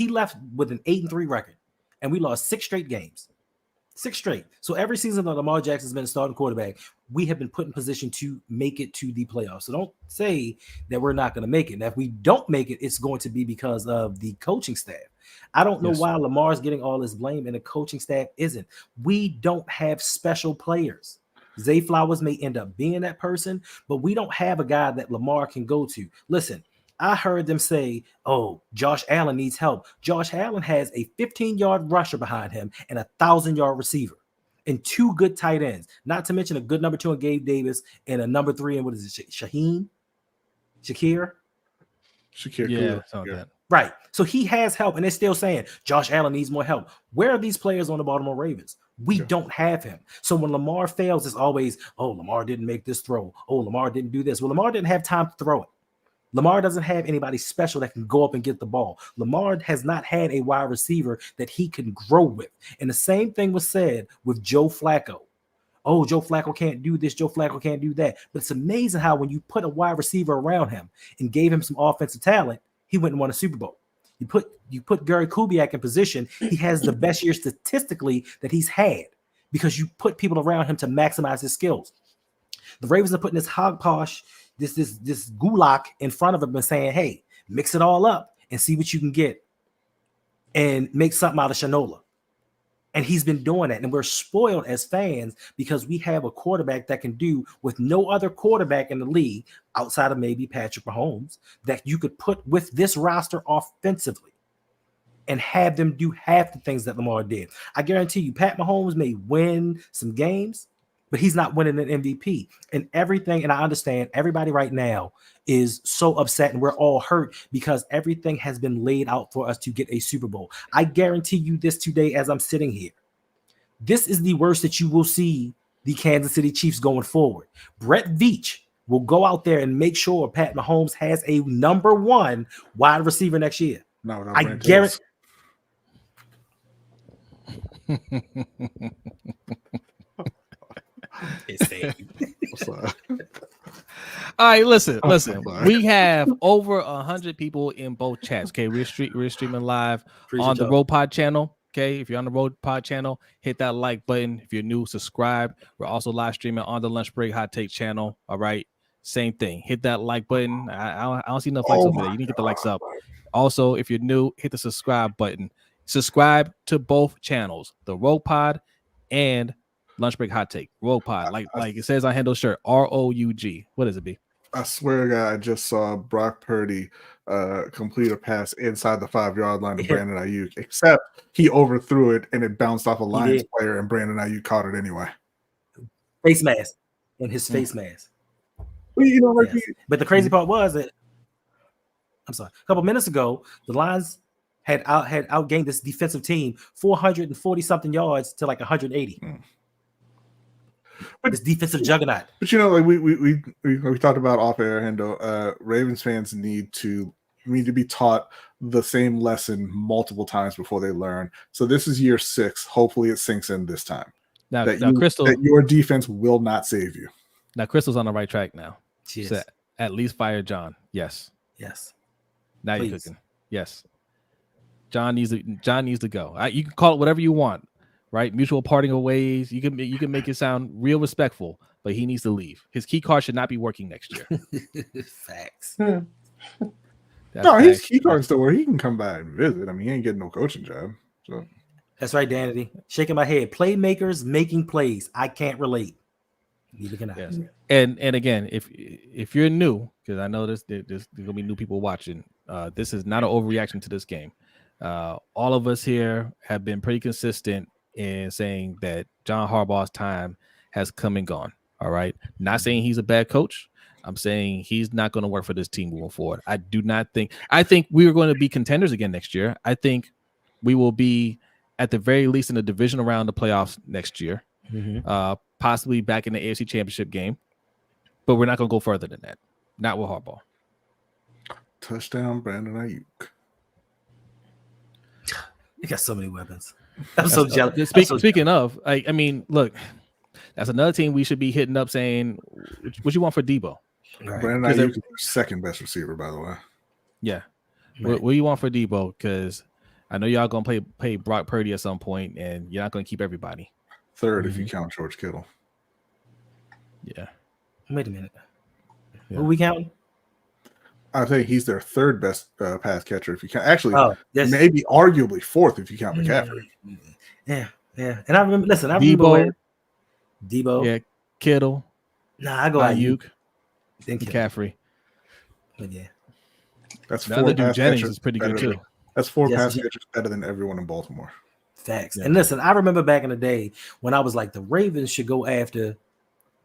with an 8-3 record, and we lost 6 straight games. 6 straight. So every season that Lamar Jackson's been a starting quarterback, we have been put in position to make it to the playoffs. So don't say that we're not going to make it. Now, if we don't make it, it's going to be because of the coaching staff. I don't know why Lamar's getting all this blame and the coaching staff isn't. We don't have special players. Zay Flowers may end up being that person, but we don't have a guy that Lamar can go to. Listen, I heard them say, oh, Josh Allen needs help. Josh Allen has a 15-yard rusher behind him and a 1,000-yard receiver and 2 good tight ends, not to mention a good number 2 in Gabe Davis and a number 3 in, what is it, Shakir? Yeah, something like that. Right. So he has help, and they're still saying Josh Allen needs more help. Where are these players on the Baltimore Ravens? We don't have him. So when Lamar fails, it's always, oh, Lamar didn't make this throw. Oh, Lamar didn't do this. Well, Lamar didn't have time to throw it. Lamar doesn't have anybody special that can go up and get the ball. Lamar has not had a wide receiver that he can grow with. And the same thing was said with Joe Flacco. Oh, Joe Flacco can't do this. Joe Flacco can't do that. But it's amazing how when you put a wide receiver around him and gave him some offensive talent, he went and won a Super Bowl. You put Gary Kubiak in position, he has the best year statistically that he's had because you put people around him to maximize his skills. The Ravens are putting this hogposh, this gulak in front of him and saying, hey, mix it all up and see what you can get and make something out of Shinola. And he's been doing that. And we're spoiled as fans because we have a quarterback that can do with no other quarterback in the league outside of maybe Patrick Mahomes that you could put with this roster offensively and have them do half the things that Lamar did. I guarantee you, Pat Mahomes may win some games, but he's not winning an MVP. And everything, and I understand everybody right now is so upset and we're all hurt because everything has been laid out for us to get a Super Bowl. I guarantee you this today as I'm sitting here. This is the worst that you will see the Kansas City Chiefs going forward. Brett Veach will go out there and make sure Pat Mahomes has a number 1 wide receiver next year. No, I guarantee. sorry. All right, listen. sorry. We have over 100 people in both chats. Okay, we're streaming live Appreciate on the y'all. Road Pod channel. Okay, if you're on the Road Pod channel, hit that like button. If you're new, subscribe. We're also live streaming on the Lunch Break Hot Take channel. All right, same thing. Hit that like button. I don't see enough likes over there. You need to get the likes up. Also, if you're new, hit the subscribe button. Subscribe to both channels, the Road Pod and Lunch Break Hot Take. Road Pod, like it says on Hando's shirt, ROUG. What is it, B? I swear to God, I just saw Brock Purdy complete a pass inside the 5-yard line to Brandon Ayuk, except he overthrew it and it bounced off a Lions player and Brandon Ayuk caught it anyway. Face mask. In his face mask. Well, you know, like Yes. But the crazy part was that, I'm sorry, a couple minutes ago, the Lions had outgained this defensive team 440-something yards to like 180. But this defensive juggernaut. But you know, like we talked about off air, Hendo. Ravens fans need to be taught the same lesson multiple times before they learn. So this is year 6. Hopefully, it sinks in this time. Now, Crystal, that your defense will not save you. Now, Crystal's on the right track now. Cheers. So at least fire John. Yes. Now Please. you're cooking. Yes. John needs to go. You can call it whatever you want. Right, mutual parting of ways. You can make it sound real respectful, but he needs to leave. His key card should not be working next year. Facts. His key card's still where he can come by and visit. I mean, he ain't getting no coaching job. So That's right, Danity. Shaking my head. Playmakers making plays. I can't relate. Neither can I. Yes. And again, if you're new, because I know there's gonna be new people watching. This is not an overreaction to this game. All of us here have been pretty consistent in saying that John Harbaugh's time has come and gone. All right. Not saying he's a bad coach. I'm saying he's not going to work for this team moving forward. I think we are going to be contenders again next year. I think we will be at the very least in the division around the playoffs next year, possibly back in the AFC Championship game, but we're not going to go further than that. Not with Harbaugh. Touchdown, Brandon Ayuk. You got so many weapons. I'm so jealous. Speaking of, I mean, look, that's another team we should be hitting up saying, what you want for Debo? Right. Brandon Ayuk is their second best receiver, by the way. Yeah. Right. What do you want for Debo? Because I know y'all going to play Brock Purdy at some point, and you're not going to keep everybody. Third, if you count George Kittle. Yeah. Wait a minute. Who we counting? I think he's their third best pass catcher if you count. Actually, maybe arguably fourth if you count McCaffrey. Yeah. And I remember. Listen, I remember Debo. Yeah, Kittle. Nah, I go Ayuk. Then McCaffrey. But yeah, that's the 4 other dude pass Jennings catchers is pretty good too. That's 4 pass catchers better than everyone in Baltimore. facts. Yeah. And listen, I remember back in the day when I was like, the Ravens should go after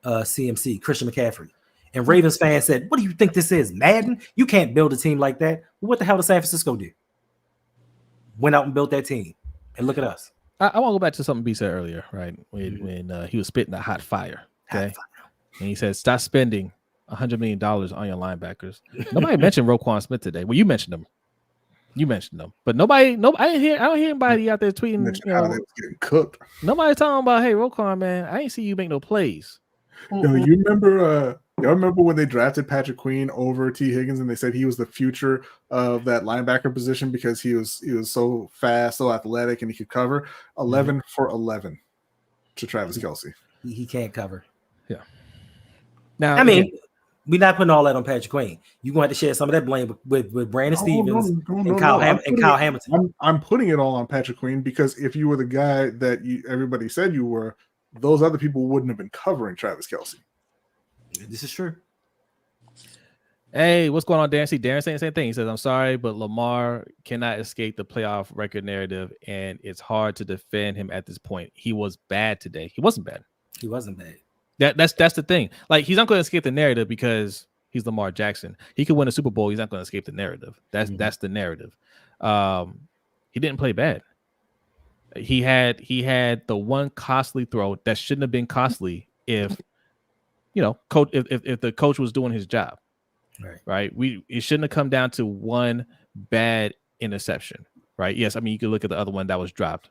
CMC, Christian McCaffrey. And Ravens fans said, what do you think this is, Madden? You can't build a team like that. What the hell did San Francisco do? Went out and built that team. And look at us. I want to go back to something B said earlier, right? When he was spitting that hot fire. Okay. And he said, stop spending $100 million on your linebackers. Nobody mentioned Roquan Smith today. Well, you mentioned him. But nobody, I don't hear anybody out there tweeting. How they was getting cooked. Nobody's talking about, hey, Roquan, man, I ain't see you make no plays. Yo, you remember when they drafted Patrick Queen over T. Higgins and they said he was the future of that linebacker position because he was so fast, so athletic, and he could cover 11 for 11 to Travis Kelce. He can't cover. Yeah. Now, I mean, we're not putting all that on Patrick Queen. You're going to have to share some of that blame with Brandon Stevens and Kyle Hamilton. I'm putting it all on Patrick Queen because if you were the guy that everybody said you were, those other people wouldn't have been covering Travis Kelce. This is true. Hey, what's going on, Darren? See, Darren saying the same thing. He says, I'm sorry, but Lamar cannot escape the playoff record narrative, and it's hard to defend him at this point. He was bad today. He wasn't bad. He wasn't bad. That's the thing. Like, he's not going to escape the narrative because he's Lamar Jackson. He could win a Super Bowl. He's not going to escape the narrative. That's the narrative. He didn't play bad. He had the one costly throw that shouldn't have been costly if coach if the coach was doing his job. Right. It shouldn't have come down to one bad interception. Right. Yes, I mean you could look at the other one that was dropped.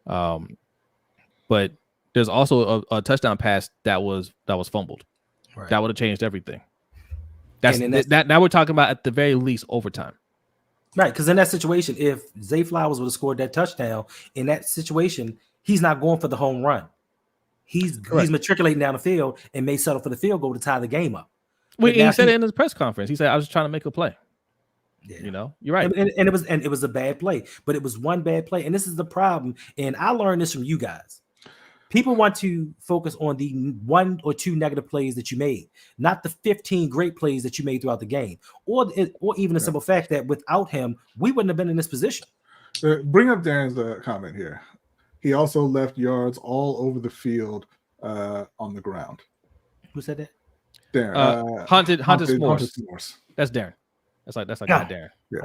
But there's also a touchdown pass that was fumbled. Right. That would have changed everything. That's And then that. Now we're talking about at the very least overtime. Right, because in that situation, if Zay Flowers would have scored that touchdown, in that situation, he's not going for the home run. He's matriculating down the field and may settle for the field goal to tie the game up. Wait, he said it in his press conference. He said, "I was trying to make a play." Yeah. You know, you're right. And it was a bad play, but it was one bad play, and this is the problem. And I learned this from you guys. People want to focus on the 1 or 2 negative plays that you made, not the 15 great plays that you made throughout the game, or even the simple fact that without him, we wouldn't have been in this position. Bring up Darren's comment here. He also left yards all over the field on the ground. Who said that? Darren. Haunted S'mores. That's Darren. That's like Darren. Yeah.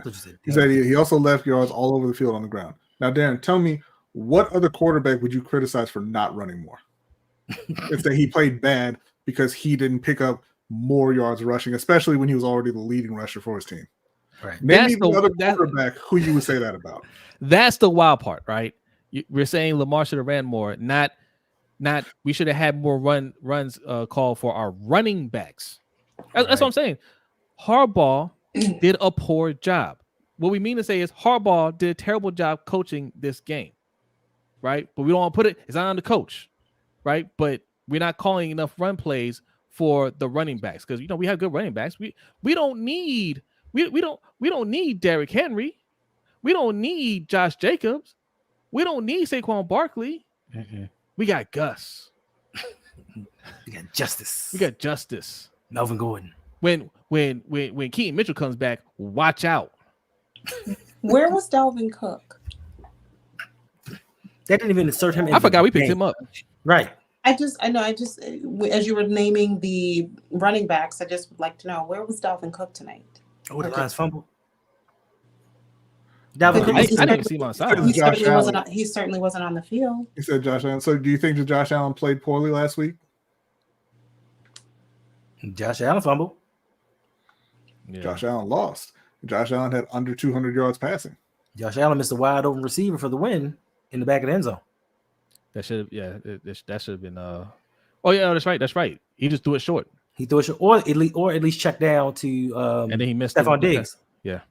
He said he also left yards all over the field on the ground. Now, Darren, tell me, what other quarterback would you criticize for not running more? If that he played bad because he didn't pick up more yards rushing, especially when he was already the leading rusher for his team. Right. Maybe the other quarterback who you would say that about. That's the wild part, right? We're saying Lamar should have ran more, not we should have had more runs called for our running backs. That's what I'm saying. Harbaugh did a poor job. What we mean to say is Harbaugh did a terrible job coaching this game, right? But we don't want to put it. It's not on the coach, right? But we're not calling enough run plays for the running backs because we have good running backs. We don't need we don't need Derrick Henry. We don't need Josh Jacobs. We don't need Saquon Barkley. We got Gus. We got Justice. We got Justice. Melvin Gordon. When Keaton Mitchell comes back, watch out. Where was Dalvin Cook? They didn't even insert him in. I forgot we picked him up. Right. I just as you were naming the running backs, I just would like to know, where was Dalvin Cook tonight? Oh, the Lions fumble. Dalvin Cook. I didn't see him on side. He certainly wasn't on the field. He said Josh Allen. So do you think that Josh Allen played poorly last week? Josh Allen fumble. Yeah. Josh Allen lost. Josh Allen had under 200 yards passing. Josh Allen missed a wide open receiver for the win in the back of the end zone. That should have been. Oh yeah, that's right. That's right. He just threw it short. He threw it short, or at least checked down to. And then he missed Stephon Diggs. Yeah.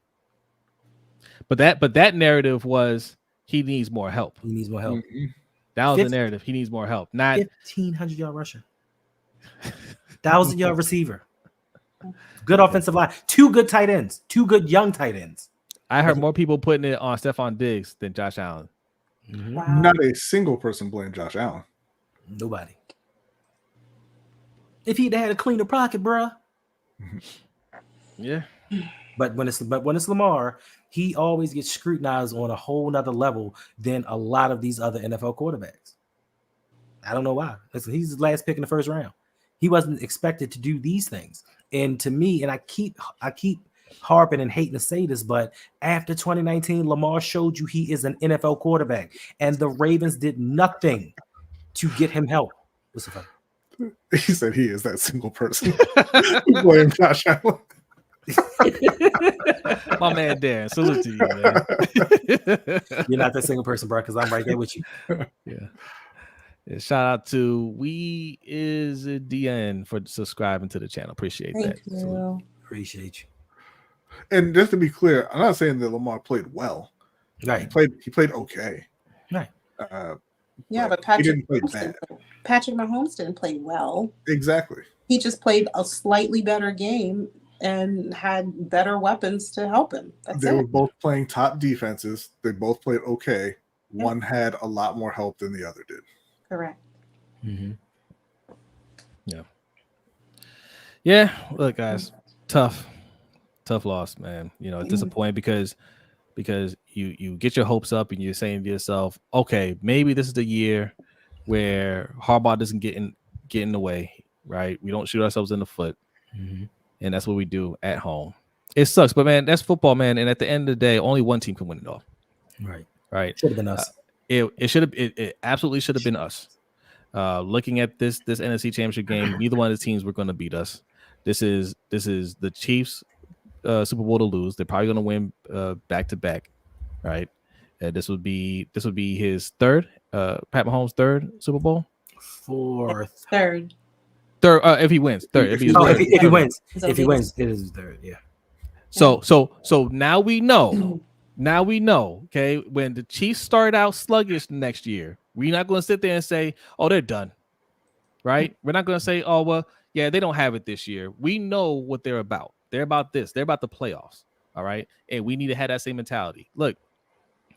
But that narrative was he needs more help. He needs more help. Mm-hmm. That was the narrative. He needs more help. Not 1,500-yard rusher, 1,000-yard receiver. Good offensive line. 2 good tight ends. 2 good young tight ends. I heard more people putting it on Stephon Diggs than Josh Allen. Mm-hmm. Wow. Not a single person blamed Josh Allen. Nobody. If he'd had a cleaner pocket, bruh. Yeah. But when it's Lamar, he always gets scrutinized on a whole nother level than a lot of these other NFL quarterbacks. I don't know why. Listen, he's the last pick in the first round. He wasn't expected to do these things. And to me, and I keep harping and hating to say this, but after 2019, Lamar showed you he is an NFL quarterback, and the Ravens did nothing to get him help. What's the fuck? He said he is that single person who blamed Josh Allen. My man Dan, salute to you, man. You're not that single person, bro, because I'm right there with you. Yeah. Shout out to We Is a DN for subscribing to the channel. Appreciate that. Thank you. Appreciate you. And just to be clear, I'm not saying that Lamar played well. Right. He played okay. Right. But he didn't play bad. Patrick Mahomes didn't play well. Exactly. He just played a slightly better game and had better weapons to help him. They were both playing top defenses. They both played okay. Yeah. One had a lot more help than the other did. Correct. Mm-hmm. Yeah. Yeah. Look, guys, tough loss, man. It's disappointing because you get your hopes up and you're saying to yourself, okay, maybe this is the year where Harbaugh doesn't get in the way, right? We don't shoot ourselves in the foot. Mm-hmm. And that's what we do at home. It sucks, but man, that's football, man. And at the end of the day, only one team can win it all. Right. Should have been us. It absolutely should have been us. Looking at this NFC Championship game, neither one of the teams were going to beat us. This is the Chiefs' Super Bowl to lose. They're probably going to win back to back, right? This would be his third, Pat Mahomes' third Super Bowl. Fourth. Third. Third, if he wins, third. If he wins, So if he they- wins, it is his third. Yeah. So now we know. Now we know. Okay, when the Chiefs start out sluggish next year, we're not going to sit there and say, "Oh, they're done." Right? We're not going to say, "Oh, well, yeah, they don't have it this year." We know what they're about. They're about this. They're about the playoffs. All right, and we need to have that same mentality. Look,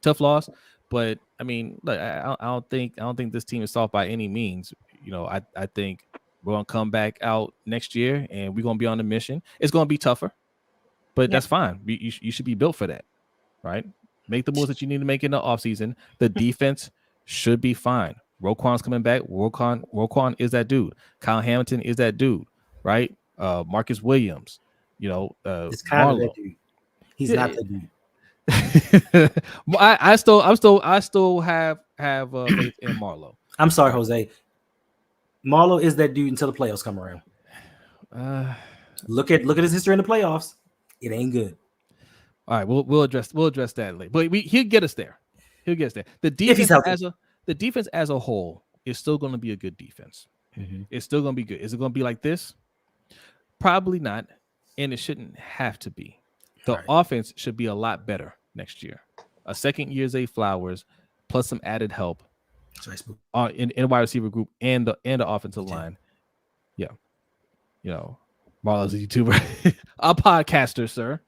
tough loss, but I mean, look, I don't think this team is soft by any means. You know, I think we're gonna come back out next year and we're gonna be on a mission. It's gonna be tougher, but that's fine. You should be built for that, right? Make the moves that you need to make in the offseason. The defense should be fine. Roquan's coming back. Roquan is that dude. Kyle Hamilton is that dude, right? Marcus Williams, It's kind of Marlo. that dude. He's not the dude. I still have faith in Marlo. I'm sorry, Jose. Marlo is that dude until the playoffs come around. Look at his history in the playoffs. It ain't good. All right, we'll address that later. But he'll get us there. He'll get us there. The defense as a whole is still going to be a good defense. Mm-hmm. It's still going to be good. Is it going to be like this? Probably not, and it shouldn't have to be. The offense should be a lot better next year. A second year Zay Flowers plus some added help in the wide receiver group and the offensive line. Yeah. Marlo's a YouTuber. A podcaster, sir.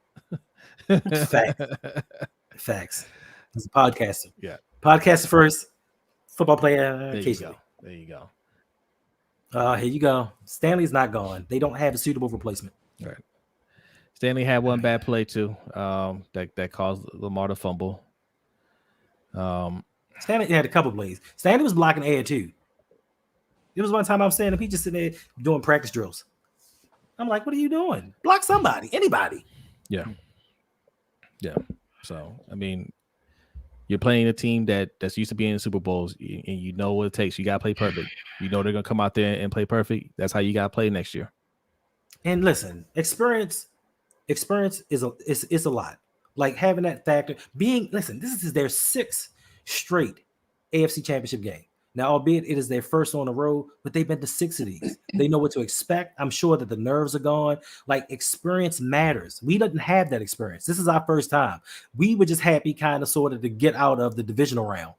Facts. He's a podcaster. Yeah. Podcaster first, football player There occasionally. you go. Here you go. Stanley's not gone. They don't have a suitable replacement. All right. Stanley had one bad play too. That caused Lamar to fumble. Stanley had a couple plays. Stanley was blocking air too. There was one time I was saying, he just sitting there doing practice drills. I'm like, what are you doing? Block somebody, anybody. Yeah. So I mean, you're playing a team that's used to being in Super Bowls, and you know what it takes. You gotta play perfect. You know they're gonna come out there and play perfect. That's how you gotta play next year. And listen, experience is a lot. Like having that factor, this is their sixth straight AFC Championship game. Now, albeit it is their first on the road, but they've been to 6 of these. They know what to expect. I'm sure that the nerves are gone. Like, experience matters. We didn't have that experience. This is our first time. We were just happy kind of sort of to get out of the divisional round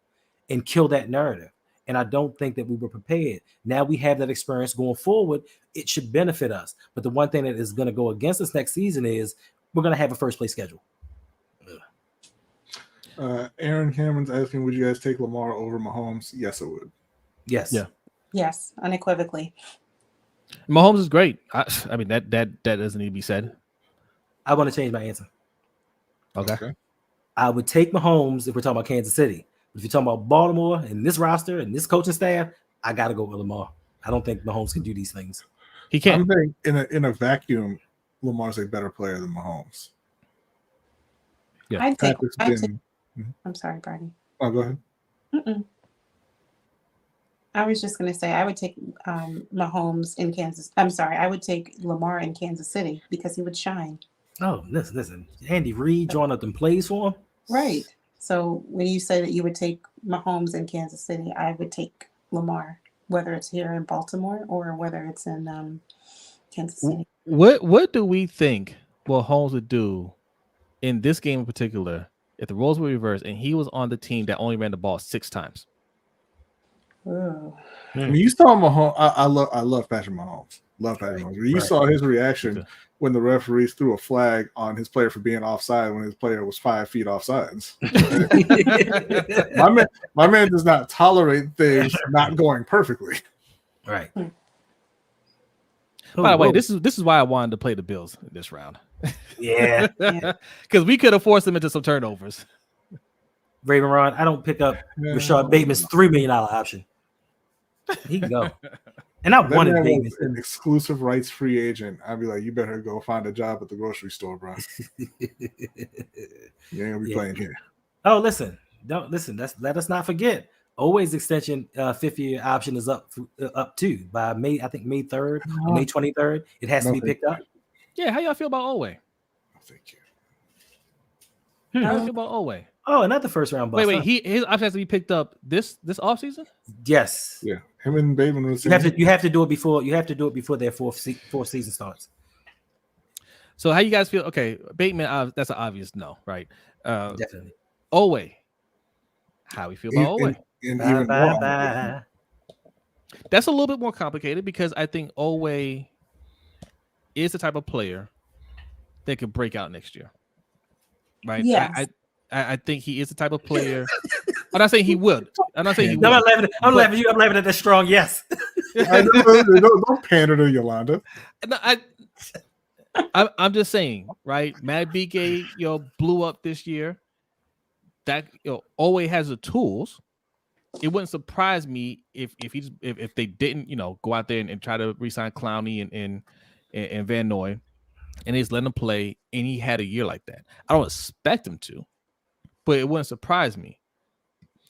and kill that narrative. And I don't think that we were prepared. Now we have that experience going forward. It should benefit us. But the one thing that is going to go against us next season is we're going to have a first place schedule. Aaron Cameron's asking, would you guys take Lamar over Mahomes? Yes, I would. Yes. Yeah. Yes, unequivocally. Mahomes is great. I mean, that doesn't need to be said. I want to change my answer. Okay. I would take Mahomes if we're talking about Kansas City. But if you're talking about Baltimore and this roster and this coaching staff, I got to go with Lamar. I don't think Mahomes can do these things. He can't. I'm thinking in a vacuum, Lamar's a better player than Mahomes. Yeah. I'm sorry, Barney. Oh, go ahead. Mm-mm. I was just going to say I would take Mahomes in Kansas. I'm sorry. I would take Lamar in Kansas City because he would shine. Oh, listen. Andy Reid drawing up them plays for him. Right. So when you say that you would take Mahomes in Kansas City, I would take Lamar, whether it's here in Baltimore or whether it's in Kansas City. What do we think Mahomes would do in this game in particular if the roles were reversed and he was on the team that only ran the ball 6 times? Ooh. I mean, you saw Mahomes. I love Patrick Mahomes. Love Patrick Mahomes. You saw his reaction when the referees threw a flag on his player for being offside when his player was 5 feet offsides. my man does not tolerate things not going perfectly. Right. By the way, this is why I wanted to play the Bills this round. Yeah. Because we could have forced them into some turnovers. Raven Ron, I don't pick up Rashad Bateman's $3 million option. He can go. And I wanted Bateman. An exclusive rights free agent. I'd be like, you better go find a job at the grocery store, bro. You ain't gonna be playing here. Oh, listen. Let us not forget. Always extension 5-year option is up too by May 3rd, or May 23rd. It has to be picked up. Yeah, how y'all feel about Oweh? Thank you. How you feel about Oweh? Oh, another first round bust. Wait. His option has to be picked up this offseason? Yes. Yeah, him and Bateman was. You have to do it before their fourth season starts. So how you guys feel? Okay, Bateman, that's an obvious no, right? Definitely. Owe. How we feel about Owe? And even more, That's a little bit more complicated because I think Owe is the type of player that could break out next year. Right? Yes. I think he is the type of player. I'm not saying he would. I'm not saying he would. I'm laughing at that strong yes. don't pander to Yolanda. No, I'm just saying, right? Matt Bike, blew up this year. That Owe has the tools. It wouldn't surprise me if they didn't, go out there and try to re-sign Clowney and Van Noy, and they just let him play, and he had a year like that. I don't expect him to, but it wouldn't surprise me.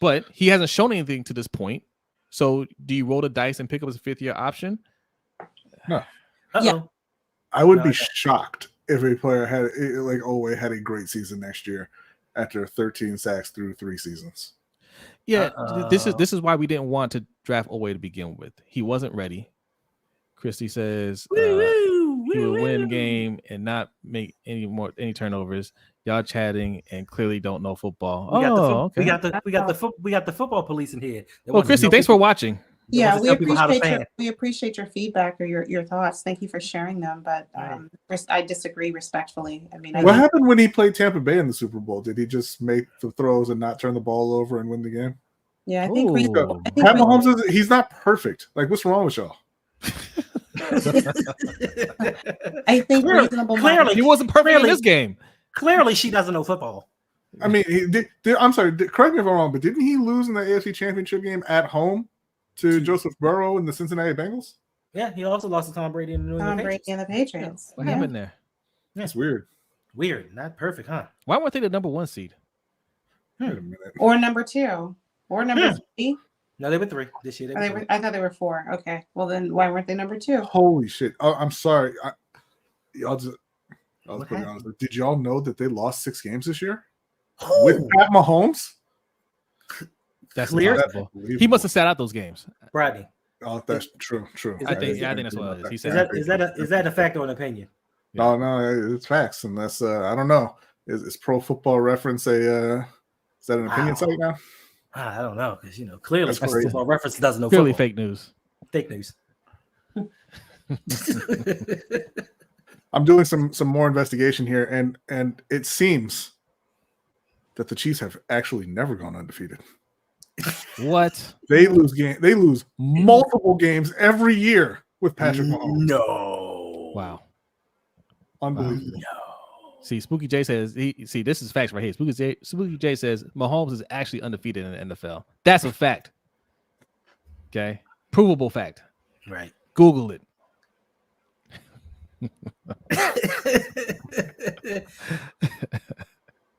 But he hasn't shown anything to this point. So do you roll the dice and pick up his 5th-year option? No. Yeah. I would be shocked if a player like Owe had a great season next year after 13 sacks through 3 seasons. Yeah, this is why we didn't want to draft Owe to begin with. He wasn't ready. Christy says he would win game and not make any turnovers. Y'all chatting and clearly don't know football. We got the football police in here. Well, Christy, thanks for watching. Yeah, we appreciate your feedback or your thoughts. Thank you for sharing them. But I disagree respectfully. I mean, what happened when he played Tampa Bay in the Super Bowl? Did he just make the throws and not turn the ball over and win the game? Yeah, I think Pat Mahomes he's not perfect. Like, what's wrong with y'all? I think clearly he wasn't perfect in this game. Clearly, she doesn't know football. I mean, I'm sorry. Correct me if I'm wrong, but didn't he lose in the AFC Championship game at home to Joseph Burrow and the Cincinnati Bengals? Yeah, he also lost to Tom Brady and the Patriots. What happened there? That's weird. Weird, not perfect, huh? Why weren't they the number 1 seed? Wait a minute. Or number 2, or number 3? No, they were 3 this year. I thought they were 4. Okay, well then why weren't they number 2? Holy shit! Oh, I'm sorry. I'll just pretty honest. Did y'all know that they lost 6 games this year with Pat Mahomes? That's clear. He must have sat out those games. Rodney. Oh, that's true. I think that's what it is. Is that a fact or an opinion? No, it's facts, and that's I don't know. Is Pro Football Reference is that an opinion site now? I don't know because clearly Pro Football Reference doesn't know. Clearly, football. fake news. Fake news. I'm doing some more investigation here, and it seems that the Chiefs have actually never gone undefeated. What? They lose multiple games every year with Patrick Mahomes. No. Wow. Unbelievable. No. See, Spooky J says this is facts right here. Spooky J says Mahomes is actually undefeated in the NFL. That's a fact. Okay. Provable fact. Right. Google it.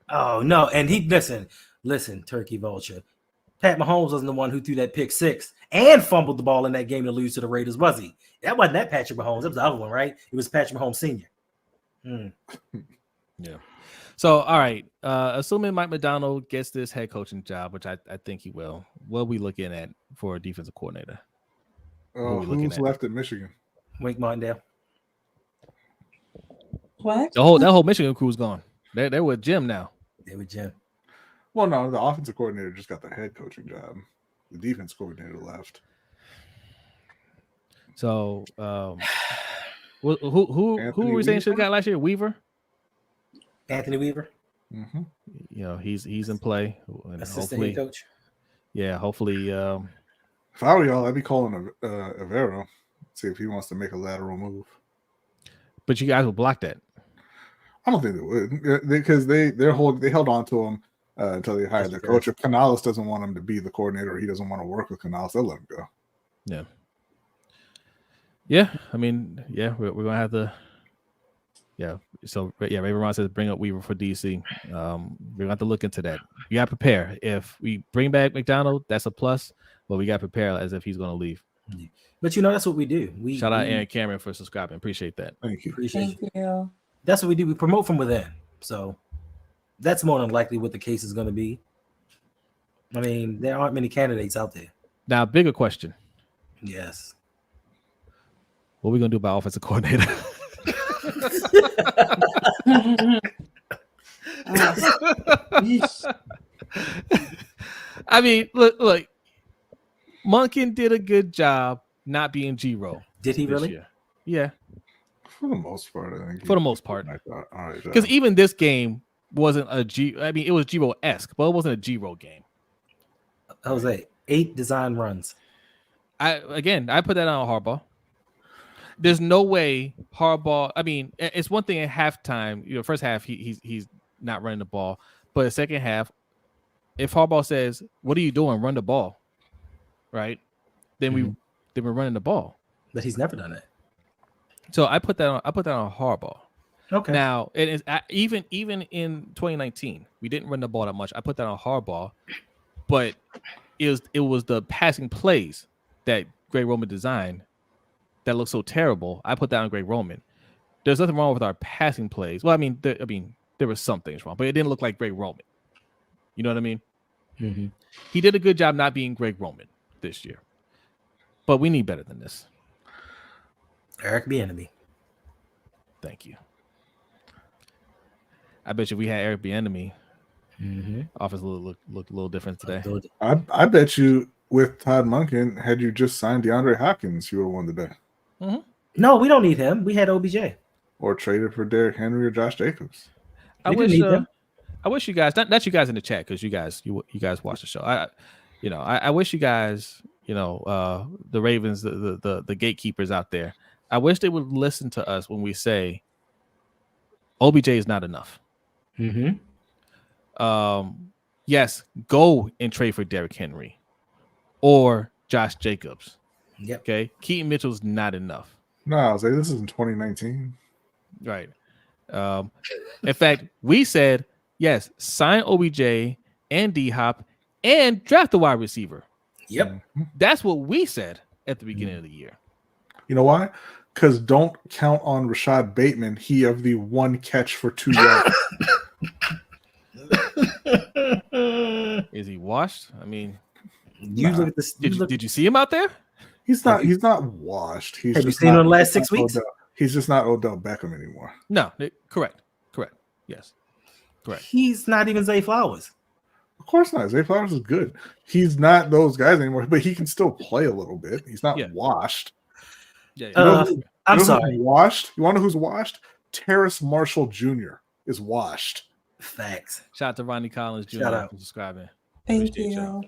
Oh no, and he listen, Turkey Vulture. Pat Mahomes wasn't the one who threw that pick 6 and fumbled the ball in that game to lose to the Raiders, was he? That wasn't that Patrick Mahomes. That was the other one, right? It was Patrick Mahomes Sr. Yeah. So, all right. Assuming Mike Macdonald gets this head coaching job, which I think he will, what are we looking at for a defensive coordinator? Who's left at Michigan? Wink Martindale. What? That whole Michigan crew's gone. They're with Jim now. They were Jim. Well, no, the offensive coordinator just got the head coaching job. The defense coordinator left. So, who were we saying should have got last year? Weaver. Anthony Weaver. Mm-hmm. He's in play. And assistant head coach. Yeah, hopefully. If I were y'all, I'd be calling Avero, see if he wants to make a lateral move. But you guys will block that. I don't think they would because they held on to him until they hired their coach. If Canales doesn't want him to be the coordinator, or he doesn't want to work with Canales, they'll let him go. Yeah. Yeah, I mean, yeah, we're gonna have to. Yeah, so yeah, Raven Ron says bring up Weaver for DC. We're gonna have to look into that. You gotta prepare. If we bring back McDonald, that's a plus, but we gotta prepare as if he's gonna leave. But that's what we do. Shout out Aaron Cameron for subscribing. Appreciate that. Thank you. Thank you. That's what we do. We promote from within. So That's more than likely what the case is going to be. I mean, there aren't many candidates out there. Now, bigger question. Yes. What are we going to do about offensive coordinator? I mean, look. Monken did a good job not being G-Roll. Did he really? Year. Yeah. For the most part, I think. For the most part. Because Because even this game wasn't a G. I mean, it was G-Roll-esque, but it wasn't a G-Roll game. Jose, 8 design runs. I put that on Harbaugh. There's no way Harbaugh. I mean, it's one thing at halftime. You know, first half he's not running the ball, but the second half, if Harbaugh says, "What are you doing? Run the ball," right? Then we're running the ball. But he's never done it. So I put that on Harbaugh. Okay. Now it is even in 2019 we didn't run the ball that much. I put that on Harbaugh, but it was the passing plays that Greg Roman designed that looked so terrible. I put that on Greg Roman. There's nothing wrong with our passing plays. Well, I mean there were some things wrong, but it didn't look like Greg Roman. You know what I mean? Mm-hmm. He did a good job not being Greg Roman this year, but we need better than this. Eric Bieniemy. Thank you. I bet you if we had Eric Bieniemy, offense look a little different today. I bet you with Todd Monken, had you just signed DeAndre Hopkins, you would have won today. Mm-hmm. No, we don't need him. We had OBJ. Or traded for Derrick Henry or Josh Jacobs. I wish you guys, not you guys in the chat, because you guys watch the show. I wish you guys, the Ravens, the gatekeepers out there, I wish they would listen to us when we say OBJ is not enough. Mm-hmm. Yes, go and trade for Derrick Henry or Josh Jacobs. Yep. Okay. Keaton Mitchell's not enough. No, I was like, this is in 2019. Right. In fact, we said, yes, sign OBJ and D-Hop and draft a wide receiver. Yep. That's what we said at the beginning of the year. You know why? Because don't count on Rashad Bateman. He of the 1 catch for 2 yards. Is he washed? I mean, Look at this. Did you see him out there? He's not washed. Have you seen him in the last 6 weeks? He's just not Odell Beckham anymore. No, correct. Yes, correct. He's not even Zay Flowers. Of course not. Zay Flowers is good. He's not those guys anymore, but he can still play a little bit. He's not washed. Yeah. I'm sorry. Washed? You want to know who's washed? Terrace Marshall Jr. is washed. Facts. Shout out to Ronnie Collins Jr. Shout out. for subscribing. Thank you.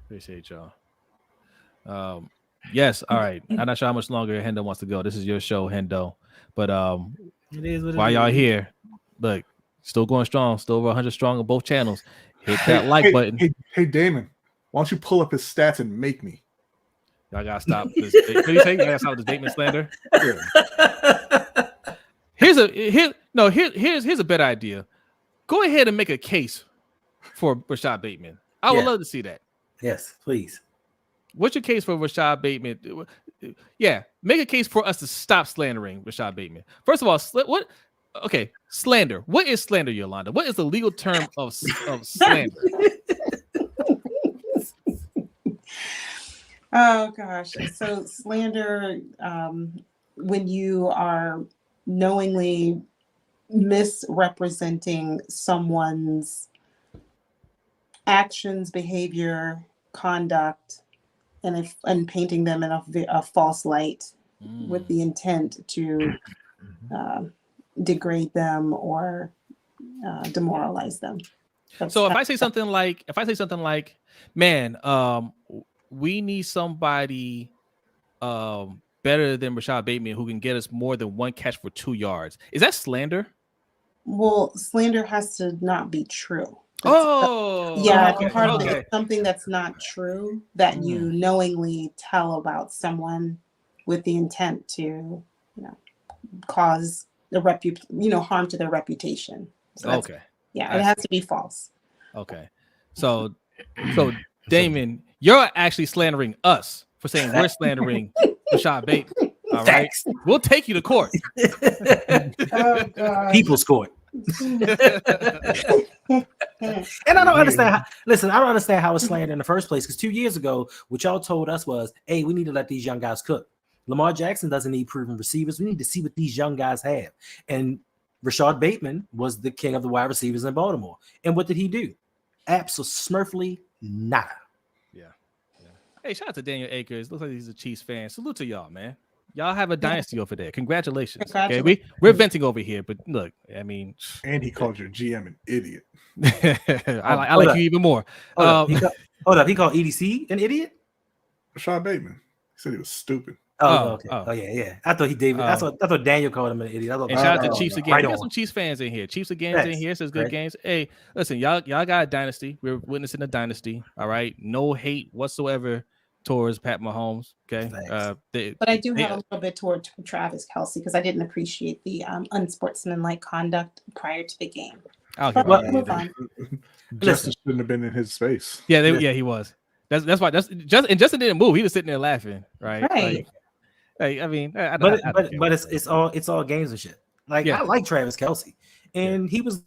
Appreciate y'all. Yes, all right. I'm not sure how much longer Hendo wants to go. This is your show, Hendo. But It is what it while is. y'all here, look, still going strong, still over 100 strong on both channels. Hit that like button. Hey, Damon, why don't you pull up his stats and make me? Y'all gotta stop this. What do you say? You gotta stop this Bateman slander. Here's a better idea. Go ahead and make a case for Rashad Bateman. I would love to see that. Yes, please. What's your case for Rashad Bateman? Yeah, make a case for us to stop slandering Rashad Bateman. First of all, what? Okay, slander. What is slander, Yolanda? What is the legal term of slander? Oh gosh. So slander, when you are knowingly misrepresenting someone's actions, behavior, conduct, and painting them in a false light with the intent to degrade them or demoralize them. So if I say something like, man, we need somebody better than Rashad Bateman who can get us more than 1 catch for 2 yards, is that slander? Well, slander has to not be true. It's something that's not true that you knowingly tell about someone with the intent to, cause the harm to their reputation. So it has to be false. Okay, so Damon, you're actually slandering us for saying we're slandering Rashad Bateman. All right, we'll take you to court. Oh, God. People's court. And I don't understand how. Listen, I don't understand how it's slandered in the first place. Because 2 years ago, what y'all told us was, "Hey, we need to let these young guys cook." Lamar Jackson doesn't need proven receivers. We need to see what these young guys have. And Rashad Bateman was the king of the wide receivers in Baltimore. And what did he do? Absolutely nada. Yeah. Hey, shout out to Daniel Akers. Looks like he's a Chiefs fan. Salute to y'all, man. Y'all have a dynasty over there. Congratulations. Okay, we're venting over here, but look, I mean, and he called your GM an idiot. I like you even more. Hold up. He called EDC an idiot? Rashad Bateman. He said he was stupid. Okay. Oh, yeah. I thought I thought Daniel called him an idiot. And shout out to Chiefs again. We got some Chiefs fans in here. Chiefs again in here. Says good games. Hey, listen, y'all got a dynasty. We're witnessing a dynasty. All right. No hate whatsoever towards Pat Mahomes. Okay. But I do have a little bit toward Travis Kelce because I didn't appreciate the unsportsmanlike conduct prior to the game. Move on. Justin shouldn't have been in his space. Yeah, he was. That's why. Justin didn't move. He was sitting there laughing. Right. I mean, but it's all games and shit. Like I like Travis Kelce, and he was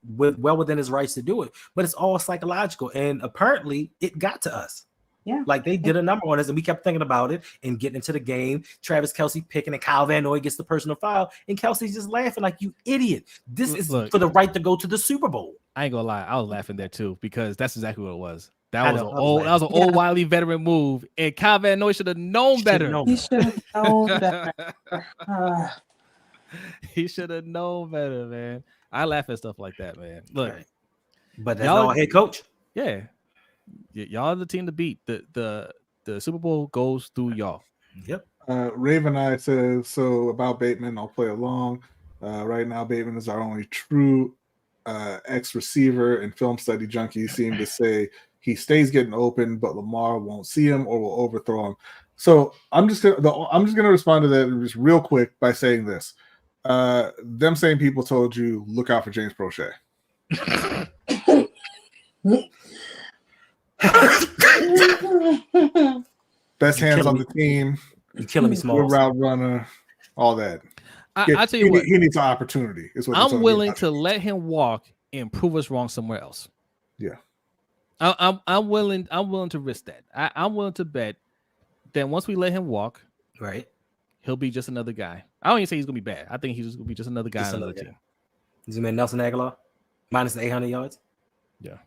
well within his rights to do it. But it's all psychological, and apparently it got to us. Yeah, like they did a number on us, and we kept thinking about it and getting into the game. Travis Kelce picking, and Kyle Van Noy gets the personal foul, and Kelce's just laughing like, "You idiot! This is for the right to go to the Super Bowl." I ain't gonna lie, I was laughing there too because that's exactly what it was. That was an old wily veteran move, and Kyle Van Noy should have known better. He should have known better. He should have known better, man. I laugh at stuff like that, man. Look, but that's our head coach. Yeah, y'all are the team to beat. The Super Bowl goes through y'all. Yep. Raven I says so about Bateman. I'll play along. Right now, Bateman is our only true ex-receiver, and film study junkies seem to say he stays getting open, but Lamar won't see him or will overthrow him. So I'm just gonna respond to that just real quick by saying this: them same people told you look out for James Prochet. Best hands on the team. You're killing me, small route runner, all that. I tell you what, he needs an opportunity. Is what I'm willing to let him walk and prove us wrong somewhere else. Yeah, I'm willing to risk that. I'm willing to bet that once we let him walk, right, he'll be just another guy. I don't even say he's gonna be bad. I think he's just gonna be just another guy on another team. Is he Nelson Aguilar minus the 800 yards? Yeah.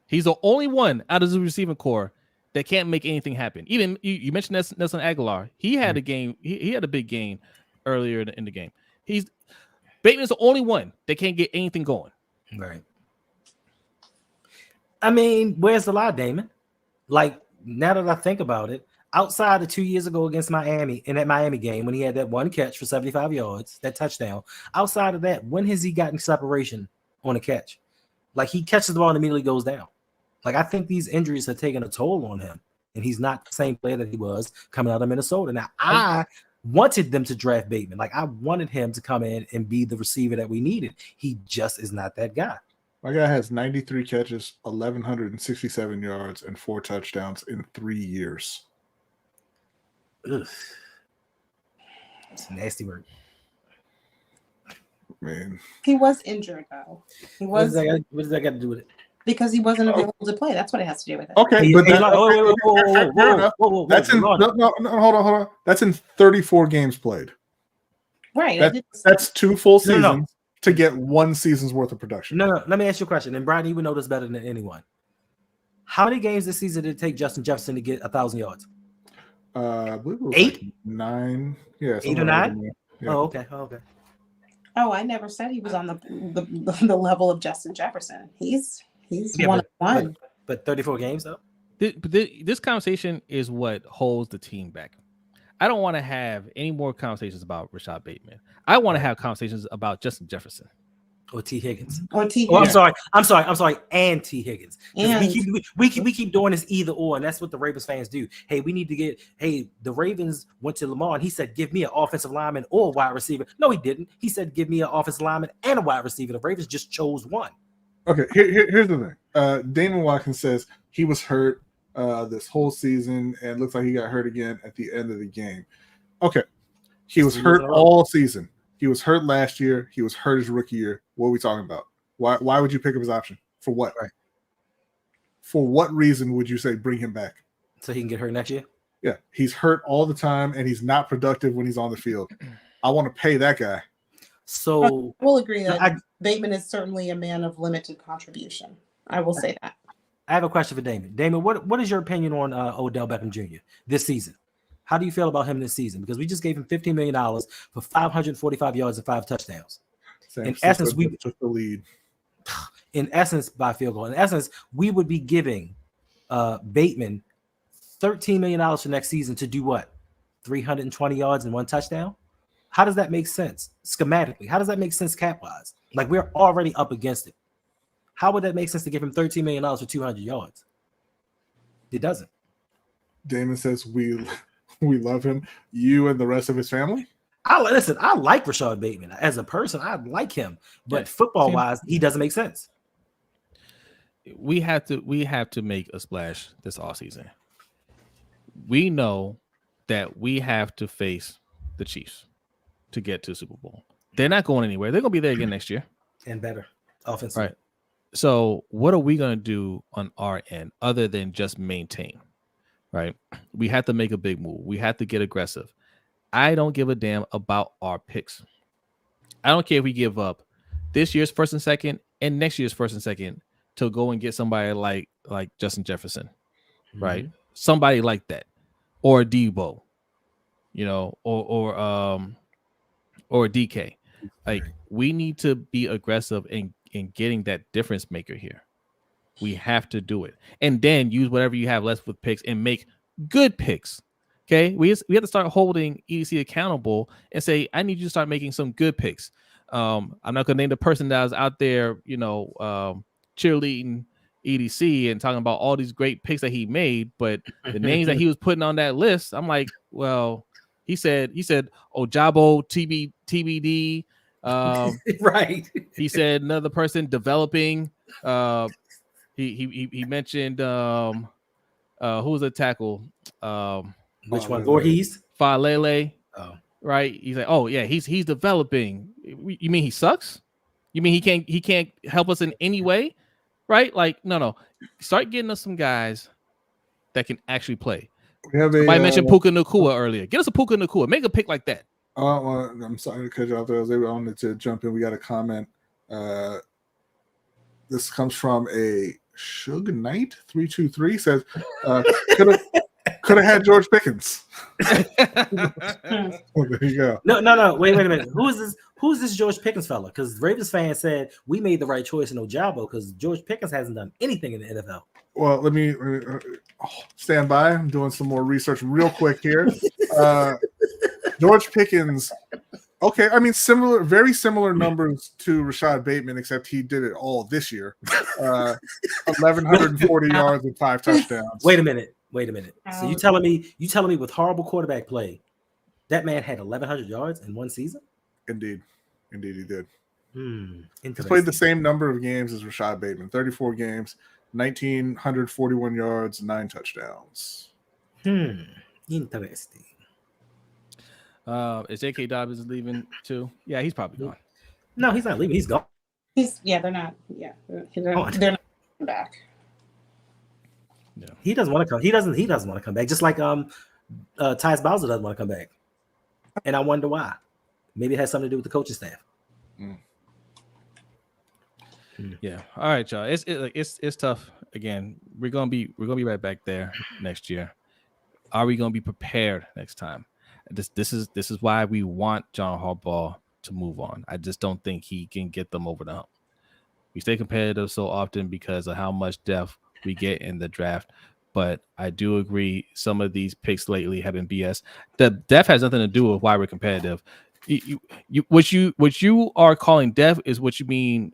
He's the only one out of the receiving core that can't make anything happen. Even you mentioned Nelson Aguilar. He had a game. He had a big game earlier in the game. Bateman's the only one that can't get anything going. Right. I mean, where's the lie, Damon? Like, now that I think about it, outside of 2 years ago against Miami, in that Miami game, when he had that one catch for 75 yards, that touchdown, outside of that, when has he gotten separation on a catch? Like, he catches the ball and immediately goes down. Like, I think these injuries have taken a toll on him, and he's not the same player that he was coming out of Minnesota. Now, I wanted them to draft Bateman. Like, I wanted him to come in and be the receiver that we needed. He just is not that guy. My guy has 93 catches, 1,167 yards, and 4 touchdowns in 3 years. Ugh. It's nasty work. Man. He was injured, though. He was. What does that got to do with it? Because he wasn't available to play. That's what it has to do with it. Okay, but that's in hold on. That's in 34 games played. Right. That's 2 full seasons to get 1 season's worth of production. No. Let me ask you a question. And Brian, you would know this better than anyone. How many games this season did it take Justin Jefferson to get 1,000 yards? I believe it was 8, like 9. Yeah, 8 or 9. Yeah. Oh, okay. Oh, I never said he was on the level of Justin Jefferson. He's one. But 34 games though. This conversation is what holds the team back. I don't want to have any more conversations about Rashad Bateman. I want to have conversations about Justin Jefferson or T. Higgins. I'm sorry, and T. Higgins. We keep doing this either or, and that's what the Ravens fans do. Hey, we need to get. Hey, the Ravens went to Lamar, and he said, "Give me an offensive lineman or a wide receiver." No, he didn't. He said, "Give me an offensive lineman and a wide receiver." The Ravens just chose one. Okay, here's the thing. Damon Watkins says he was hurt this whole season and looks like he got hurt again at the end of the game. Okay, he was hurt all season. He was hurt last year. He was hurt his rookie year. What are we talking about? Why would you pick up his option? For what? Right. For what reason would you say bring him back? So he can get hurt next year? Yeah, he's hurt all the time, and he's not productive when he's on the field. I want to pay that guy. So I will agree that Bateman is certainly a man of limited contribution. I will say that. I have a question for Damon. Damon, what is your opinion on Odell Beckham Jr. this season? How do you feel about him this season? Because we just gave him $15 million for 545 yards and 5 touchdowns. In essence, we took the lead. In essence, by field goal. In essence, we would be giving Bateman $13 million for next season to do what? 320 yards and 1 touchdown? How does that make sense schematically? How does that make sense cap-wise? Like, we're already up against it. How would that make sense to give him $13 million for 200 yards? It doesn't. Damon says we love him. You and the rest of his family? I like Rashad Bateman. As a person, I like him. But football-wise, he doesn't make sense. We have to make a splash this offseason. We know that we have to face the Chiefs to get to the Super Bowl. They're not going anywhere. They're going to be there again next year. And better offensively. Right. So what are we going to do on our end other than just maintain? Right. We have to make a big move. We have to get aggressive. I don't give a damn about our picks. I don't care if we give up this year's first and second and next year's first and second to go and get somebody like Justin Jefferson. Right. Somebody like that, or Debo, or DK. Like, we need to be aggressive in getting that difference maker here. We have to do it, and then use whatever you have left with picks and make good picks. Okay, we have to start holding EDC accountable and say, I need you to start making some good picks. I'm not going to name the person that was out there, cheerleading EDC and talking about all these great picks that he made, but the names that he was putting on that list, I'm like, well, he said Ojabo, TBD, right. He said another person developing. He mentioned who was a tackle? Which one? Voorhees? Falele. Oh, right. He's like, oh yeah, he's developing. You mean he sucks? You mean he can't help us in any way? Right? Like, no. Start getting us some guys that can actually play. I mentioned Puka Nacua earlier. Get us a Puka Nacua. Make a pick like that. I'm sorry to cut you off there. I wanted to jump in. We got a comment. This comes from a Suge Knight 323. Says, could have had George Pickens. There you go. No. Wait a minute. Who's this George Pickens fella? Because Ravens fans said we made the right choice in Ojabo because George Pickens hasn't done anything in the NFL. Well, let me stand by. I'm doing some more research real quick here. George Pickens. Okay, I mean, very similar numbers to Rashad Bateman, except he did it all this year. 1,140 yards and 5 touchdowns. Wait a minute. So you telling me with horrible quarterback play, that man had 1,100 yards in one season? Indeed, he did. He's played the same number of games as Rashad Bateman, 34 games, 1,941 yards, 9 touchdowns. Interesting. Is J.K. Dobbins leaving too? Yeah, he's probably gone. No, he's not leaving. He's gone. They're not. Yeah, they're not back. Yeah. He doesn't want to come. He doesn't want to come back. Just like Tyus Bowser doesn't want to come back. And I wonder why. Maybe it has something to do with the coaching staff. Yeah. All right, y'all. It's tough. Again, we're gonna be right back there next year. Are we gonna be prepared next time? This is why we want John Harbaugh to move on. I just don't think he can get them over the hump. We stay competitive so often because of how much depth we get in the draft, but I do agree some of these picks lately have been BS. The depth has nothing to do with why we're competitive. What you are calling depth is what you mean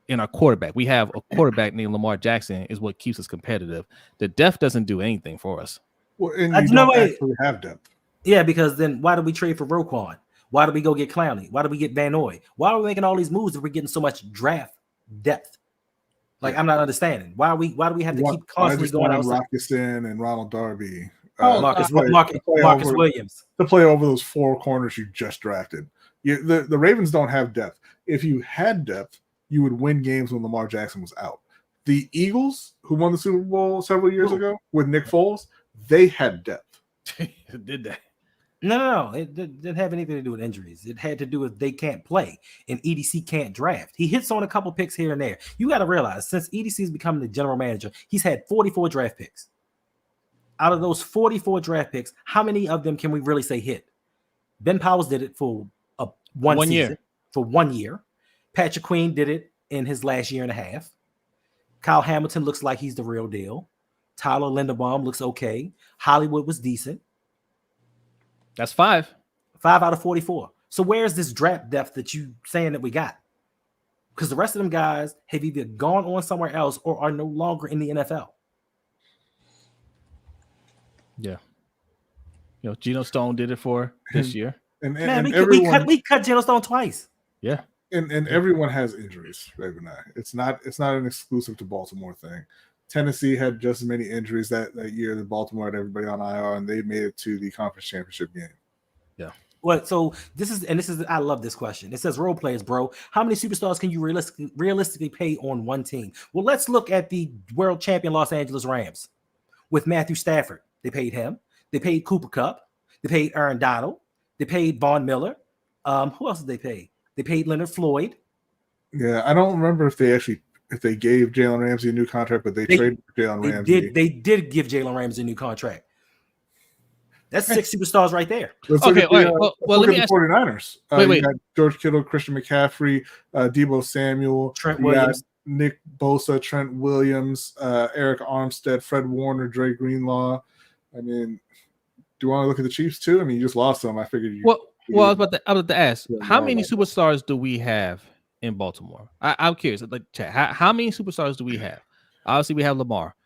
in our quarterback. We have a quarterback named Lamar Jackson is what keeps us competitive. The depth doesn't do anything for us. Well, and you don't actually have depth. Yeah, because then why did we trade for Roquan? Why did we go get Clowney? Why did we get Van Noy? Why are we making all these moves if we're getting so much draft depth? Like, I'm not understanding. Why do we have to keep constantly going outside? Rockison and Ronald Darby. Marcus Williams. To play over those 4 corners you just drafted. The Ravens don't have depth. If you had depth, you would win games when Lamar Jackson was out. The Eagles, who won the Super Bowl several years ago with Nick Foles, they had depth. Did they? No. It didn't have anything to do with injuries. It had to do with they can't play and EDC can't draft. He hits on a couple picks here and there. You got to realize, since EDC is becoming the general manager, he's had 44 draft picks. Out of those 44 draft picks, how many of them can we really say hit? Ben Powers did it for one season, year. For 1 year. Patrick Queen did it in his last year and a half. Kyle Hamilton looks like he's the real deal. Tyler Linderbaum looks okay. Hollywood was decent. That's 5. 5 out of 44. So where's this draft depth that you saying that we got? Because the rest of them guys have either gone on somewhere else or are no longer in the NFL. Yeah. Geno Stone did it for this year. And Man, everyone, we cut Geno Stone twice. Yeah. And everyone has injuries, Raven. It's not an exclusive to Baltimore thing. Tennessee had just as many injuries that year that Baltimore had everybody on IR, and they made it to the conference championship game. Yeah. Well, so this is I love this question. It says role players, bro. How many superstars can you realistically pay on one team? Well, let's look at the world champion Los Angeles Rams with Matthew Stafford. They paid him. They paid Cooper Kupp. They paid Aaron Donald. They paid Von Miller. Who else did they pay? They paid Leonard Floyd. Yeah, I don't remember if they gave Jalen Ramsey a new contract, but they traded for Jalen Ramsey. They did give Jalen Ramsey a new contract. That's 6 superstars right there. Let's Okay, look at let me the ask 49ers. Wait. You got George Kittle, Christian McCaffrey, Debo Samuel, Trent Williams, Nick Bosa, Trent Williams, Eric Armstead, Fred Warner, Dre Greenlaw. I mean, do you want to look at the Chiefs too? I mean, you just lost them. I figured you. Well, I was about to ask, Yeah, how no, many no. superstars do we have in Baltimore? I'm curious. Like, chat, how many superstars do we have? Obviously, we have Lamar.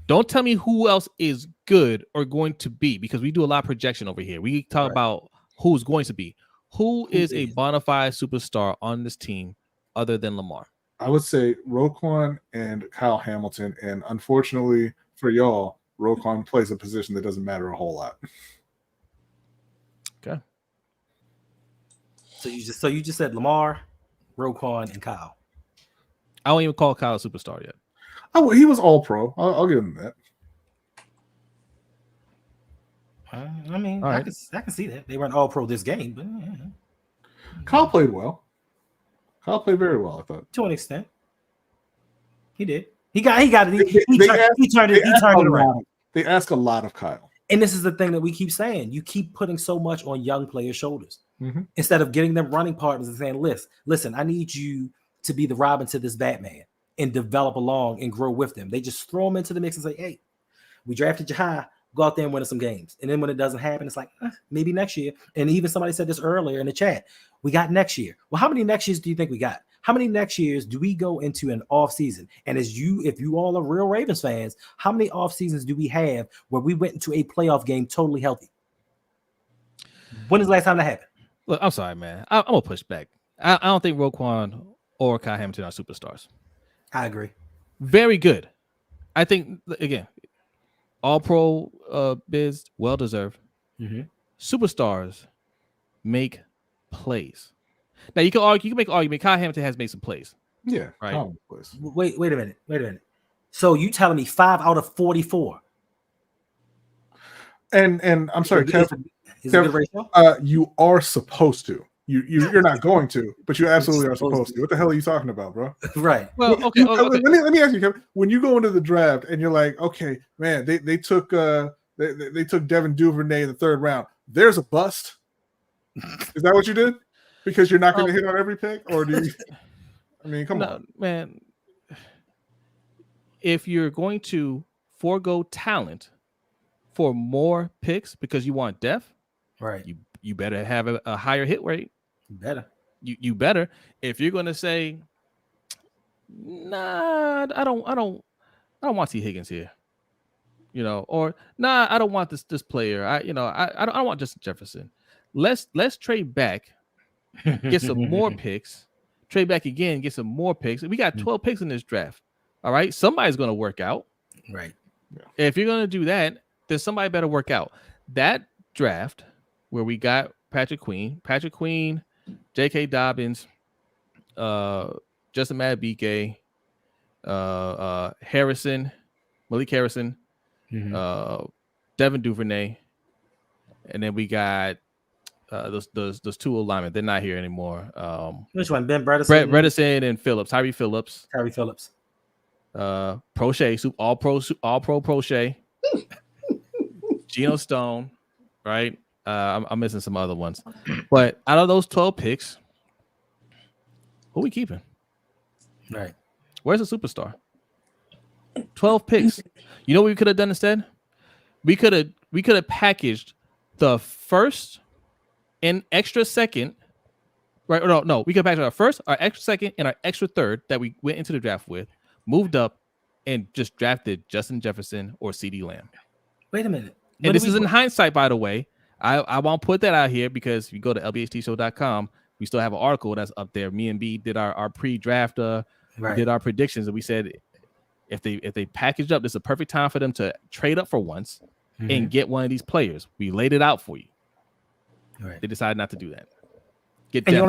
Don't tell me who else is good or going to be, because we do a lot of projection over here. We talk about who's going to be. Who is a bona fide superstar on this team other than Lamar? I would say Roquan and Kyle Hamilton, and unfortunately for y'all, Roquan plays a position that doesn't matter a whole lot. Okay. So you just said Lamar, Roquan, and Kyle. I don't even call Kyle a superstar yet. Oh, he was all pro. I'll give him that. I mean, All right. I can see that they weren't all pro this game, but Kyle played well. Kyle played very well, I thought. to an extent, he did. He got it. He turned it around. They ask a lot of Kyle. And this is the thing that we keep saying. You keep putting so much on young players' shoulders Mhm. instead of getting them running partners and saying, listen, I need you to be the Robin to this Batman and develop along and grow with them. They just throw them into the mix and say, hey, we drafted you high. Go out there and win some games. And then when it doesn't happen, it's like, maybe next year. And even somebody said this earlier in the chat. We got next year. Well, how many next years do you think we got? How many next years do we go into an off season? And if you all are real Ravens fans, how many off seasons do we have where we went into a playoff game totally healthy? When is the last time that happened? Look, I'm sorry, man. I'm gonna push back. I don't think Roquan or Kyle Hamilton are superstars. I agree. Very good. I think, again, all pro bids, well deserved. Mhm. Superstars make plays. Now you can make an argument. Kyle Hamilton has made some plays. Yeah, Right. Kyle plays. Wait a minute. So you telling me 5 out of 44? And I'm sorry, Kev, Is it a good ratio? you are supposed to. You're not going to, but you absolutely are supposed to. What the hell are you talking about, bro? Right. Well, okay. Let me ask you, Kevin. When you go into the draft and you're like, okay, man, they took they took Devin Duvernay in the 3rd round. There's a bust. Is that what you did? Because you're not going to hit on every pick, or do you? I mean, come on, man. If you're going to forego talent for more picks because you want depth, Right. you better have a higher hit rate. Better. You better. If you're going to say, nah, I don't want T. Higgins here, or nah, I don't want this player. I don't want Justin Jefferson. Let's trade back, get some more picks. Trade back again, get some more picks. We got 12 picks in this draft. All right, somebody's going to work out. Right. If you're going to do that, then somebody better work out. That draft where we got Patrick Queen J.K. Dobbins, Justin Madubuike, Harrison, Malik Harrison, Devin Duvernay, and then we got those two alignment. They're not here anymore. Which one? Ben Bredesen? Bredesen and Phillips. Tyree Phillips. Tyree Phillips. Prochet, all pro Prochet. Geno Stone, right? I'm missing some other ones. But out of those 12 picks, who we keeping? Right. Where's the superstar? 12 picks. You know what we could have done instead? We could have packaged the first and extra second. Right? No. We could package our first, our extra second, and our extra third that we went into the draft with, moved up, and just drafted Justin Jefferson or CeeDee Lamb. Wait a minute. And this is in hindsight, by the way. I won't put that out here because if you go to lbhtshow.com, we still have an article that's up there. Me and B did our pre-draft, did our predictions, and we said if they packaged up, this is a perfect time for them to trade up for once and get one of these players. We laid it out for you. Right. They decided not to do that. And you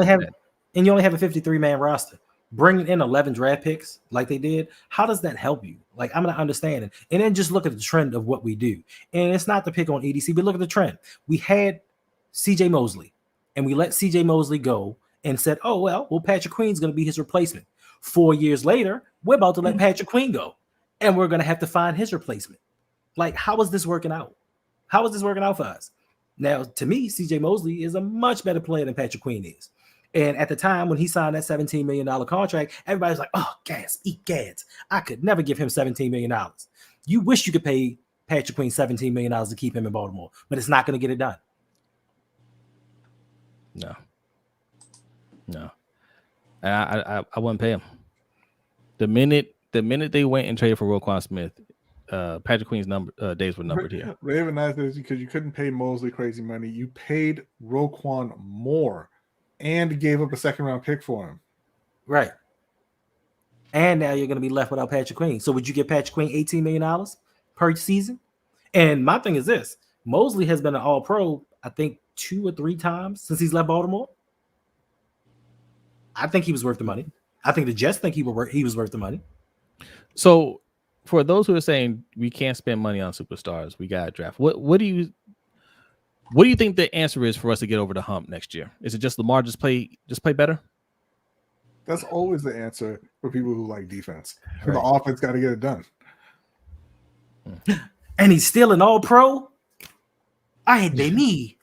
only have a 53-man roster. Bringing in 11 draft picks like they did, how does that help you? Like, I'm not understanding. And then just look at the trend of what we do. And it's not to pick on EDC, but look at the trend. We had CJ Mosley, and we let CJ Mosley go and said, oh, well, Patrick Queen's going to be his replacement. 4 years later, we're about to let Patrick Queen go, and we're going to have to find his replacement. Like, how is this working out? How is this working out for us? Now, to me, CJ Mosley is a much better player than Patrick Queen is. And at the time when he signed that $17 million contract, everybody's like, oh, gas, eat gads. I could never give him $17 million. You wish you could pay Patrick Queen $17 million to keep him in Baltimore, but it's not going to get it done. No. I wouldn't pay him. The minute they went and traded for Roquan Smith, Patrick Queen's days were numbered here. Raven asked this because you couldn't pay Mosley crazy money. You paid Roquan more and gave up a second-round pick for him. Right. And now you're going to be left without Patrick Queen. So would you give Patrick Queen $18 million per season? And my thing is this. Mosley has been an all-pro, I think, 2 or 3 times since he's left Baltimore. I think he was worth the money. I think the Jets think he was worth the money. So for those who are saying we can't spend money on superstars, we got to draft. What do you think the answer is for us to get over the hump next year? Is it just Lamar just play better? That's always the answer for people who like defense. Right. The offense got to get it done. And he's still an all-pro? I hate they me.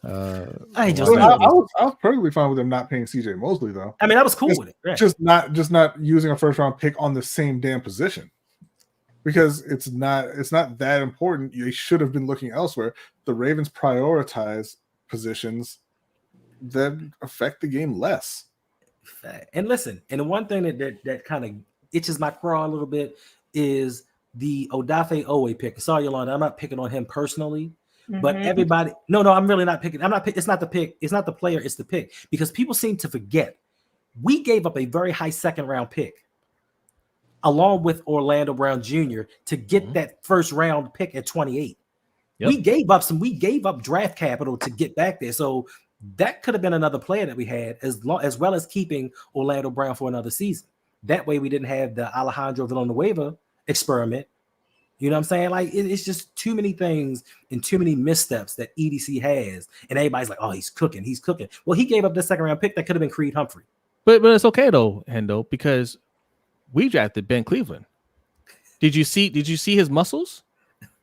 I was perfectly fine with them not paying CJ Mosley, though. I mean, I was cool with it. Right. Just not using a first-round pick on the same damn position. Because it's not that important. They should have been looking elsewhere. The Ravens prioritize positions that affect the game less. And listen, and the one thing that kind of itches my craw a little bit is the Odafe Owe pick. Sorry, Yolanda, I'm not picking on him personally, but everybody. No, I'm really not picking. It's not the pick. It's not the player. It's the pick. Because people seem to forget we gave up a very high second-round pick along with Orlando Brown Jr. to get that first round pick at 28. Yep. We gave up draft capital to get back there. So that could have been another player that we had as well as keeping Orlando Brown for another season. That way we didn't have the Alejandro Villanueva experiment. You know what I'm saying? Like it's just too many things and too many missteps that EDC has. And everybody's like, oh, he's cooking. Well, he gave up the second round pick that could have been Creed Humphrey. But it's okay though, Hendo, because we drafted Ben Cleveland. Did you see his muscles?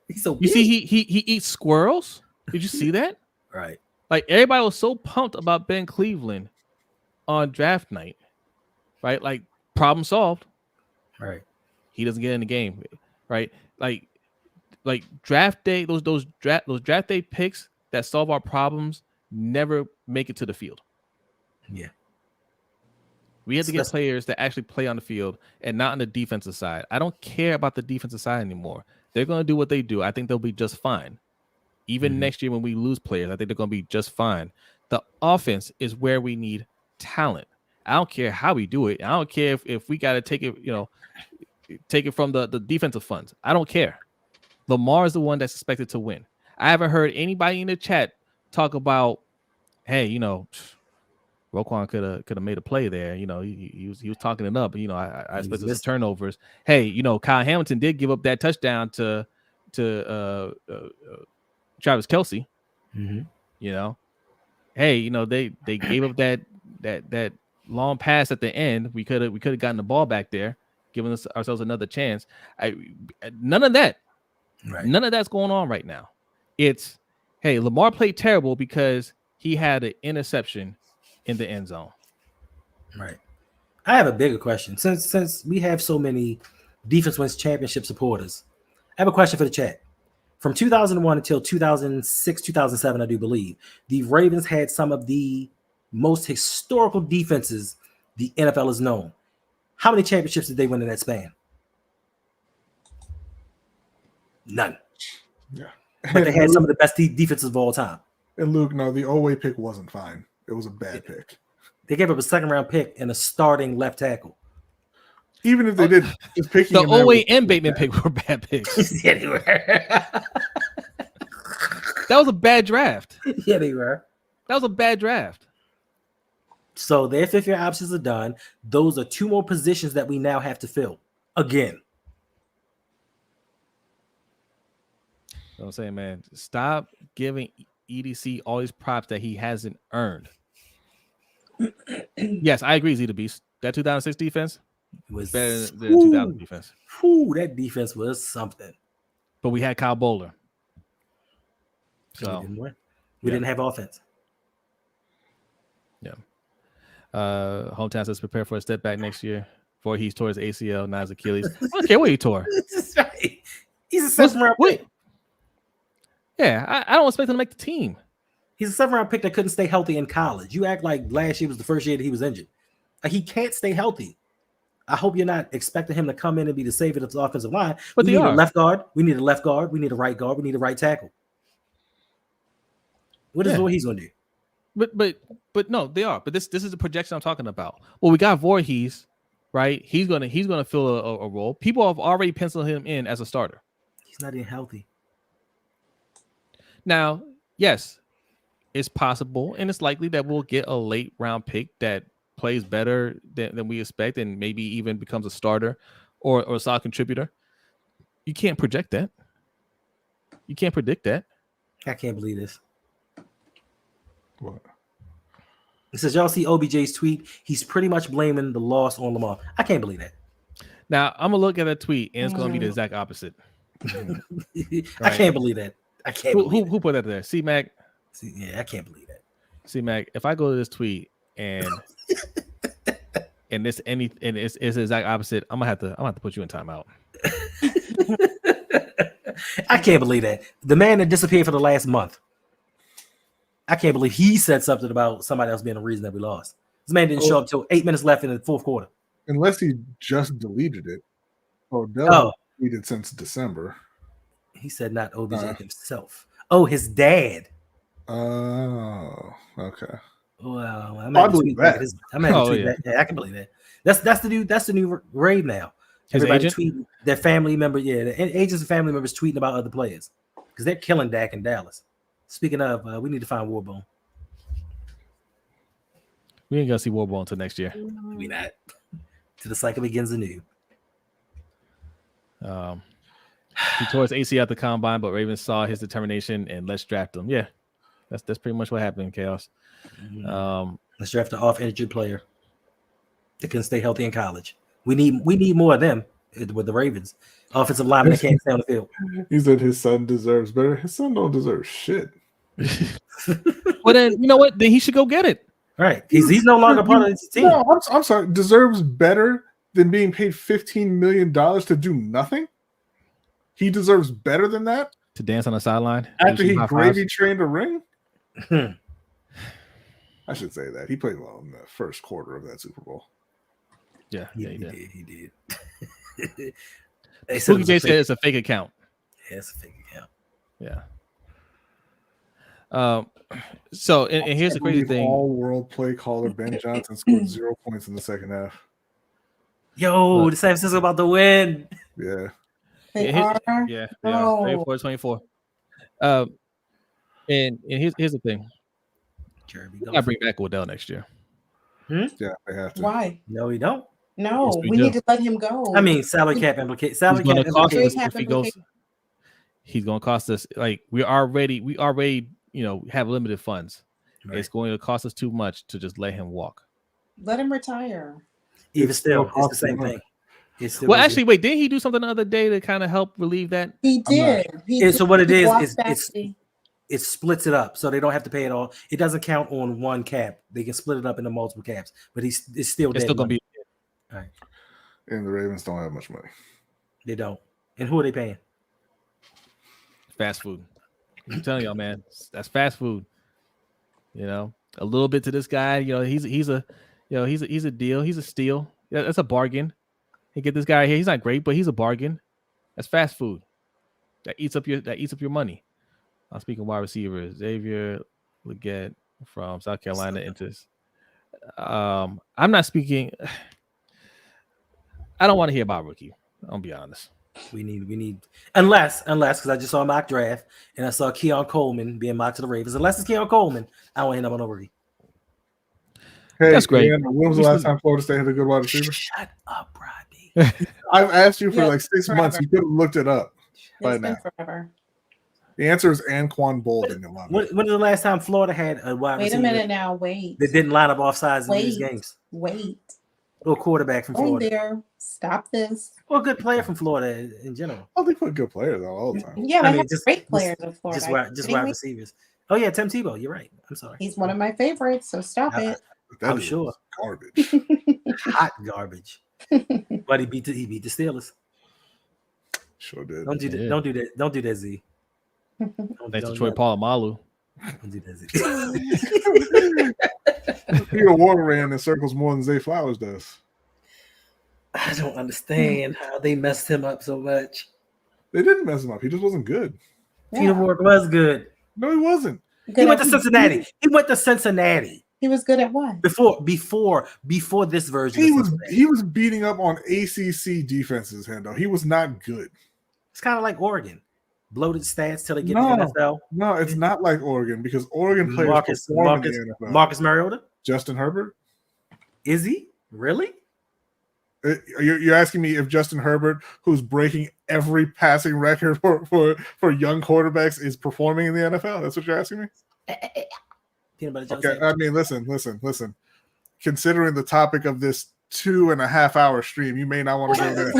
He's so big. You see he eats squirrels? Did you see that? Right. Like everybody was so pumped about Ben Cleveland on draft night. Right? Like problem solved. Right. He doesn't get in the game. Right? Like draft day, those draft day picks that solve our problems never make it to the field. Yeah. We had to get players that actually play on the field and not on the defensive side. I don't care about the defensive side anymore. They're going to do what they do. I think they'll be just fine. Even next year when we lose players, I think they're going to be just fine. The offense is where we need talent. I don't care how we do it. I don't care if we got to take it from the defensive funds. I don't care. Lamar is the one that's expected to win. I haven't heard anybody in the chat talk about, hey, you know, Roquan could have made a play there. You know, he was talking it up. You know, I expected some turnovers. Hey, you know, Kyle Hamilton did give up that touchdown to Travis Kelce. Mm-hmm. You know, hey, you know, they gave up that long pass at the end. We could have gotten the ball back there, giving ourselves another chance. None of that. Right. None of that's going on right now. It's, hey, Lamar played terrible because he had an interception in the end zone. Right. I have a bigger question. Since we have so many defense wins championship supporters, I have a question for the chat. From 2001 until 2006, 2007, I do believe, the Ravens had some of the most historical defenses the NFL has known. How many championships did they win in that span? None. Yeah. But they had some of the best defenses of all time. And Luke, no, the Oweh pick wasn't fine. It was a bad pick. They gave up a second-round pick and a starting left tackle. Even if they did, just picking the Oweh and Bateman pick were bad picks. Yeah, they were. That was a bad draft. Yeah, they were. That was a bad draft. So their fifth-year options are done. Those are two more positions that we now have to fill again. You know what I'm saying, man, stop giving EDC all these props that he hasn't earned. Yes, I agree, Z the Beast. That 2006 defense was better than the 2000 defense. That defense was something. But we had Kyle Bowler. So we didn't have offense. Yeah. Hometown says prepare for a step back next year. Voorhees tore his ACL, not his Achilles. I don't care what he tore. That's right. He's a seventh-round pick. Yeah, I don't expect him to make the team. He's a seventh-round pick that couldn't stay healthy in college. You act like last year was the first year that he was injured. He can't stay healthy. I hope you're not expecting him to come in and be the savior of the offensive line. But we need a left guard. We need a left guard. We need a right guard. We need a right tackle. What is what he's going to do? But no, they are. But this is the projection I'm talking about. Well, we got Voorhees, right? He's gonna fill a role. People have already penciled him in as a starter. He's not even healthy. Now, yes, it's possible and it's likely that we'll get a late round pick that plays better than we expect and maybe even becomes a starter or a solid contributor. You can't project that. You can't predict that. I can't believe this. What? It says, y'all see OBJ's tweet. He's pretty much blaming the loss on Lamar. I can't believe that. Now, I'm going to look at that tweet, and it's going to be the exact opposite. Right. I can't believe that. I can't believe who put that there? C-Mac? Yeah, I can't believe that. C-Mac, if I go to this tweet and it's the exact opposite, I'm gonna have to put you in timeout. I can't believe that. The man that disappeared for the last month. I can't believe he said something about somebody else being the reason that we lost. This man didn't show up until 8 minutes left in the fourth quarter. Unless he just deleted it. Odell deleted since December. He said not OBJ himself. Oh, his dad. Oh, okay. Well, I believe that. Yeah, I can believe that. That's the new Reid now. Everybody tweeting their family member, agents and family members tweeting about other players because they're killing Dak in Dallas. Speaking of, we need to find Warbone. We ain't gonna see Warbone until next year. We not. Till the cycle begins anew. He tore his ACL at the combine, but Ravens saw his determination and let's draft him. Yeah, that's pretty much what happened in Chaos. Let's draft an off-injured player that can stay healthy in college. We need more of them with the Ravens. Offensive linemen that can't stay on the field. He said his son deserves better. His son don't deserve shit. Well, then you know what? Then he should go get it. Right. He's no longer part of this team. No, I'm sorry. Deserves better than being paid $15 million to do nothing? He deserves better than that? To dance on the sideline? After he gravy trained a ring? I should say that. He played well in the first quarter of that Super Bowl. Yeah, he did. Spooky J said it's a fake account. Yeah, it's a fake account. Yeah. So, and here's the crazy thing. All-world play caller Ben Johnson scored 0 points in the second half. Yo, the San Francisco about to win. Yeah. They are 24-24. And here's the thing. Jeremy, I bring back Odell next year. Yeah, they have to. Why? No, we don't. No, Yes, we we do. need to let him go. I mean, salary cap implication. Salary He's going cap to cost us implication. Cap if he goes. He's going to cost us like we already have limited funds. Right. It's going to cost us too much to just let him walk. Let him retire. Even It's still, still it's the same costing thing. It's still Well, actually, wait, didn't he do something the other day to kind of help relieve that? He did. So what it is walked back it splits it up, so they don't have to pay it all. It doesn't count on one cap. They can split it up into multiple caps, but it's still It's still going to be. All right. And the Ravens don't have much money. They don't. And who are they paying? Fast food. I'm telling y'all, man, that's fast food. You know, a little bit to this guy. You know, he's a deal. He's a steal. Yeah, that's a bargain. Hey, get this guy here. He's not great, but he's a bargain. That's fast food. That eats up your money. I'm speaking wide receiver Xavier Legette from South Carolina. I'm not speaking. I don't want to hear about rookie. I'll be honest. We need unless because I just saw a mock draft and I saw Keon Coleman being mocked to the Ravens. Unless it's Keon Coleman, I don't want to end up on a rookie. Hey, that's great. Leanna, when was the last time Florida State had a good wide receiver? Shut up, Rodney. I've asked you for like 6 forever. months. You could have looked it up by It's been now. forever. The answer is Anquan Bolden. When is the last time Florida had a wide Wait receiver a minute now. Wait. that didn't line up off sides in Wait. these games? Wait. Or quarterback from Going Florida. there. Stop this. Or a good player from Florida in general. Oh, they put good players out all the time. Yeah, I they mean, have great players in Florida. Just wide receivers. Oh yeah, Tim Tebow. You're right. I'm sorry. He's one of my favorites, so stop it. That I'm dude sure. was garbage. Hot garbage. But he beat the Steelers. Sure did. Don't do that. Yeah. Don't do that. Don't do that, Z. Thanks to Troy Polamalu. Don't do that, Z. Peter Ward ran in circles more than Zay Flowers does. I don't understand how they messed him up so much. They didn't mess him up. He just wasn't good. Peter Ward was good. No, he wasn't. He went to Cincinnati. He went to Cincinnati He was good at what? before this version. He was beating up on ACC defenses, Hendo. He was not good. It's kind of like Oregon. Bloated stats till they get No. to the NFL. No, it's not like Oregon because Oregon players perform in the NFL. Marcus Mariota? Justin Herbert? Is he? Really? You're asking me if Justin Herbert, who's breaking every passing record for young quarterbacks, is performing in the NFL? That's what you're asking me? Peanut butter jelly Okay, sandwich. I mean, listen. Considering the topic of this 2.5 hour stream, you may not want to go there.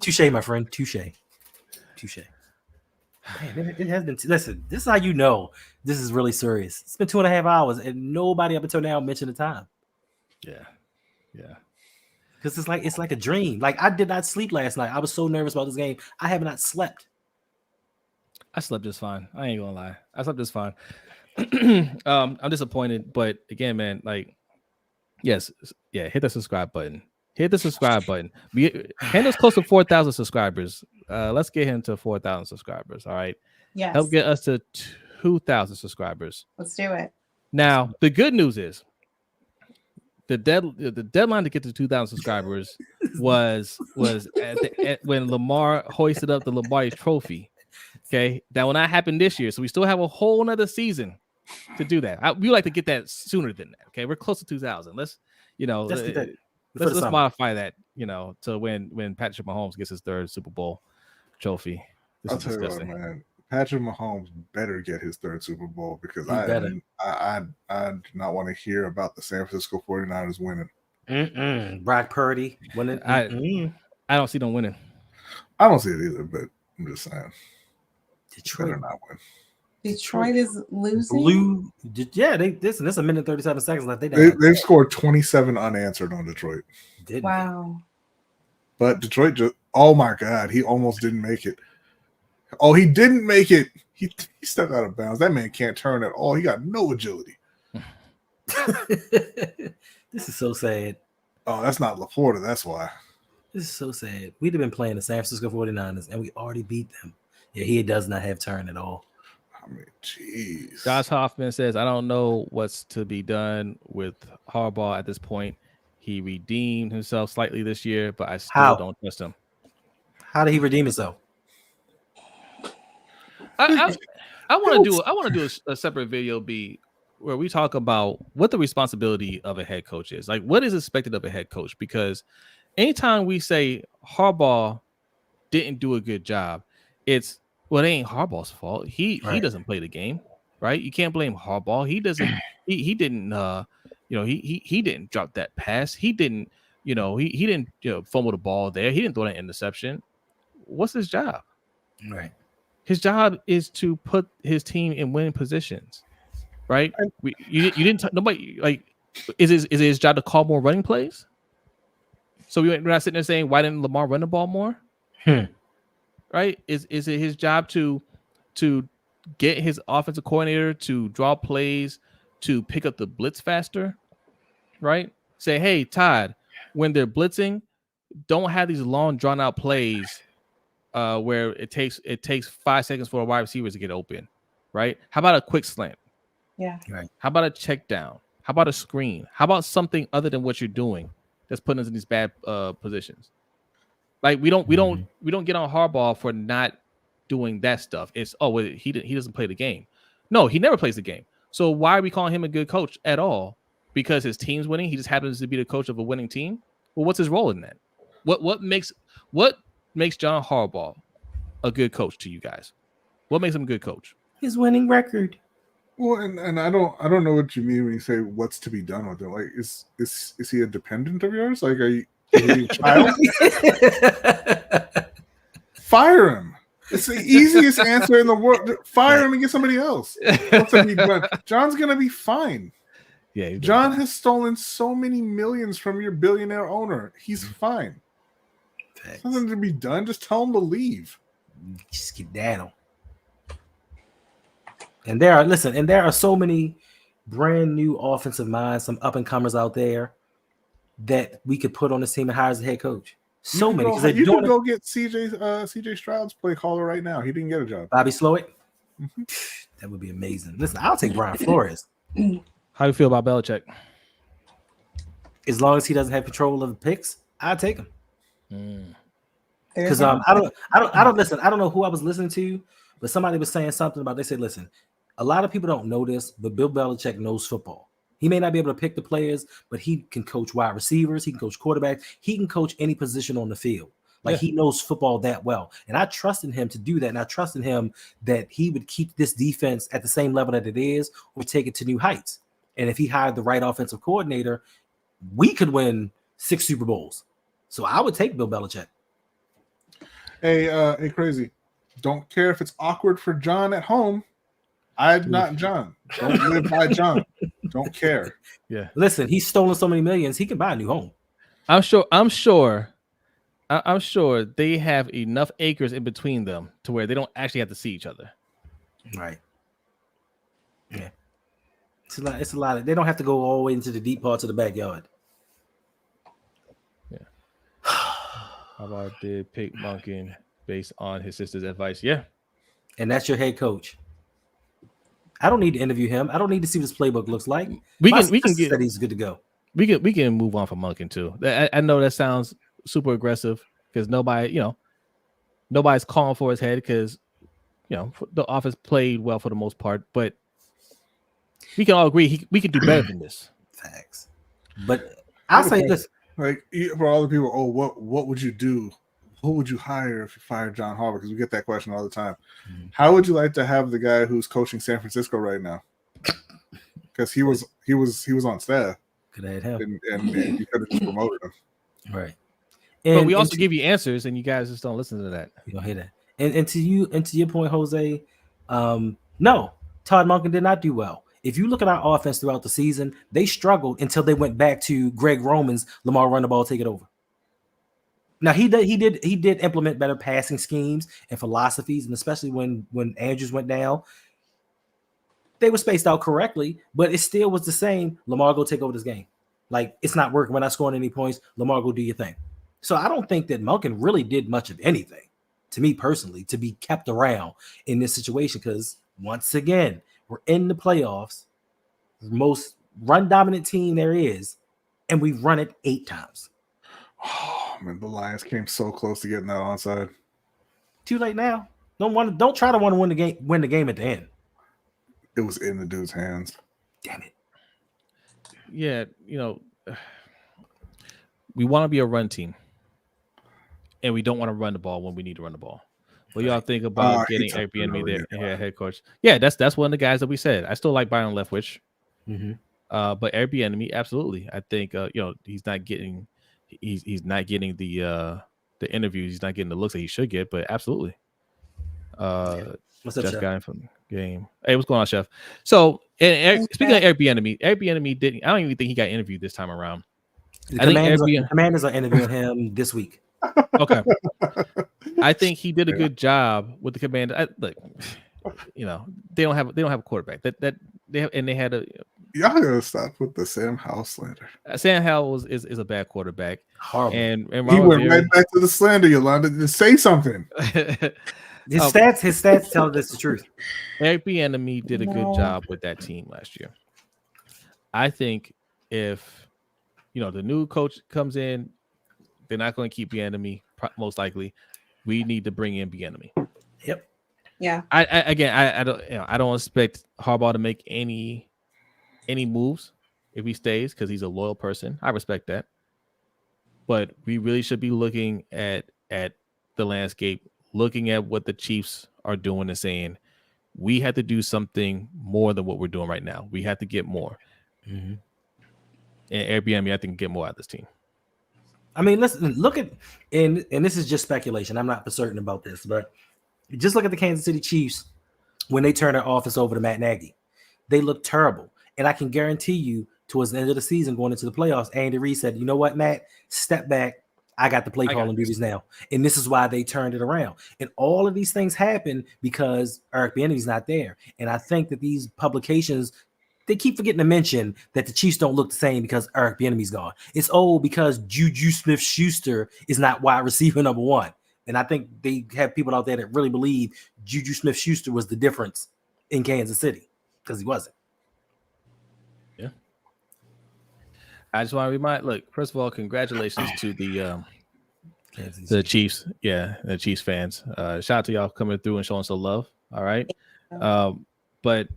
Touche, my friend. Touche. Man, it has been. Listen, this is how you know this is really serious. It's been 2.5 hours, and nobody up until now mentioned the time. Yeah. Because it's like a dream. Like I did not sleep last night. I was so nervous about this game. I have not slept. I slept just fine. I ain't gonna lie. I slept just fine. I'm disappointed, but again, man, like, hit the subscribe button. Hendo's close to 4,000 subscribers. Let's get him to 4,000 subscribers. All right. Yes. Help get us to 2,000 subscribers. Let's do it. Now, the good news is the deadline to get to 2,000 subscribers was when Lamar hoisted up the Lombardi Trophy. Okay, that will not happen this year, so we still have a whole nother season to do that. We like to get that sooner than that. Okay, we're close to 2,000. Let's modify that. To when Patrick Mahomes gets his third Super Bowl trophy. I'll tell you what, man. Patrick Mahomes better get his third Super Bowl because I do not want to hear about the San Francisco 49ers winning. Brock Purdy winning. I don't see them winning. I don't see it either, but I'm just saying. Detroit Better not win. Detroit is losing. This is a minute 37 seconds left. They've scored 27 unanswered on Detroit. Wow. But Detroit oh my God, he almost didn't make it. Oh, he didn't make it. He stepped out of bounds. That man can't turn at all. He got no agility. This is so sad. Oh, that's not LaPorta. That's why. This is so sad. We'd have been playing the San Francisco 49ers and we already beat them. Yeah, he does not have turn at all. I mean, jeez. Josh Hoffman says, I don't know what's to be done with Harbaugh at this point. He redeemed himself slightly this year, but I still don't trust him. How did he redeem himself? I want to do a separate video where we talk about what the responsibility of a head coach is. Like, what is expected of a head coach? Because anytime we say Harbaugh didn't do a good job, it ain't Harbaugh's fault. He doesn't play the game, right? You can't blame Harbaugh. He doesn't. He didn't. He didn't drop that pass. He didn't. He didn't fumble the ball there. He didn't throw that interception. What's his job? Right. His job is to put his team in winning positions, right? You didn't. Nobody like. Is it his job to call more running plays? So we're not sitting there saying, why didn't Lamar run the ball more? Right? Is it his job to get his offensive coordinator to draw plays to pick up the blitz faster? Right? Say, hey, Todd, when they're blitzing, don't have these long drawn out plays where it takes 5 seconds for a wide receiver to get open. Right? How about a quick slant? Yeah. Right. How about a check down? How about a screen? How about something other than what you're doing that's putting us in these bad positions? Like we don't get on Harbaugh for not doing that stuff. It's he doesn't play the game. No, he never plays the game. So why are we calling him a good coach at all? Because his team's winning. He just happens to be the coach of a winning team. Well, what's his role in that? What makes John Harbaugh a good coach to you guys? What makes him a good coach? His winning record. Well, and I don't know what you mean when you say what's to be done with it. Like, is he a dependent of yours? Like, is he a child? Fire him. It's the easiest answer in the world. Fire him and get somebody else. John's gonna be fine. Yeah, John has stolen so many millions from your billionaire owner. He's fine. There's nothing to be done. Just tell him to leave. Just get down. And there are so many brand new offensive minds, some up and comers out there that we could put on this team and hire as a head coach. So many. You could go get CJ Stroud's play caller right now. He didn't get a job. Bobby Slowick. That would be amazing. Listen, I'll take Brian Flores. How do you feel about Belichick? As long as he doesn't have control of the picks, I'll take him. Because I don't listen. I don't know who I was listening to, but somebody was saying something about. They said, "Listen, a lot of people don't know this, but Bill Belichick knows football. He may not be able to pick the players, but he can coach wide receivers. He can coach quarterbacks. He can coach any position on the field. He knows football that well. And I trusted him to do that. And I trusted him that he would keep this defense at the same level that it is or take it to new heights. And if he hired the right offensive coordinator, we could win 6 Super Bowls. So I would take Bill Belichick. Hey, Crazy. Don't care if it's awkward for John at home. I'm not John. Don't live by John. Don't care. Yeah. Listen, he's stolen so many millions, he can buy a new home. I'm sure they have enough acres in between them to where they don't actually have to see each other. Right. Yeah. It's a lot. They don't have to go all the way into the deep parts of the backyard. Yeah. How about did pick Monken based on his sister's advice? Yeah. And that's your head coach. I don't need to interview him. I don't need to see what his playbook looks like. We can get that he's good to go. We can move on from Monken too. I know that sounds super aggressive because nobody's calling for his head because the offense played well for the most part, but we can all agree we can do better than this. Facts. But I'll say this. Like, for all the people, what would you do? Who would you hire if you fired John Harbaugh? Because we get that question all the time. Mm-hmm. How would you like to have the guy who's coaching San Francisco right now? Because he was on staff. Could have had him, and you could have just promoted him. Right. But we also give you answers, and you guys just don't listen to that. You don't hear that. And to your point, Jose, no, Todd Monken did not do well. If you look at our offense throughout the season, they struggled until they went back to Greg Roman's Lamar run the ball, take it over. Now he did implement better passing schemes and philosophies, and especially when Andrews went down, they were spaced out correctly, but it still was the same. Lamar, go take over this game. Like, it's not working. We're not scoring any points. Lamar, go do your thing. So I don't think that Monken really did much of anything, to me personally, to be kept around in this situation, because once again, we're in the playoffs, the most run-dominant team there is, and we've run it 8 times. Oh man, the Lions came so close to getting that onside. Too late now. Don't try to want to win the game at the end. It was in the dude's hands. Damn it. Yeah, we want to be a run team, and we don't want to run the ball when we need to run the ball. What y'all think about getting Eric Bieniemy there, head coach? Yeah, that's one of the guys that we said. I still like Byron Leftwich, but Eric Bieniemy, absolutely. I think he's not getting the interviews, he's not getting the looks that he should get, but absolutely. What's up, Jeff Chef? Guy from the game. Hey, what's going on, Chef? So, speaking of Eric Bieniemy didn't. I don't even think he got interviewed this time around. The Commanders are interviewing him this week. Okay. I think he did a good job with the Commanders. Look, they don't have a quarterback. They had a. Y'all gotta stop with the Sam Howell slander. Sam Howell is a bad quarterback. Horrible. And he went right back to the slander, Yolanda. Just say something. His stats tell us the truth. Eric Bieniemy did a good job with that team last year. I think if the new coach comes in, they're not going to keep Bieniemy most likely. We need to bring in Bieniemy. Yep. Yeah. I don't expect Harbaugh to make any moves if he stays because he's a loyal person. I respect that. But we really should be looking at the landscape, looking at what the Chiefs are doing and saying, we have to do something more than what we're doing right now. We have to get more. Mm-hmm. And Airbnb, I think, get more out of this team. I mean, look at, and this is just speculation. I'm not for certain about this, but just look at the Kansas City Chiefs when they turn their office over to Matt Nagy. They look terrible. And I can guarantee you, towards the end of the season, going into the playoffs, Andy Reid said, you know what, Matt, step back. I got the play calling duties now. And this is why they turned it around. And all of these things happen because Eric Bieniemy's not there. And I think that these publications, they keep forgetting to mention that the Chiefs don't look the same because Eric Bieniemy's gone. It's because Juju Smith-Schuster is not wide receiver number 1. And I think they have people out there that really believe Juju Smith-Schuster was the difference in Kansas City because he wasn't. Yeah. I just want to remind, look, first of all, congratulations to the Chiefs. Yeah, the Chiefs fans. Shout out to y'all coming through and showing some love. All right. But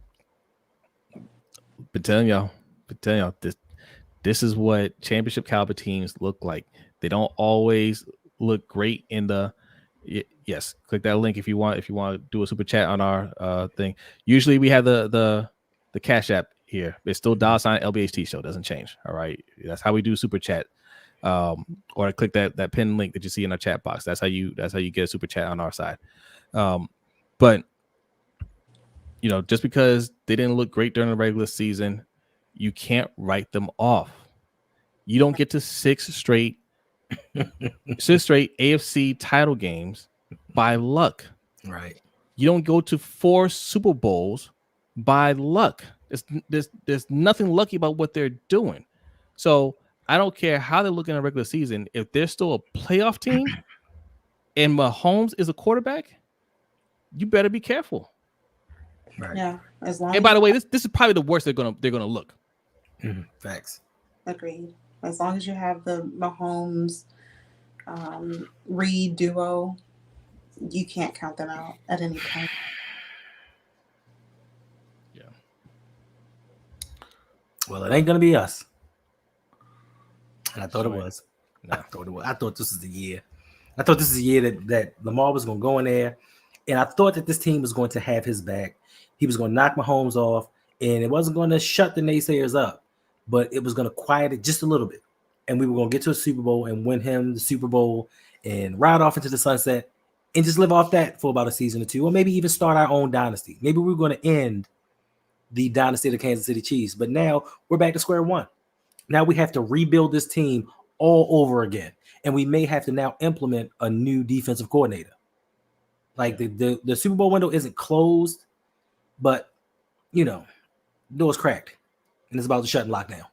telling y'all, this is what championship caliber teams look like. They don't always look great in the. Yes, click that link if you want to do a super chat on our thing. Usually we have the Cash App here. It's still $ LBHT show, doesn't change. All right, that's how we do super chat. Or click that pin link that you see in our chat box. That's how you get a super chat on our side. But just because they didn't look great during the regular season, you can't write them off. You don't get to six straight AFC title games by luck. Right. You don't go to 4 Super Bowls by luck. There's nothing lucky about what they're doing. So I don't care how they look in a regular season. If they're still a playoff team and Mahomes is a quarterback, you better be careful. Right. Yeah. And by the way, this is probably the worst they're gonna look. Mm-hmm. Facts. Agreed. As long as you have the Mahomes Reid duo, you can't count them out at any point. Yeah. Well, it ain't gonna be us. And I thought it was. No. I thought this was the year. I thought this is the year that Lamar was gonna go in there, and I thought that this team was going to have his back. He was going to knock Mahomes off, and it wasn't going to shut the naysayers up, but it was going to quiet it just a little bit. And we were going to get to a Super Bowl and win him the Super Bowl and ride off into the sunset and just live off that for about a season or two, or maybe even start our own dynasty. Maybe we were going to end the dynasty of the Kansas City Chiefs, but now we're back to square one. Now we have to rebuild this team all over again, and we may have to now implement a new defensive coordinator. Like the Super Bowl window isn't closed, but door's cracked, and it's about to shut and lock down.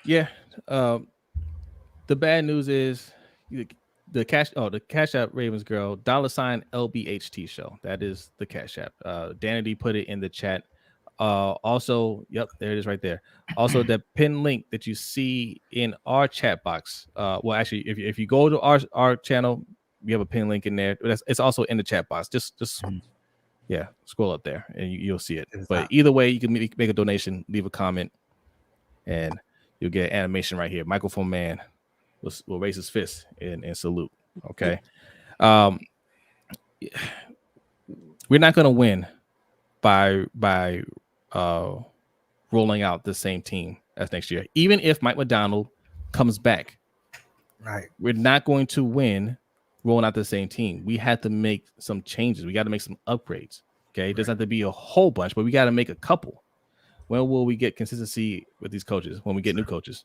Yeah. The bad news is the Cash App Ravens girl $LBHT show. That is the Cash App. Danity put it in the chat. Also, yep, there it is right there. Also, the pin link that you see in our chat box. Well, actually, if you go to our channel, we have a pin link in there. It's also in the chat box. Just yeah, scroll up there and you'll see it. But either way, you can make a donation, leave a comment, and you'll get animation right here. Microphone Man will raise his fist and salute. Okay. We're not going to win by rolling out the same team as next year. Even if Mike McDonald comes back, right? We're not going to win rolling out the same team. We had to make some changes. We got to make some upgrades. Okay, it doesn't have to be a whole bunch, but we got to make a couple. When will we get consistency with these coaches? When we get new coaches?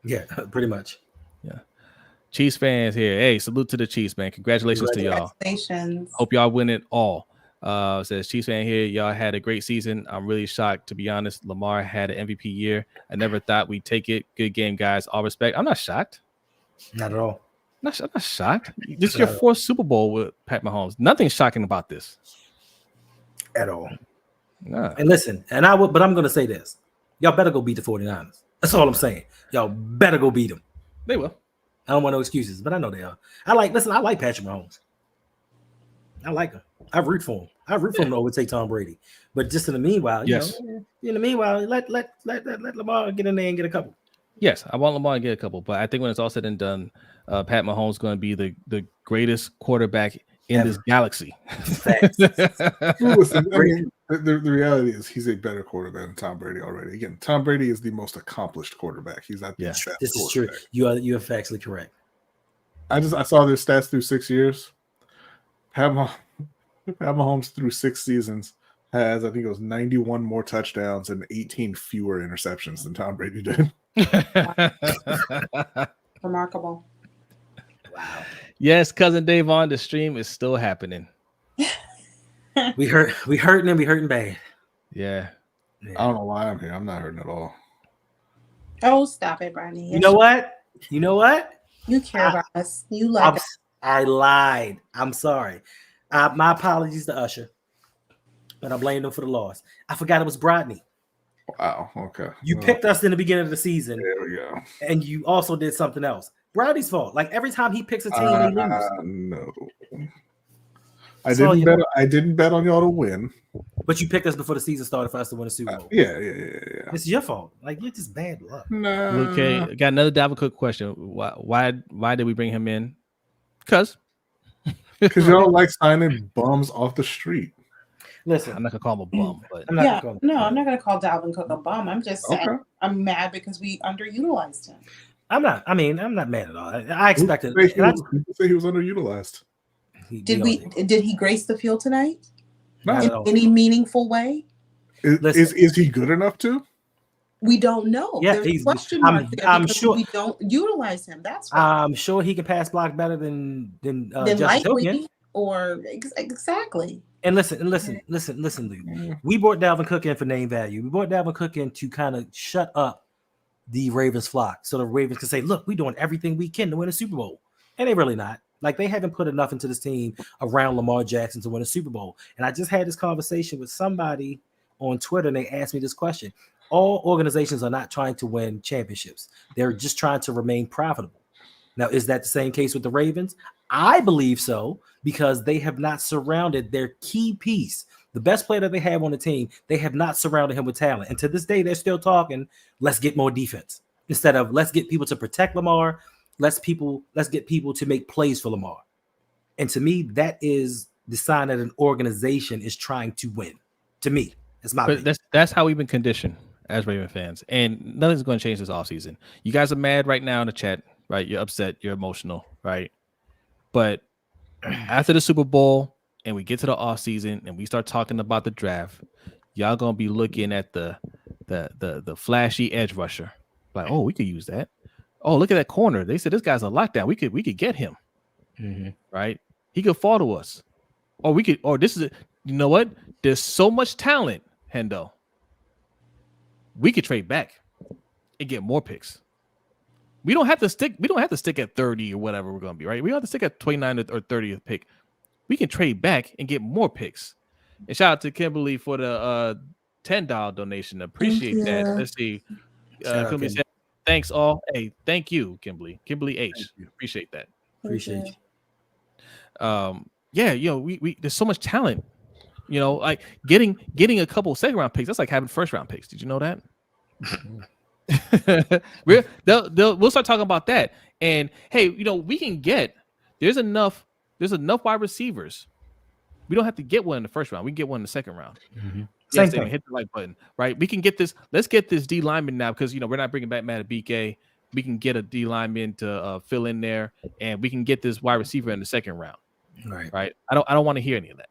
Yeah, pretty much. Yeah. Chiefs fans here. Hey, salute to the Chiefs, man. Congratulations to y'all. Congratulations. Hope y'all win it all. Says Chiefs fan here. Y'all had a great season. I'm really shocked, to be honest. Lamar had an MVP year. I never thought we'd take it. Good game, guys. All respect. I'm not shocked. Not at all. I'm not shocked. This is your fourth Super Bowl with Pat Mahomes. Nothing shocking about this. At all. Nah. And listen, but I'm going to say this. Y'all better go beat the 49ers. That's all I'm saying. Y'all better go beat them. They will. I don't want no excuses, but I know they are. I like Patrick Mahomes. I like him. I root for him. I root for him to overtake Tom Brady. But just in the meanwhile, let Lamar get in there and get a couple. Yes, I want Lamar to get a couple, but I think when it's all said and done, Pat Mahomes is going to be the greatest quarterback in this galaxy. Listen, I mean, the reality is he's a better quarterback than Tom Brady already. Again, Tom Brady is the most accomplished quarterback. He's not the best. This is true. You are factually correct. I saw their stats through 6 years. Pat Mahomes through 6 seasons has, I think it was 91 more touchdowns and 18 fewer interceptions than Tom Brady did. Remarkable. Wow. Yes, cousin Davon, the stream is still happening. we hurting bad. Yeah. I don't know why I'm here. I'm not hurting at all. Oh, stop it, Brian. You know what? You care about us. You like us. I lied. I'm sorry. My apologies to Usher, but I blame them for the loss. I forgot it was Brodney. Wow. Okay. You picked us in the beginning of the season. There we go. And you also did something else. Brodney's fault. Like every time he picks a team, they lose. No. I didn't bet on y'all to win. But you picked us before the season started for us to win a Super Bowl. Yeah. It's your fault. Like you're just bad luck. No. Okay, got another Dalvin Cook question. Why did we bring him in? Because y'all like signing bums off the street. Listen, I'm not gonna call him a bum, but I'm not gonna call Dalvin Cook a bum. I'm just saying I'm mad because we underutilized him. I'm not mad at all. I expected. People say he was underutilized. Did he grace the field tonight? Not in any meaningful way? Is he good enough to? We don't know. Yeah, there's a question mark there. I'm sure we don't utilize him. That's right. I'm sure he can pass block better than Likely or exactly. And listen, Luke. We brought Dalvin Cook in for name value. We brought Dalvin Cook in to kind of shut up the Ravens flock, so the Ravens can say, "Look, we're doing everything we can to win a Super Bowl," and they really not. Like they haven't put enough into this team around Lamar Jackson to win a Super Bowl. And I just had this conversation with somebody on Twitter, and they asked me this question. All organizations are not trying to win championships. They're just trying to remain profitable. Now, is that the same case with the Ravens? I believe so, because they have not surrounded their key piece, the best player that they have on the team. They have not surrounded him with talent. And to this day, they're still talking, let's get more defense instead of let's get people to protect Lamar. Let's get people to make plays for Lamar. And to me, that is the sign that an organization is trying to win. To me, it's my opinion. That's how we've been conditioned as Raven fans. And nothing's going to change this offseason. You guys are mad right now in the chat, right? You're upset, you're emotional, right? But after the Super Bowl and we get to the offseason and we start talking about the draft, y'all gonna be looking at the flashy edge rusher. Like, oh, we could use that. Oh, look at that corner. They said this guy's a lockdown. We could get him. Mm-hmm. Right? He could fall to us. Or we could, or this is you know what? There's so much talent, Hendo. We could trade back and get more picks. We don't have to stick at 30 or whatever we're gonna be, right? We don't have to stick at 29 or 30th pick. We can trade back and get more picks. And shout out to Kimberly for the $10 donation. Appreciate that. you. Let's see. Shout out, Kimberly Kim. said, thanks all. Hey, thank you, Kimberly. Kimberly H. Appreciate that. Appreciate you. Yeah, we there's so much talent. Like getting a couple second round picks. That's like having first round picks. Did you know that? We'll start talking about that. And hey, we can get there's enough wide receivers. We don't have to get one in the first round. We can get one in the second round. Mm-hmm. Yes, Same thing. hit the like button, right? We can get this. Let's get this D lineman now because we're not bringing back Matt BK. We can get a D lineman to fill in there, and we can get this wide receiver in the second round. Right. I don't want to hear any of that.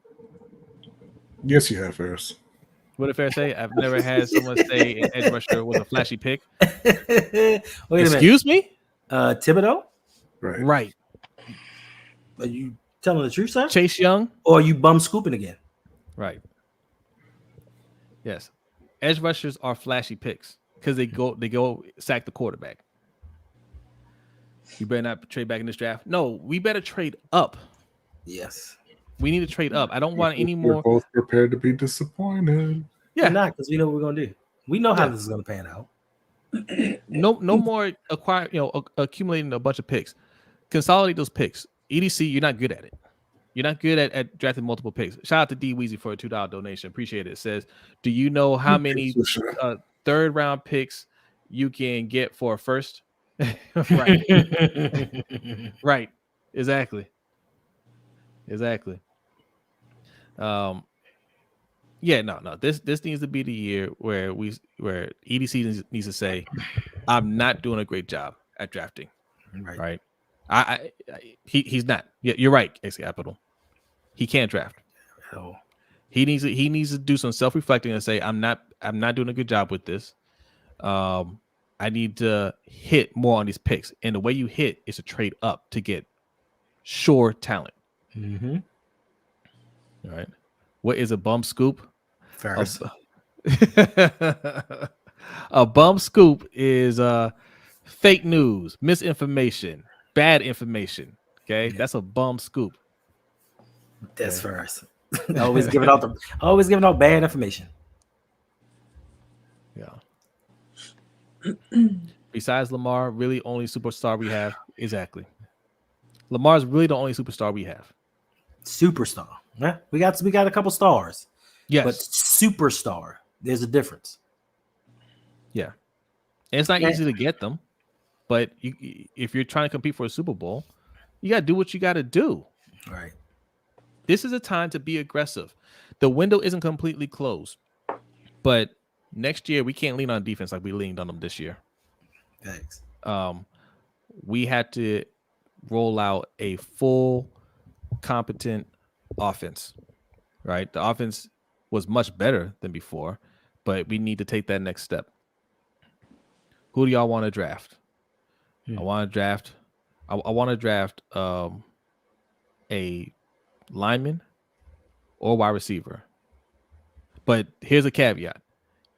Yes, you have, Ferris. What did Ferris say? I've never had someone say an edge rusher was a flashy pick. Wait a Excuse me? Thibodeau? Right. Are you telling the truth, sir? Chase Young? Or are you bum scooping again? Right. Yes. Edge rushers are flashy picks because they go sack the quarterback. You better not trade back in this draft. No, we better trade up. Yes. We need to trade up. I don't want any more. We're both prepared to be disappointed. Yeah, not because we know what we're gonna do. We know how this is gonna pan out. No more accumulating a bunch of picks. Consolidate those picks. EDC, you're not good at it. You're not good at drafting multiple picks. Shout out to D Weezy for a $2 donation. Appreciate it. It says, do you know how many third round picks you can get for a first? Right. Right. Exactly. No. This needs to be the year where EDC needs to say, I'm not doing a great job at drafting. Right. He's not. Yeah, you're right, X Capital. He can't draft. Oh. He needs to do some self-reflecting and say, I'm not doing a good job with this. I need to hit more on these picks. And the way you hit is to trade up to get sure talent. Mm-hmm. All right. What is a bum scoop? Ferris. A bum scoop is fake news, misinformation, bad information. Okay, that's a bum scoop. That's Ferris. always giving out bad information. Yeah. Besides Lamar, really only superstar we have. Exactly. Lamar's really the only superstar we have. Superstar. Yeah, we got a couple stars. Yes, but superstar, there's a difference. Yeah, and it's not easy to get them, but if you're trying to compete for a Super Bowl, you got to do what you got to do. Right. This is a time to be aggressive. The window isn't completely closed, but next year we can't lean on defense like we leaned on them this year. Thanks. We had to roll out a full, competent offense. Right, the offense was much better than before, but we need to take that next step. Who do y'all want to draft? I want to draft. I want to draft a lineman or wide receiver. But here's a caveat: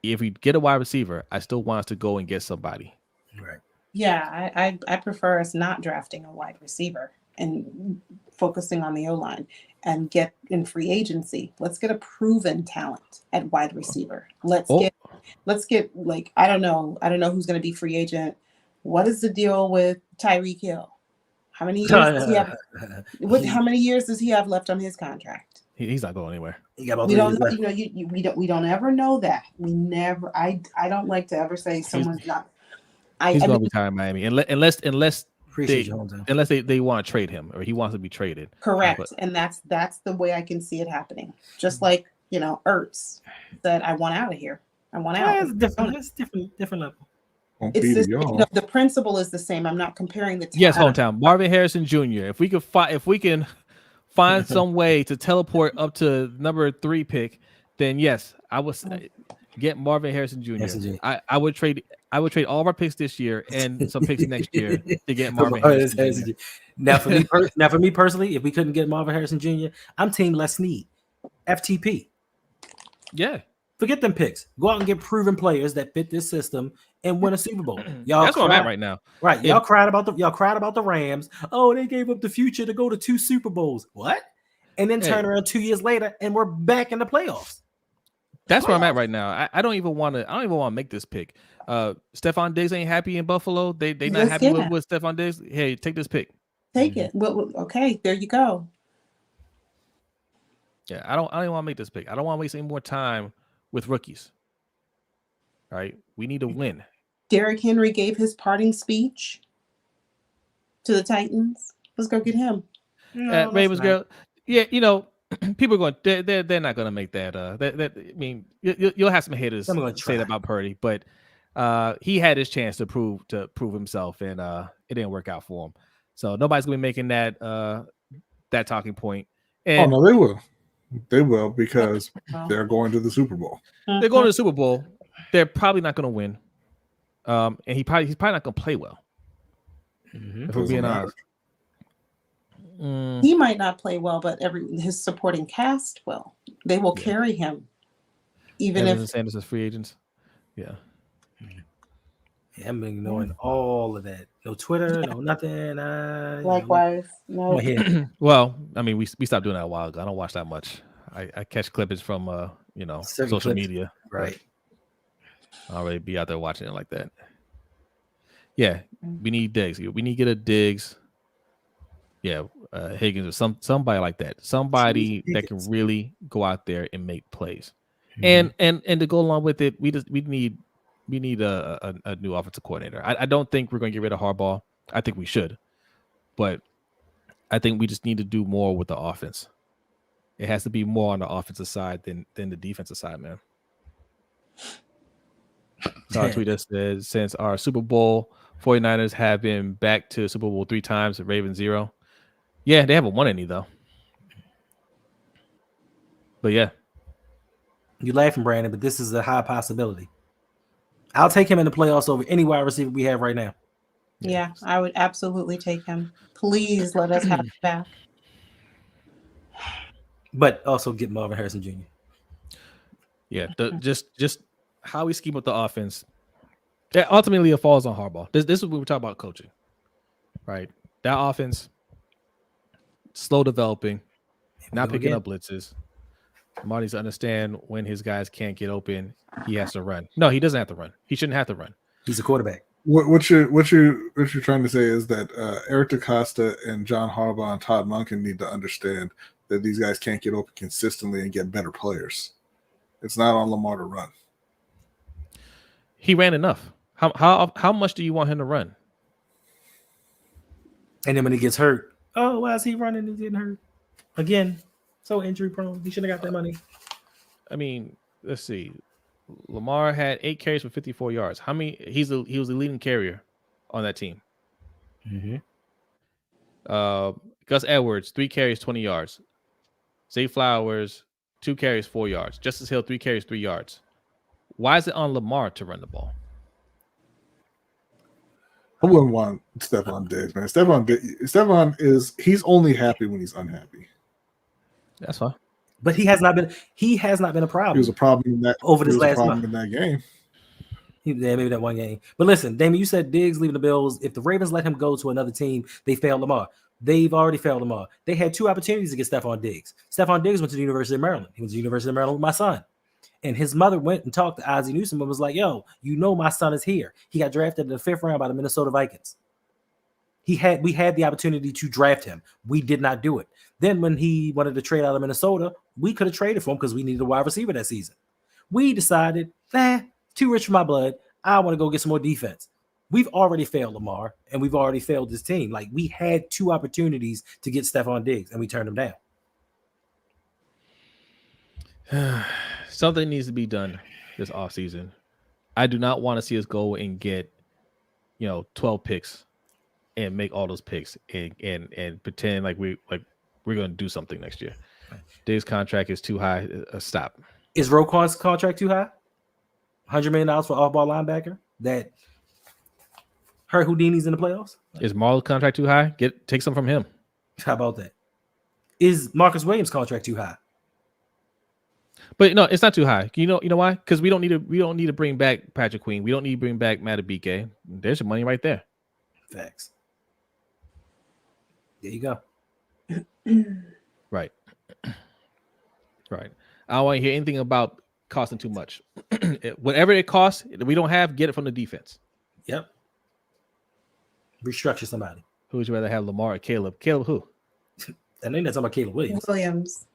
if we get a wide receiver, I still want us to go and get somebody. Right. Yeah, I prefer us not drafting a wide receiver and focusing on the O-line and get in free agency. Let's get a proven talent at wide receiver. Let's get like I don't know who's going to be free agent. What is the deal with Tyreek Hill? How many years does he have? How many years does he have left on his contract? He's not going anywhere. We don't know. We don't ever know that. We never. I don't like to ever say someone's not. He's going to retire in Miami unless they want to trade him or he wants to be traded. Correct, and that's the way I can see it happening. Just like Ertz said, I want out of here. I want out. It's different. It's different level. The principle is the same. I'm not comparing the. Yes, hometown. Marvin Harrison Jr. If we can find some way to teleport up to number 3 pick, then yes, I would get Marvin Harrison Jr. I would trade all of our picks this year and some picks next year to get Marvin Harrison Jr. Now, for me personally, if we couldn't get Marvin Harrison Jr., I'm team Les Snead, FTP. Yeah. Forget them picks. Go out and get proven players that fit this system and win a Super Bowl. That's where I'm at right now. Right. Y'all cried about the Rams. Oh, they gave up the future to go to 2 Super Bowls. What? And then turn around 2 years later and we're back in the playoffs. That's where I'm at right now. I don't even want to make this pick. Stephon Diggs ain't happy in Buffalo. They not Let's happy get with Stephon Diggs. Hey, take this pick. Take it. Well, okay, there you go. Yeah, I don't want to make this pick. I don't want to waste any more time with rookies. Right? We need to win. Derrick Henry gave his parting speech to the Titans. Let's go get him. No, Ravens that's not. girl. Yeah, people are going. They're not going to make that. I mean, you'll have some haters I'm gonna say that try. about Purdy, but he had his chance to prove himself, and it didn't work out for him. So nobody's going to be making that talking point. And no, they will. They will because they're going to the Super Bowl. they're going to the Super Bowl. They're probably not going to win. And he's probably not going to play well. If we're being honest. He might not play well, but his supporting cast will. They will carry him, even Evans if and Sanders as free agents. Yeah. Yeah, I've been ignoring all of that. No Twitter, no nothing. likewise. No. Well, I mean, we stopped doing that a while ago. I don't watch that much. I catch clippings from Certain social clips. media. Right. I already be out there watching it like that. Yeah, we need Diggs. We need to get a Diggs. Yeah, Higgins or somebody like that. Somebody that can really go out there and make plays. And to go along with it, we need a new offensive coordinator. I don't think we're going to get rid of Harbaugh. I think we should, but I think we just need to do more with the offense. It has to be more on the offensive side than the defensive side, man. So our tweet says, since our Super Bowl 49ers have been back to Super Bowl 3 times, the Ravens 0. Yeah, they haven't won any though. But yeah. You laughing, Brandon, but this is a high possibility. I'll take him in the playoffs over any wide receiver we have right now. Yeah, I would absolutely take him. Please let us have him back. But also get Marvin Harrison Jr. Yeah, just how we scheme with the offense. Yeah, ultimately it falls on Harbaugh. This is what we're talking about coaching, right? That offense, slow developing, not picking up blitzes. Lamar needs to understand when his guys can't get open, he has to run. No, he doesn't have to run. He shouldn't have to run. He's a quarterback. What you're trying to say is that Eric DeCosta and John Harbaugh and Todd Monken need to understand that these guys can't get open consistently and get better players. It's not on Lamar to run. He ran enough. How much do you want him to run? And then when he gets hurt, oh, why is he running and getting hurt? Again, so injury prone. He shouldn't have got that money. I mean, let's see. Lamar had 8 carries for 54 yards. How many? He was the leading carrier on that team. Gus Edwards, 3 carries, 20 yards. Zay Flowers, 2 carries, 4 yards. Justice Hill, 3 carries, 3 yards. Why is it on Lamar to run the ball? I wouldn't want Stephon Diggs, man. Stephon he's only happy when he's unhappy. That's fine. But he has not been a problem. He was a problem in that over this last month in that game. Yeah, maybe that one game. But listen, Damon, you said Diggs leaving the Bills. If the Ravens let him go to another team, they failed Lamar. They've already failed Lamar. They had 2 opportunities to get Stephon Diggs. Stephon Diggs went to the University of Maryland. He went to the University of Maryland with my son. And his mother went and talked to Ozzie Newsome and was like, yo, my son is here. He got drafted in the 5th round by the Minnesota Vikings. We had the opportunity to draft him. We did not do it. Then when he wanted to trade out of Minnesota, we could have traded for him because we needed a wide receiver that season. We decided, too rich for my blood. I want to go get some more defense. We've already failed Lamar, and we've already failed this team. Like, we had 2 opportunities to get Stephon Diggs, and we turned them down. Something needs to be done this offseason. I do not want to see us go and get, 12 picks and make all those picks and pretend like we're going to do something next year. Diggs' contract is too high. Stop. Is Roquan's contract too high? $100 million for off-ball linebacker that hurt Houdini's in the playoffs? Is Marlon's contract too high? Take some from him. How about that? Is Marcus Williams' contract too high? But no, it's not too high. You know why? Because we don't need to bring back Patrick Queen. We don't need to bring back Matabike. There's your money right there. Facts. There you go. Right. Right. I don't want to hear anything about costing too much. Whatever it costs, we don't have, get it from the defense. Yep. Restructure somebody. Who would you rather have, Lamar or Caleb? Caleb who? And then that's talking about Caleb Williams. Williams.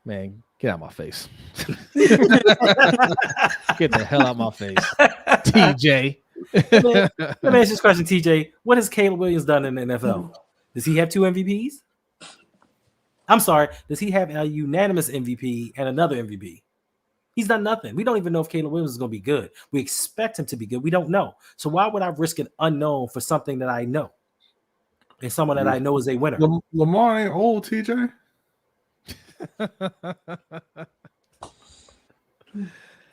Man, get out of my face. Get the hell out of my face. TJ. Let me ask this question, TJ. What has Caleb Williams done in the NFL? Does he have 2 MVPs? I'm sorry. Does he have a unanimous MVP and another MVP? He's done nothing. We don't even know if Caleb Williams is going to be good. We expect him to be good. We don't know. So why would I risk an unknown for something that I know? And someone that I know is a winner. Lamar ain't old, TJ.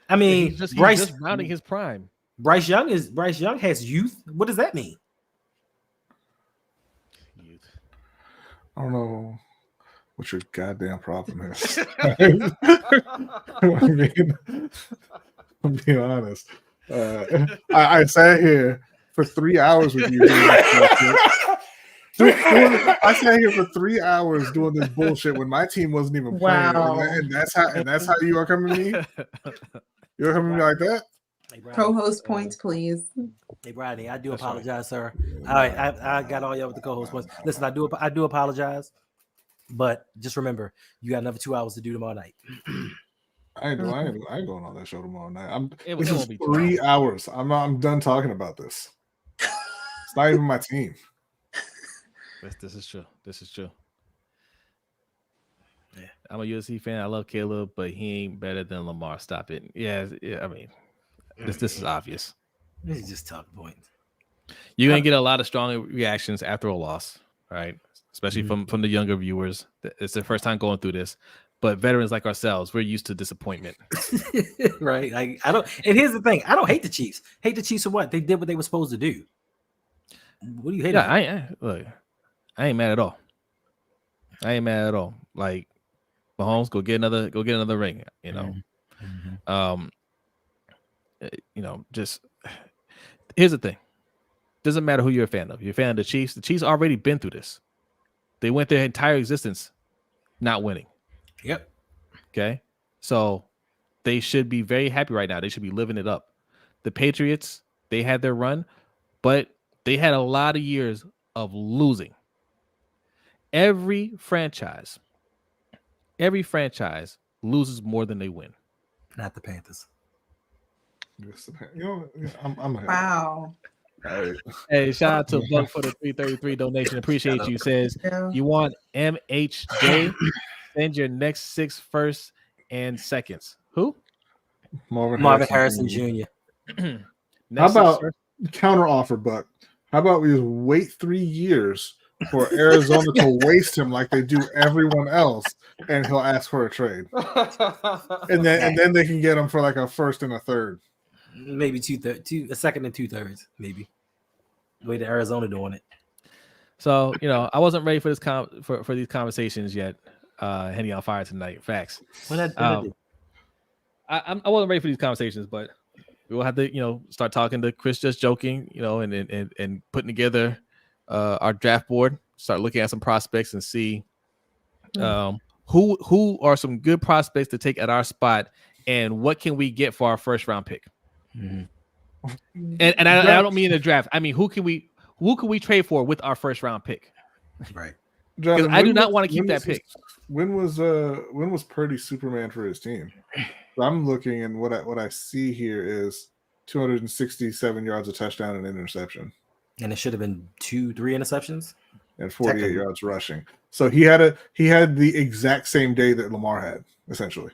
I mean, he's Bryce just rounding his prime. Bryce Young has youth. What does that mean? Youth. I don't know what your goddamn problem is. I'm being honest. I sat here for 3 hours with you. I sat here for 3 hours doing this bullshit when my team wasn't even playing. Wow. And that's how you are coming to me? You're coming to me like that? Hey, Brian, Co-host points, please. Hey, Brian, I do That's apologize, sir. All right, I got all y'all with the co-host points. Listen, I do apologize, but just remember, you got another 2 hours to do tomorrow night. I ain't going on that show tomorrow night. It This is won't be 3 hours. I'm done talking about this. It's not even my team. This is true. This is true. Yeah. I'm a USC fan. I love Caleb, but he ain't better than Lamar. Stop it. Yeah. I mean, this is obvious. This is just talking points. You're gonna get a lot of strong reactions after a loss, right? Especially from the younger viewers. It's their first time going through this. But veterans like ourselves, we're used to disappointment. Right. I don't. And here's the thing: I don't hate the Chiefs. Hate the Chiefs for what? They did what they were supposed to do. What do you hate? Yeah, I ain't mad at all. I ain't mad at all. Like, Mahomes, go get another ring. You know, just here's the thing. Doesn't matter who you're a fan of. You're a fan of the Chiefs. The Chiefs already been through this. They went their entire existence not winning. Yep. Okay. So they should be very happy right now. They should be living it up. The Patriots, they had their run, but they had a lot of years of losing. Every franchise loses more than they win. Not the Panthers. I'm Wow. Hey, shout out to Buck for the 333 donation. Appreciate you. Says you want MHJ. Send your next 6 firsts and seconds. Who? Marvin Harrison Jr. How about counter offer, Buck? How about we just wait 3 years for Arizona to waste him like they do everyone else, and he'll ask for a trade, and then they can get him for like a first and a third, maybe a second and 2/3, maybe. The way that Arizona doing it. So I wasn't ready for this for these conversations yet. Henny on fire tonight. Facts. I wasn't ready for these conversations, but we'll have to start talking to Chris, just joking, and putting together our draft board. Start looking at some prospects and see who are some good prospects to take at our spot, and what can we get for our first round pick. Mm-hmm. And I don't mean in the draft. I mean, who can we trade for with our first round pick? Right. Because I do not want to keep that pick. When was Purdy Superman for his team? So I'm looking, and what I see here is 267 yards, a touchdown, and an interception. And it should have been 2-3 interceptions and 48 yards rushing. So he had the exact same day that Lamar had, essentially.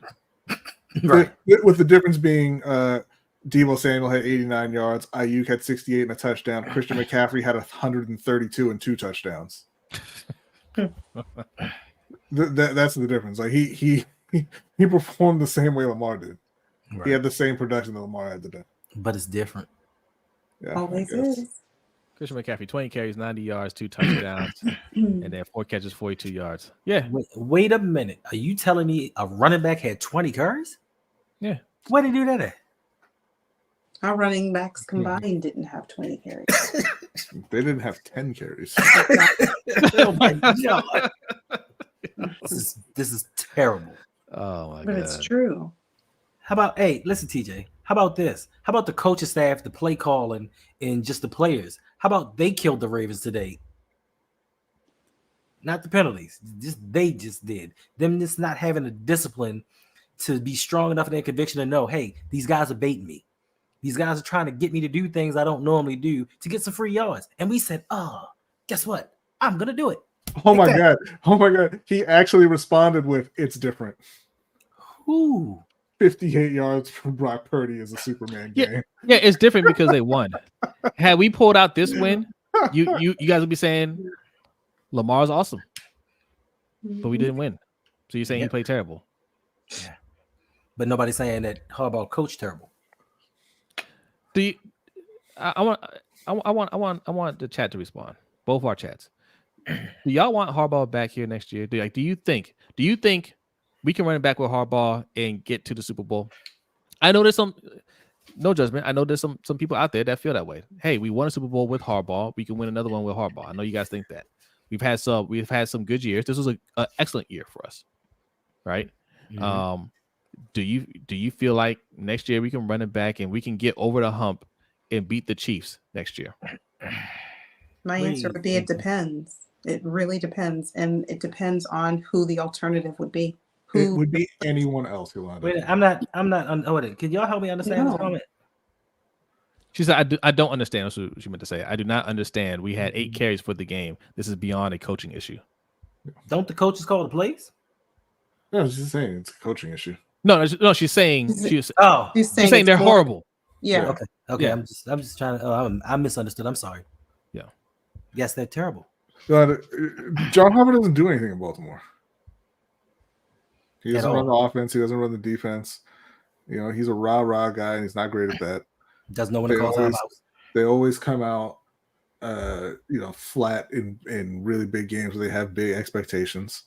Right. With the difference being Deebo Samuel had 89 yards, Ayuk had 68 and a touchdown, Christian McCaffrey had 132 and 2 touchdowns. That's the difference. Like he performed the same way Lamar did. Right. He had the same production that Lamar had today. But it's different. Yeah, always is. Christian McCaffrey, 20 carries, 90 yards, 2 touchdowns, and then 4 catches, 42 yards. Yeah. Wait a minute. Are you telling me a running back had 20 carries? Yeah. Where did he do that at? Our running backs combined didn't have 20 carries. They didn't have 10 carries. Oh my God. This is terrible. Oh my But god. it's true. How about, hey, listen, TJ, how about this? How about the coaching staff, the play calling, and just the players? How about they killed the Ravens today? Not the penalties. They just did. Them just not having the discipline to be strong enough in their conviction to know, hey, these guys are baiting me. These guys are trying to get me to do things I don't normally do to get some free yards. And we said, oh, guess what? I'm going to do it. Oh Take my that. god. Oh my god. He actually responded with, "It's different." Ooh. 58 yards from Brock Purdy is a Superman game. Yeah, it's different because they won. Had we pulled out this win, you guys would be saying Lamar's awesome, but we didn't win. So you're saying he played terrible. Yeah. But nobody's saying that Harbaugh coached terrible. Do you, I want the chat to respond. Both our chats. Do y'all want Harbaugh back here next year? Do you think we can run it back with Harbaugh and get to the Super Bowl? I know there's some, no judgment. I know there's some people out there that feel that way. Hey, we won a Super Bowl with Harbaugh. We can win another one with Harbaugh. I know you guys think that. We've had some good years. This was an excellent year for us, right? Mm-hmm. Do you feel like next year we can run it back and we can get over the hump and beat the Chiefs next year? My answer would be it depends. It really depends, and it depends on who the alternative would be. It would be anyone else, Yolanda. Wait, I'm not. Can y'all help me understand this moment? She said, I don't understand. That's what she meant to say. I do not understand. We had 8 carries for the game. This is beyond a coaching issue. Don't the coaches call the plays? No, I was just saying it's a coaching issue. No, she's saying she's saying they're horrible. Yeah. Okay. Yeah. I'm just trying to. I misunderstood. I'm sorry. Yeah. Yes, they're terrible. John Harbaugh doesn't do anything in Baltimore. He doesn't run the offense. He doesn't run the defense. You know, he's a rah guy, and he's not great at that. Doesn't know when to call timeouts. They always come out, flat in really big games where they have big expectations.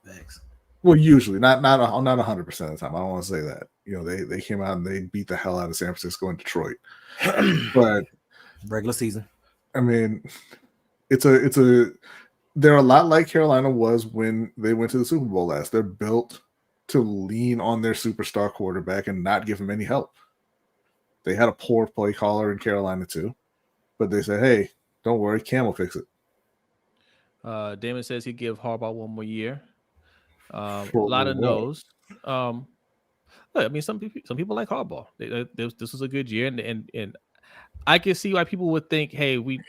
Thanks. Well, usually not 100% of the time. I don't want to say that. You know, they came out and they beat the hell out of San Francisco and Detroit. But regular season. I mean, they're a lot like Carolina was when they went to the Super Bowl last. They're built to lean on their superstar quarterback and not give him any help. They had a poor play caller in Carolina too, but they said, "Hey, don't worry, Cam will fix it." Damon says he'd give Harbaugh one more year. A lot of no's. I mean, some people like Harbaugh. This was a good year, and I can see why people would think, "Hey, we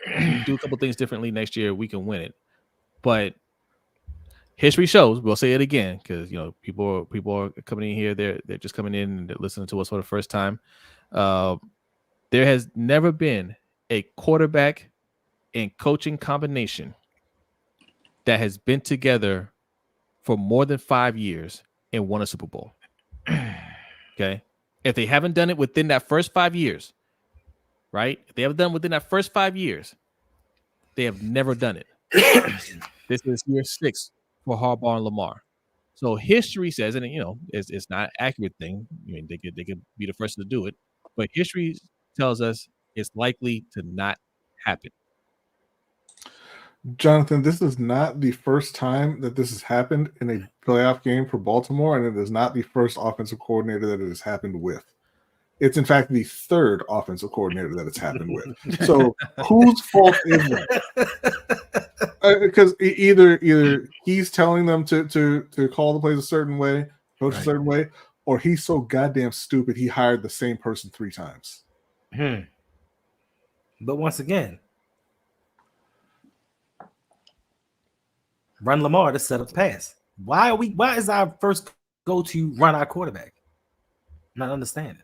do a couple things differently next year, we can win it." But history shows, we'll say it again, because people are coming in here, they're just coming in and they're listening to us for the first time. There has never been a quarterback and coaching combination that has been together for more than 5 years and won a Super Bowl. Okay, if they haven't done it within that first 5 years, right? If they haven't done it within that first 5 years, they have never done it. This is year 6 for Harbaugh and Lamar. So history says, and it's not an accurate thing. I mean, they could be the first to do it, but history tells us it's likely to not happen. Jonathan, this is not the first time that this has happened in a playoff game for Baltimore, and it is not the first offensive coordinator that it has happened with. It's, in fact, the third offensive coordinator that it's happened with. So whose fault is that? Because either he's telling them to call the plays a certain way, coach a certain way, or he's so goddamn stupid he hired the same person 3 times. But once again, run Lamar to set up the pass. Why is our first go-to run our quarterback? Not understanding.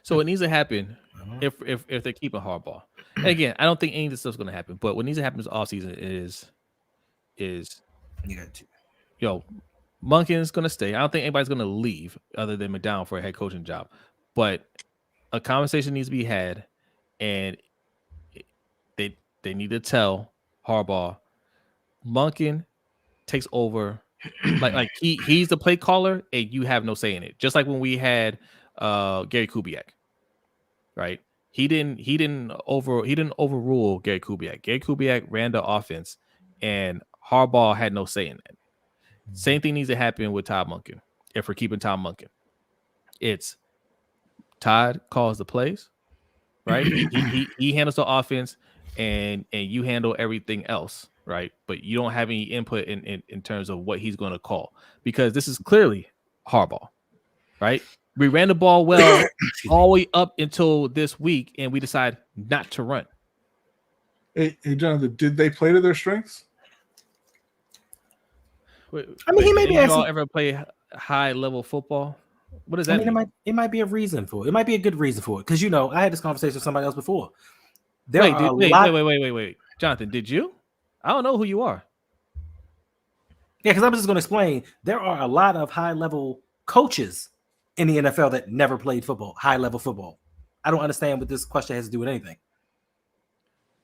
So it needs to happen if they're keeping Harbaugh. And again, I don't think any of this stuff's going to happen. But what needs to happen this offseason is you got to. Monken's going to stay. I don't think anybody's going to leave other than McDowell for a head coaching job. But a conversation needs to be had, and they need to tell Harbaugh, Monken takes over. like he's the play caller, and you have no say in it. Just like when we had Gary Kubiak, right? He didn't overrule Gary Kubiak. Gary Kubiak ran the offense, and Harbaugh had no say in it. Same thing needs to happen with Todd Monken. If we're keeping Todd Monken, it's Todd calls the plays, right? he handles the offense, and you handle everything else, right? But you don't have any input in terms of what he's going to call, because this is clearly Harbaugh, right? We ran the ball well all the way up until this week, and we decide not to run. Hey, Jonathan, did they play to their strengths? I mean, he may be y'all ever play high level football? What does that mean? It might be a reason for it. It might be a good reason for it, because I had this conversation with somebody else before. Wait, Jonathan, did you? I don't know who you are. Yeah, because I'm just going to explain. There are a lot of high level coaches in the NFL that never played football, high level football. I don't understand what this question has to do with anything.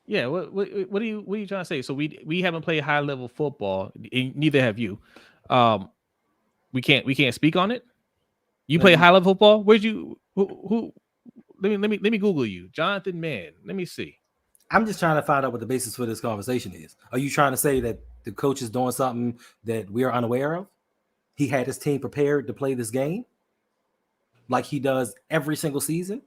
Yeah, what are you trying to say? So we haven't played high level football, neither have you. We can't speak on it. You play high level football? Where'd you who let me Google you. Jonathan Mann. Let me see. I'm just trying to find out what the basis for this conversation is. Are you trying to say that the coach is doing something that we are unaware of? He had his team prepared to play this game like he does every single season?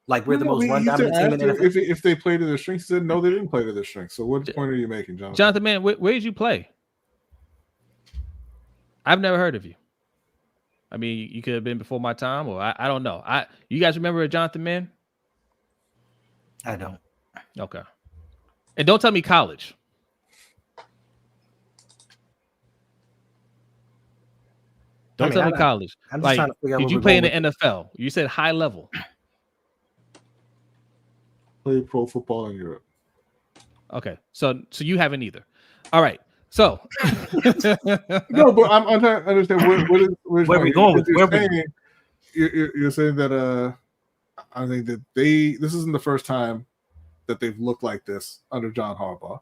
Like we're the most run-dominant team in the NFL? If they play to their strengths, he said no, they didn't play to their strengths. So what point are you making, Jonathan? Jonathan Mann, where did you play? I've never heard of you. I mean, you could have been before my time, or I don't know. You guys remember Jonathan Mann? I don't. Okay. And don't tell me college. Don't tell me college. I'm just trying to figure out. Did you play in the NFL? You said high level. Played pro football in Europe. Okay, so you haven't either. All right. So no, but I'm trying to understand where are we going with you're saying that I think that this isn't the first time that they've looked like this under John Harbaugh.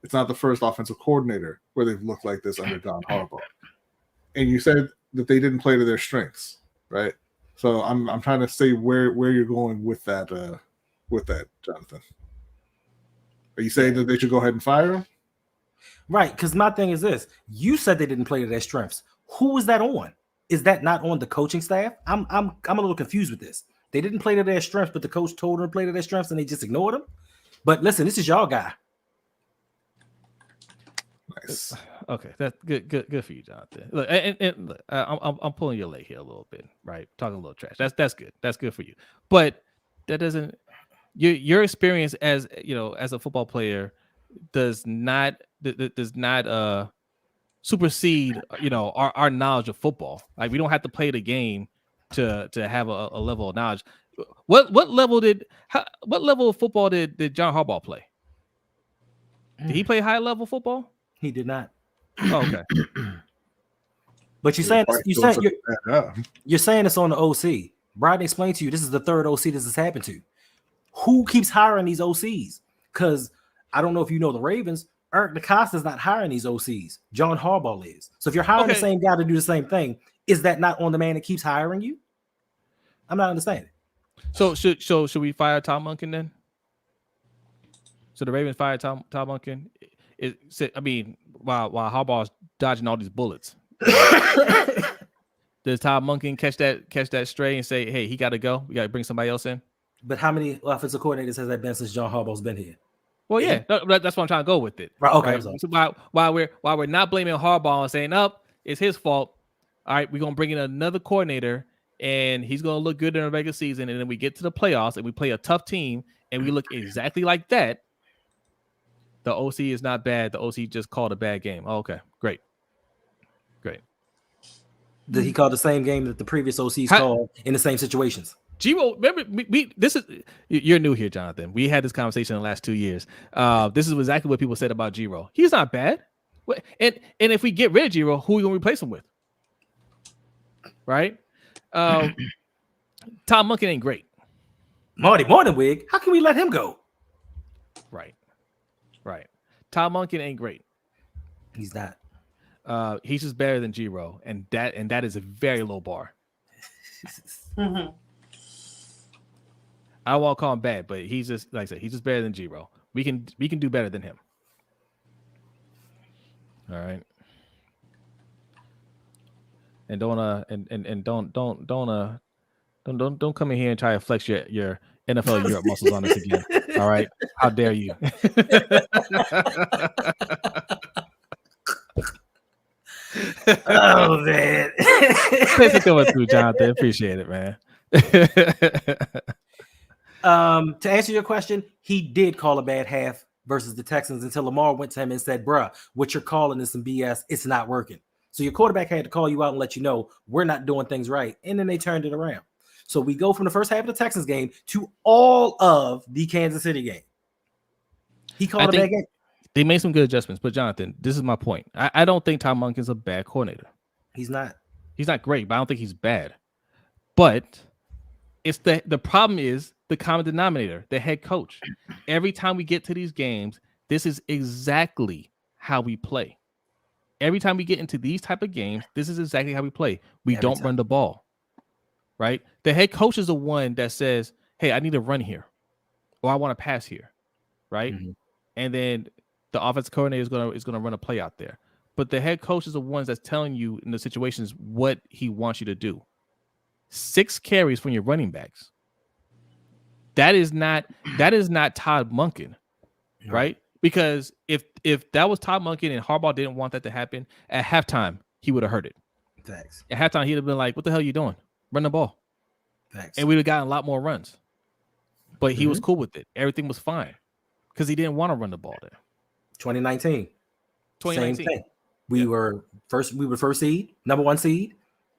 It's not the first offensive coordinator where they've looked like this under John Harbaugh. And you said that they didn't play to their strengths, right? So I'm trying to say where you're going with that, Jonathan. Are you saying that they should go ahead and fire him? Right, because my thing is this. You said they didn't play to their strengths. Who is that on? Is that not on the coaching staff? I'm a little confused with this. They didn't play to their strengths, but the coach told them to play to their strengths and they just ignored them. But listen, this is y'all guy. Nice. Okay, that's good for you, Jonathan. Look, and look, I'm pulling your leg here a little bit, right? Talking a little trash. That's good. That's good for you. But that doesn't your experience as as a football player does not supersede our knowledge of football. Like, we don't have to play the game to have a level of knowledge. What level of football did John Harbaugh play? Did he play high level football? He did not. Oh, okay. But you're saying it's on the OC. Brian explained to you this is the third OC this has happened to. Who keeps hiring these OCs? Because I don't know if you know the Ravens, Eric DeCosta's not hiring these OCs. John Harbaugh is. So if you're hiring the same guy to do the same thing, is that not on the man that keeps hiring you? I'm not understanding. So should we fire Tom Monken then? So the Ravens fired Tom Monken. While Harbaugh's dodging all these bullets, does Tom Monken catch that stray and say, "Hey, he got to go. We got to bring somebody else in"? But how many offensive coordinators has that been since John Harbaugh's been here? Well, yeah, that's what I'm trying to go with it. Right. Okay. Right? So while we're not blaming Harbaugh and saying, it's his fault. All right, we're gonna bring in another coordinator, and he's gonna look good in the regular season, and then we get to the playoffs and we play a tough team, and we look exactly like that. The OC is not bad. The OC just called a bad game. Oh, okay, great. Did he call the same game that the previous OCs called in the same situations? Giro, remember, you're new here, Jonathan. We had this conversation in the last 2 years. This is exactly what people said about Giro. He's not bad. And if we get rid of Giro, who are we going to replace him with? Right? Tom Monken ain't great. Marty Morningwig, how can we let him go? Right. Tom Monken ain't great. He's not. He's just better than Giro, and that is a very low bar. Mm-hmm. I won't call him bad, but he's just, like I said, he's just better than Giro. We can do better than him. All right. and don't don't come in here and try to flex your NFL Europe muscles on us again. All right, how dare you? Oh man. Thanks for coming through, Jonathan. Appreciate it, man. To answer your question, he did call a bad half versus the Texans until Lamar went to him and said, bruh, what you're calling is some BS. It's not working. So your quarterback had to call you out and let you know we're not doing things right. And then they turned it around. So we go from the first half of the Texans game to all of the Kansas City game. He called a bad game. They made some good adjustments, but Jonathan, this is my point. I don't think Tom Monken's a bad coordinator. He's not. He's not great, but I don't think he's bad. But it's the problem is the common denominator, the head coach. Every time we get to these games, this is exactly how we play. Every time we get into these type of games, this is exactly how we play. We don't run the ball, right? The head coach is the one that says, hey, I need to run here, or I want to pass here, right? Mm-hmm. And then the offensive coordinator is gonna run a play out there. But the head coach is the ones that's telling you in the situations what he wants you to do. 6 carries from your running backs. That is not Todd Monken, right? Because if that was Todd Monken and Harbaugh didn't want that to happen, at halftime he would have heard it. Thanks. At halftime he'd have been like, "What the hell are you doing? Run the ball." Thanks. And we'd have gotten a lot more runs. But he was cool with it. Everything was fine because he didn't want to run the ball there. 2019. Same thing. We were first seed, number 1 seed,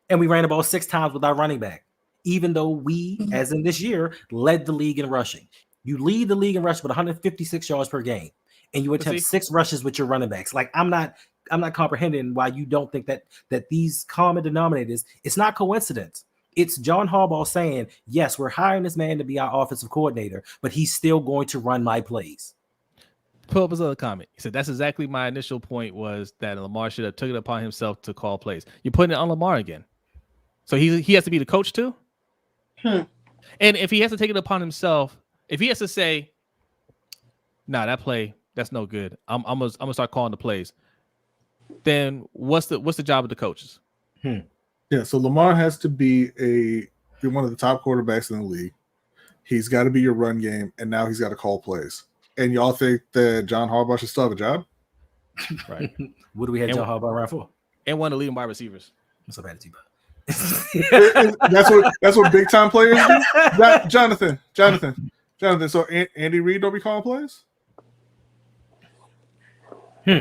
and we ran the ball 6 times with our running back. Even though we, as in this year, led the league in rushing. You lead the league in rushing with 156 yards per game, and you attempt 6 rushes with your running backs. Like I'm not comprehending why you don't think that these common denominators. It's not coincidence. It's John Harbaugh saying, yes, we're hiring this man to be our offensive coordinator, but he's still going to run my plays. Pull up his other comment. He said, that's exactly my initial point, was that Lamar should have took it upon himself to call plays. You're putting it on Lamar again. So he has to be the coach too? And if he has to take it upon himself, if he has to say, nah, that play, that's no good. I'm gonna start calling the plays. Then what's the job of the coaches? Yeah, so Lamar has to be one of the top quarterbacks in the league. He's got to be your run game, and now he's got to call plays. And y'all think that John Harbaugh should still have a job? Right. What do we have John Harbaugh around for? And one of the leading wide receivers. What's up, attitude? That's what big time players do. Jonathan. So Andy Reid don't be calling plays.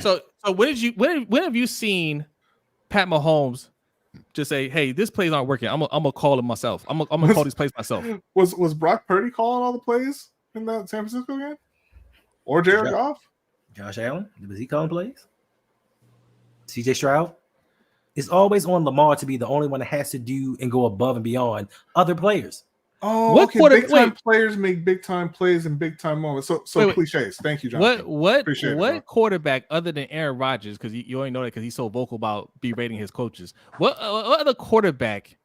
So when have you seen Pat Mahomes just say, "Hey, this plays aren't working. I'm gonna call it myself. I'm gonna call these plays myself." Was Brock Purdy calling all the plays in that San Francisco game, or Jared Goff? Josh Allen, was he calling plays? CJ Stroud. It's always on Lamar to be the only one that has to do and go above and beyond other players. Oh, okay. Big time players make big time plays in big time moments. So cliches. Thank you, John. What quarterback other than Aaron Rodgers, because you only know that because he's so vocal about berating his coaches. What other quarterback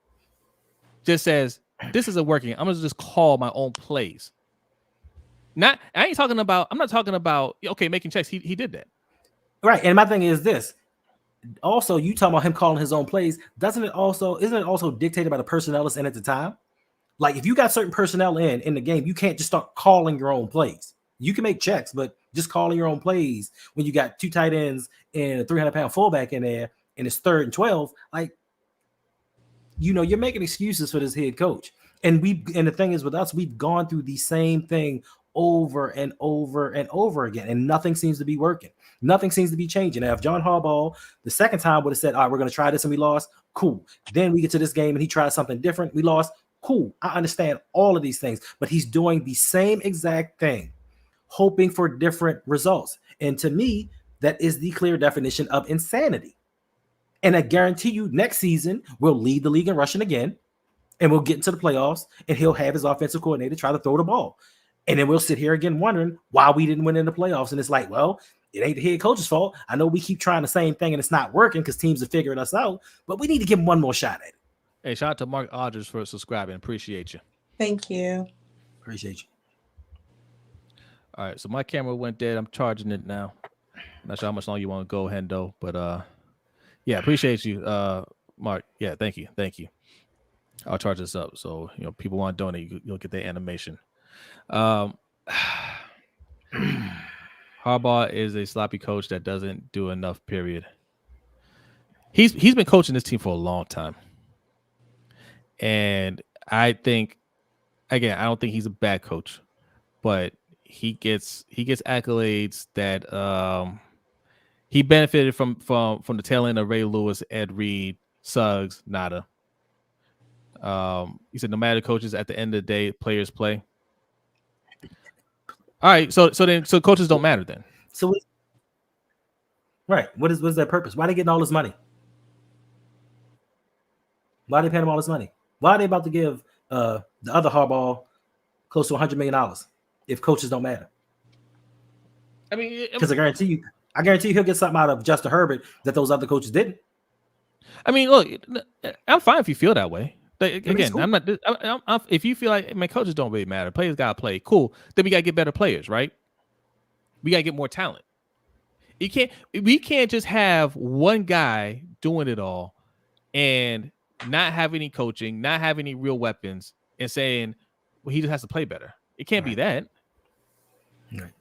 just says, this isn't working, I'm gonna just call my own plays? I'm not talking about making checks. He did that. Right. And my thing is this. Also, you talking about him calling his own plays, isn't it also dictated by the personnel that's in at the time? Like if you got certain personnel in the game, you can't just start calling your own plays. You can make checks, but just calling your own plays when you got 2 tight ends and a 300-pound fullback in there and it's 3rd and 12, like, you're making excuses for this head coach. And the thing is with us, we've gone through the same thing over and over and over again, and nothing seems to be working. Nothing seems to be changing. Now, if John Harbaugh the second time would have said, all right, we're going to try this and we lost, cool. Then we get to this game and he tried something different, we lost, cool. I understand all of these things, but he's doing the same exact thing, hoping for different results. And to me, that is the clear definition of insanity. And I guarantee you next season, we'll lead the league in rushing again, and we'll get into the playoffs, and he'll have his offensive coordinator try to throw the ball. And then we'll sit here again wondering why we didn't win in the playoffs. And it's like, well, it ain't the head coach's fault. I know we keep trying the same thing and it's not working because teams are figuring us out, but we need to give them one more shot at it. Hey, shout out to Mark Aldridge for subscribing. Appreciate you. Thank you. Appreciate you. All right, so my camera went dead. I'm charging it now. Not sure how much longer you want to go, Hendo, but yeah, appreciate you. Mark. Yeah, thank you. I'll charge this up. So people want to donate, you'll get the animation. Harbaugh is a sloppy coach that doesn't do enough. Period. He's been coaching this team for a long time, and I think, again, I don't think he's a bad coach, but he gets accolades that he benefited from the tail end of Ray Lewis, Ed Reed, Suggs, nada. He said no matter coaches, at the end of the day, players play. All right, so coaches don't matter then. So right, what is their purpose? Why are they getting all this money? Why are they paying him all this money? Why are they about to give the other Harbaugh close to $100 million if coaches don't matter? I mean, because I guarantee you he'll get something out of Justin Herbert that those other coaches didn't. I mean, look, I'm fine if you feel that way. Again, cool. I'm not. If you feel like my coaches don't really matter, players gotta play. Cool. Then we gotta get better players, right? We gotta get more talent. We can't just have one guy doing it all and not have any coaching, not have any real weapons, and saying, well, he just has to play better. It can't be that. Right.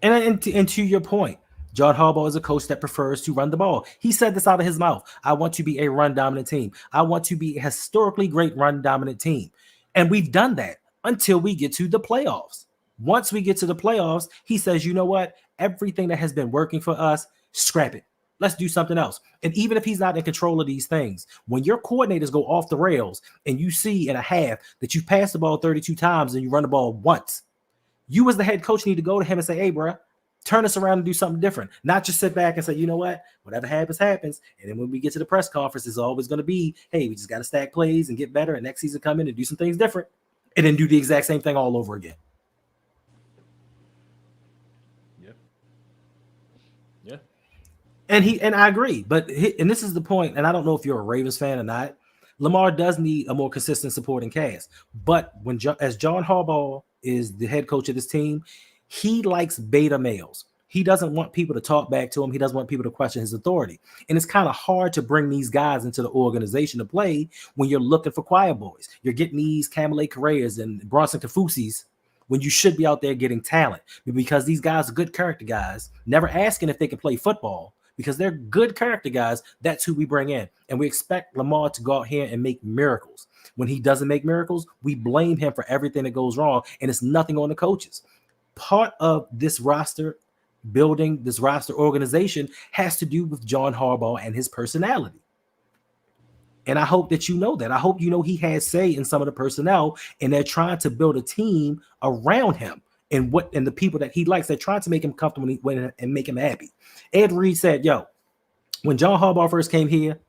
And to your point, John Harbaugh is a coach that prefers to run the ball. He said this out of his mouth. I want to be a run-dominant team. I want to be a historically great run-dominant team. And we've done that until we get to the playoffs. Once we get to the playoffs, he says, you know what? Everything that has been working for us, scrap it. Let's do something else. And even if he's not in control of these things, when your coordinators go off the rails and you see in a half that you pass the ball 32 times and you run the ball once, you as the head coach need to go to him and say, hey, bro, turn us around and do something different. Not just sit back and say, you know what? Whatever happens, happens. And then when we get to the press conference, it's always going to be, hey, we just got to stack plays and get better. And next season come in and do some things different. And then do the exact same thing all over again. Yeah. And I agree. And this is the point, and I don't know if you're a Ravens fan or not. Lamar does need a more consistent supporting cast. But as John Harbaugh is the head coach of this team, he likes beta males. He doesn't want people to talk back to him. He doesn't want people to question his authority. And it's kind of hard to bring these guys into the organization to play when you're looking for quiet boys. You're getting these Kamale Correas and Bronson Kafusis when you should be out there getting talent, because these guys are good character guys, never asking if they can play football. Because they're good character guys, that's who we bring in. And we expect Lamar to go out here and make miracles. When he doesn't make miracles, we blame him for everything that goes wrong, and it's nothing on the coaches. Part of this roster building, this roster organization, has to do with John Harbaugh and his personality. And I hope that you know that. I hope you know he has say in some of the personnel, and they're trying to build a team around him. And the people that he likes, they're trying to make him comfortable and make him happy. Ed Reed said, yo, when John Harbaugh first came here,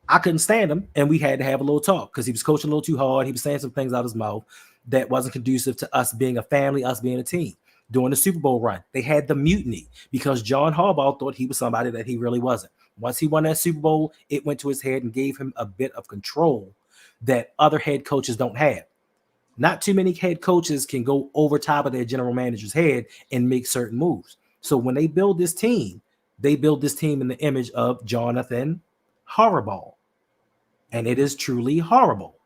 I couldn't stand him, and we had to have a little talk because he was coaching a little too hard. He was saying some things out of his mouth that wasn't conducive to us being a family, us being a team. During the Super Bowl run, they had the mutiny because John Harbaugh thought he was somebody that he really wasn't. Once he won that Super Bowl, it went to his head and gave him a bit of control that other head coaches don't have. Not too many head coaches can go over top of their general manager's head and make certain moves. So when they build this team in the image of Jonathan Harbaugh. And it is truly horrible.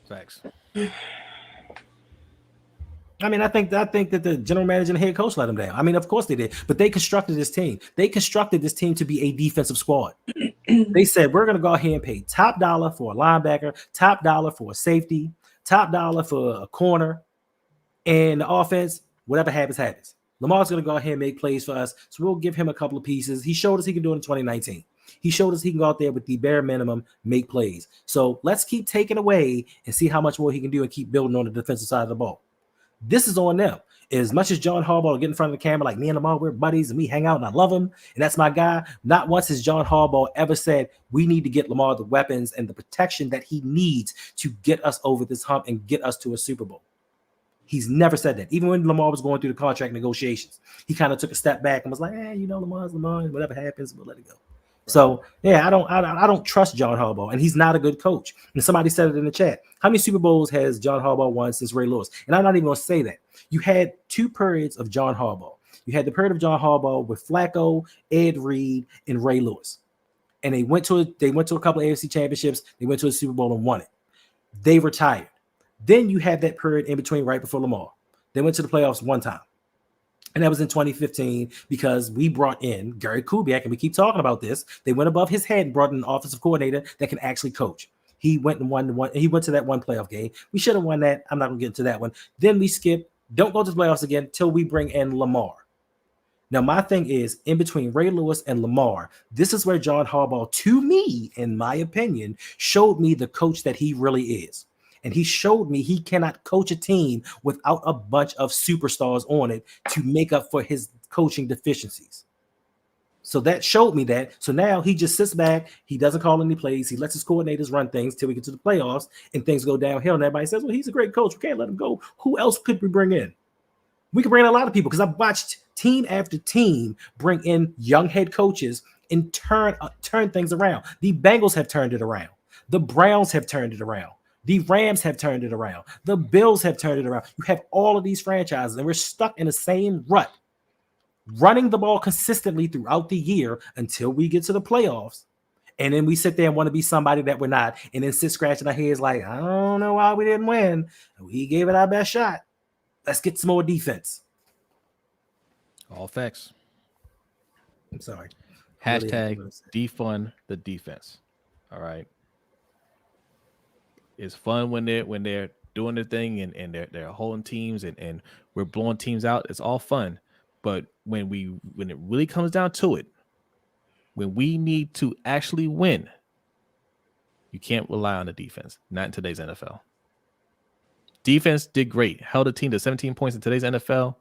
Thanks. I mean, I think that the general manager and head coach let him down. I mean, of course they did, but they constructed this team. They constructed this team to be a defensive squad. They said, we're going to go ahead and pay top dollar for a linebacker, top dollar for a safety, top dollar for a corner, and the offense, whatever happens, happens. Lamar's going to go ahead and make plays for us, so we'll give him a couple of pieces. He showed us he can do it in 2019. He showed us he can go out there with the bare minimum, make plays. So let's keep taking away and see how much more he can do and keep building on the defensive side of the ball. This is on them. As much as John Harbaugh will get in front of the camera like me and Lamar, we're buddies and we hang out and I love him and that's my guy. Not once has John Harbaugh ever said we need to get Lamar the weapons and the protection that he needs to get us over this hump and get us to a Super Bowl. He's never said that. Even when Lamar was going through the contract negotiations, he kind of took a step back and was like, Lamar's Lamar, and whatever happens, we'll let it go. So yeah, I don't trust John Harbaugh, and he's not a good coach. And somebody said it in the chat. How many Super Bowls has John Harbaugh won since Ray Lewis? And I'm not even going to say that. You had 2 periods of John Harbaugh. You had the period of John Harbaugh with Flacco, Ed Reed, and Ray Lewis. And they went to a couple of AFC championships. They went to a Super Bowl and won it. They retired. Then you had that period in between right before Lamar. They went to the playoffs one time. And that was in 2015 because we brought in Gary Kubiak, and we keep talking about this. They went above his head and brought in an offensive coordinator that can actually coach. He went and won one. He went to that one playoff game. We should have won that. I'm not going to get into that one. Then we skip. Don't go to the playoffs again till we bring in Lamar. Now, my thing is, in between Ray Lewis and Lamar, this is where John Harbaugh, to me, in my opinion, showed me the coach that he really is. And he showed me he cannot coach a team without a bunch of superstars on it to make up for his coaching deficiencies. So that showed me that. So now he just sits back. He doesn't call any plays. He lets his coordinators run things till we get to the playoffs and things go downhill. And everybody says, well, he's a great coach. We can't let him go. Who else could we bring in? We could bring in a lot of people because I've watched team after team bring in young head coaches and turn things around. The Bengals have turned it around. The Browns have turned it around. The Rams have turned it around. The Bills have turned it around. You have all of these franchises, and we're stuck in the same rut, running the ball consistently throughout the year until we get to the playoffs. And then we sit there and want to be somebody that we're not, and then sit scratching our heads like, I don't know why we didn't win. We gave it our best shot. Let's get some more defense. All facts. I'm sorry. Hashtag defund the defense. All right. It's fun when they're doing their thing and they're holding teams and we're blowing teams out. It's all fun. But when it really comes down to it, when we need to actually win, you can't rely on the defense. Not in today's NFL. Defense did great. Held a team to 17 points in today's NFL.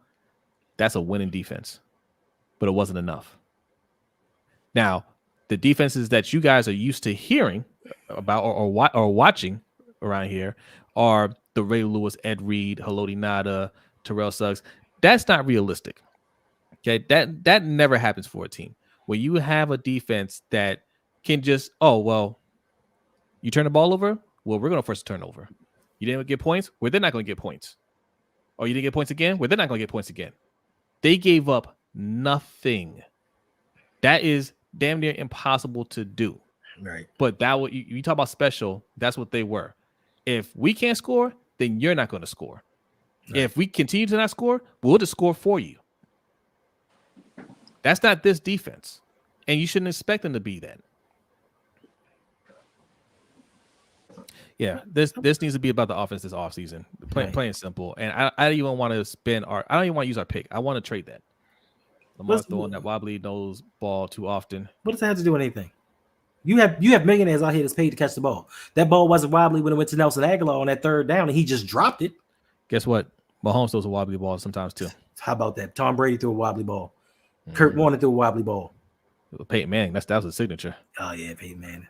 That's a winning defense. But it wasn't enough. Now, the defenses that you guys are used to hearing about or watching around here are the Ray Lewis, Ed Reed, Haloti Ngata, Terrell Suggs. That's not realistic. Okay, that never happens for a team. When you have a defense that can just, you turn the ball over? Well, we're going to force a turnover. You didn't get points? Well, they're not going to get points. Oh, you didn't get points again? Well, they're not going to get points again. They gave up nothing. That is damn near impossible to do. Right. But you talk about special, that's what they were. If we can't score, then you're not going to score. Right. If we continue to not score, we'll just score for you. That's not this defense. And you shouldn't expect them to be that. Yeah, this needs to be about the offense this offseason. Plain simple. And I don't even want to I don't even want to use our pick. I want to trade that. Lamar's throwing that wobbly nose ball too often. What does that have to do with anything? You have millionaires out here that's paid to catch the ball. That ball wasn't wobbly when it went to Nelson Aguilar on that third down, and he just dropped it. Guess what? Mahomes throws a wobbly ball sometimes too. How about that? Tom Brady threw a wobbly ball. Kurt Warner threw a wobbly ball. Peyton Manning, that was a signature. Oh yeah, Peyton Manning.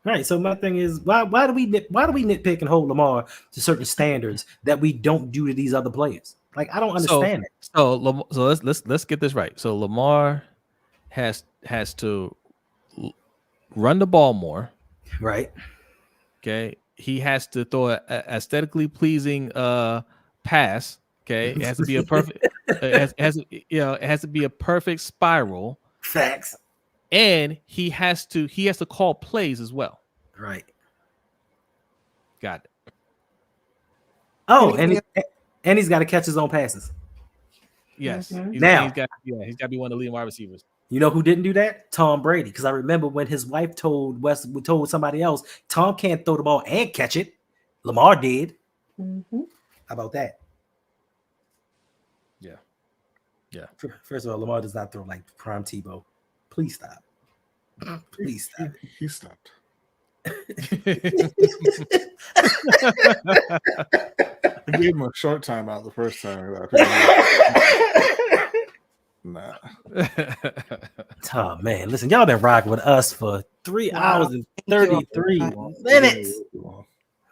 All right. So my thing is, why do we nitpick and hold Lamar to certain standards that we don't do to these other players? Like, I don't understand it. So let's get this right. So Lamar has to run the ball more. Right. Okay. He has to throw a aesthetically pleasing pass. Okay. It has to be a perfect it has to be a perfect spiral. Facts. And he has to call plays as well. Right. Got it. Oh, and he's got to catch his own passes. Yes. Mm-hmm. He's got to be one of the leading wide receivers. You know who didn't do that? Tom Brady. Because I remember when his wife told somebody else, Tom can't throw the ball and catch it. Lamar did. Mm-hmm. How about that? Yeah. Yeah. First of all, Lamar does not throw like prime Tebow. Please stop. Please stop. He stopped. I gave him a short time out the first time. Nah. Oh man, listen, y'all been rocking with us for 3 hours and 33 minutes.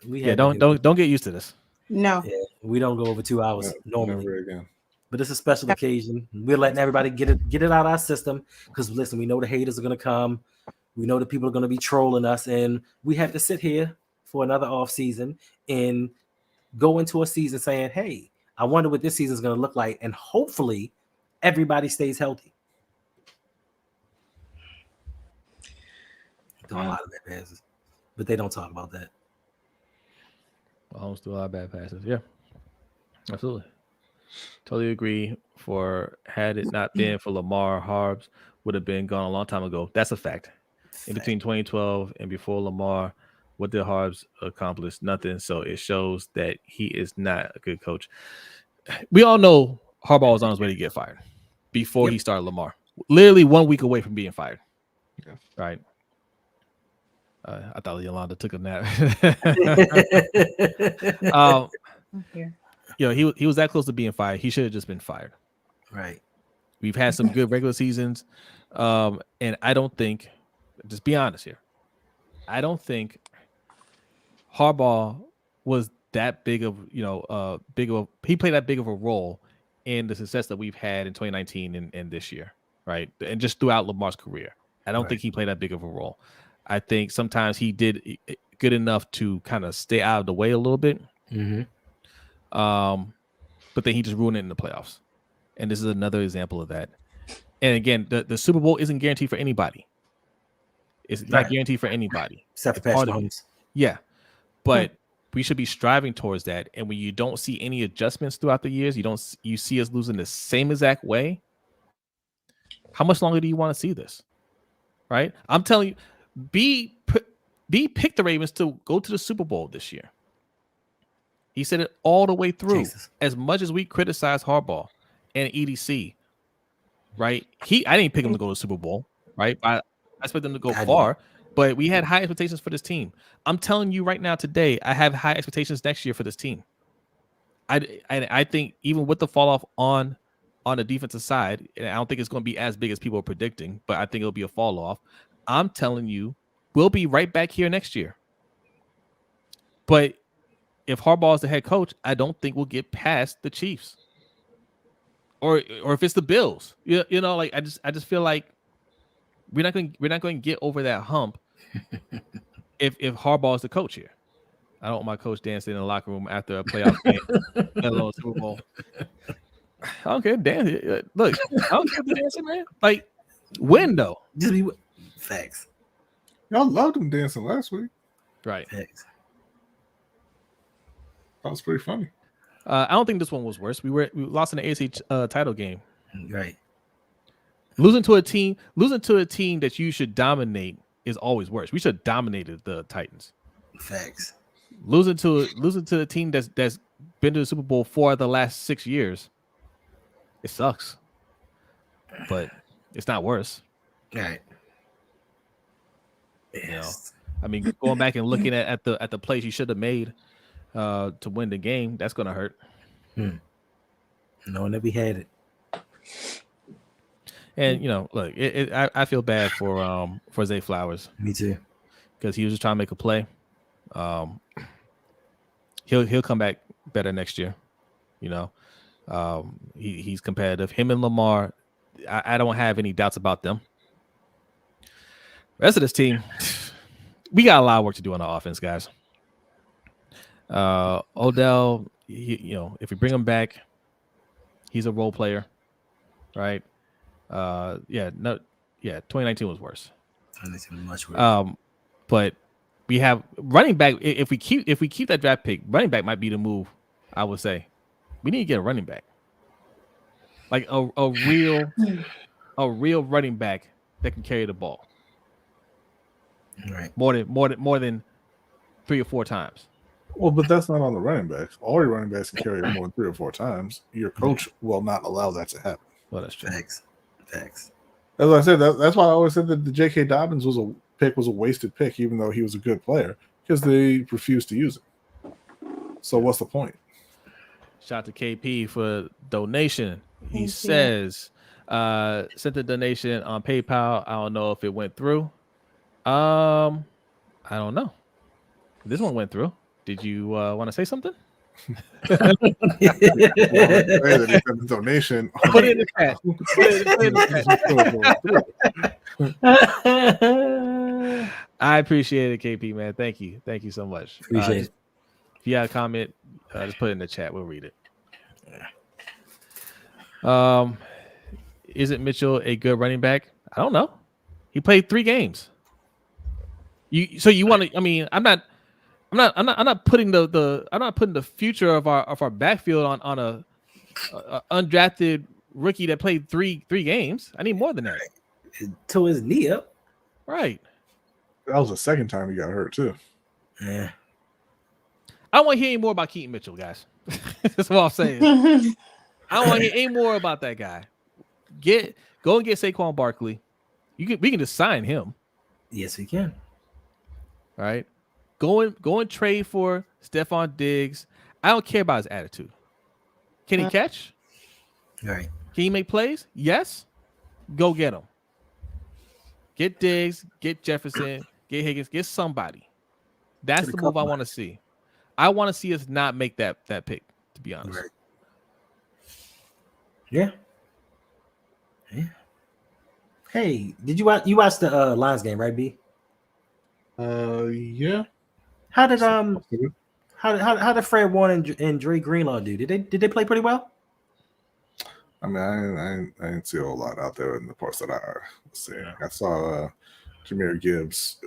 Don't get used to this. No. Yeah, we don't go over 2 hours normally. Never again. But it's a special occasion. We're letting everybody get it out of our system because listen, we know the haters are gonna come. We know that people are gonna be trolling us, and we have to sit here for another off season and go into a season saying, "Hey, I wonder what this season is gonna look like," and hopefully everybody stays healthy. Throw a lot of bad passes, but they don't talk about that. Mahomes threw a lot of bad passes. Yeah, absolutely. Totally agree. Had it not been for Lamar, Harbs would have been gone a long time ago. That's a fact. In between 2012 and before Lamar, what did Harbs accomplish? Nothing. So it shows that he is not a good coach. We all know Harbaugh was on his way to get fired before he started Lamar. Literally 1 week away from being fired. Yeah. Right. I thought Yolanda took a nap. He was that close to being fired. He should have just been fired. Right. We've had some good regular seasons. And I don't think, just be honest here, I don't think Harbaugh was that big of, he played that big of a role in the success that we've had in 2019 and this year, right? And just throughout Lamar's career. I don't think he played that big of a role. I think sometimes he did good enough to kind of stay out of the way a little bit. Mm-hmm. But then he just ruined it in the playoffs. And this is another example of that. And again, the Super Bowl isn't guaranteed for anybody. It's not guaranteed for anybody. Except for Pat Mahomes. Yeah. But we should be striving towards that. And when you don't see any adjustments throughout the years, you see us losing the same exact way. How much longer do you want to see this? Right? I'm telling you, B picked the Ravens to go to the Super Bowl this year. He said it all the way through. Jesus. As much as we criticize Harbaugh and EDC, right? I didn't pick him to go to the Super Bowl, right? I expect them to go far, but we had high expectations for this team. I'm telling you right now today, I have high expectations next year for this team. I think even with the fall off on the defensive side, and I don't think it's going to be as big as people are predicting, but I think it'll be a fall off. I'm telling you, we'll be right back here next year. But if Harbaugh is the head coach, I don't think we'll get past the Chiefs, or if it's the Bills. I just feel like we're not going to get over that hump if Harbaugh is the coach here. I don't want my coach dancing in the locker room after a playoff game, let alone Super Bowl. I don't care, dance. Look, I don't care if they're dancing, man. Like, win though. Just be facts. Y'all loved him dancing last week. Right. Facts. That was pretty funny. I don't think this one was worse. We lost in the AFC title game. Right. Losing to a team that you should dominate is always worse. We should have dominated the Titans. Facts. Losing to a team that's been to the Super Bowl 4 of the last 6 years, it sucks. But it's not worse. Right. Yes. I mean, going back and looking at the plays you should have made to win the game, that's gonna hurt. Knowing that we had it. And look, I feel bad for Zay Flowers. Me too. Because he was just trying to make a play. He'll come back better next year. He's competitive. Him and Lamar, I don't have any doubts about them. The rest of this team, we got a lot of work to do on the offense, guys. Odell, if we bring him back, he's a role player, right? 2019 was worse. 2019 was much worse. But we have running back. If we keep that draft pick, running back might be the move. I would say we need to get a running back, like a real running back that can carry the ball. Right. More than 3 or 4 times. Well, but that's not on the running backs. All your running backs can carry it more than 3 or 4 times. Your coach will not allow that to happen. Well, that's true. Facts. As I said, that's why I always said that the J.K. Dobbins was a wasted pick, even though he was a good player, because they refused to use it. So what's the point? Shout out to KP for donation. He says, sent the donation on PayPal. I don't know if it went through. I don't know. This one went through. Did you want to say something? Donation. Put it in the chat. I appreciate it, KP, man. Thank you so much. Appreciate it. If you have a comment, just put it in the chat. We'll read it. isn't Mitchell a good running back? I don't know. He played 3 games. You want to? I mean, I'm not putting the future of our backfield on a undrafted rookie that played three games. I need more than that. To his knee up. Right. That was the second time he got hurt too. Yeah. I don't want to hear any more about Keaton Mitchell, guys. That's what I'm saying. I don't want to hear any more about that guy. Go and get Saquon Barkley. We can just sign him. Yes, we can. All right. Go and trade for Stephon Diggs. I don't care about his attitude. Can he catch? Right. Can he make plays? Yes. Go get him. Get Diggs, get Jefferson, get Higgins, get somebody. That's the move I want to see. I want to see us not make that pick, to be honest. Right. Yeah. Yeah. Hey, did you watch the Lions game, right, B? Yeah. How did Fred Warner and Dre Greenlaw do? Did they play pretty well? I mean, I didn't see a whole lot out there in the parts that I was seeing. I saw Jahmyr Gibbs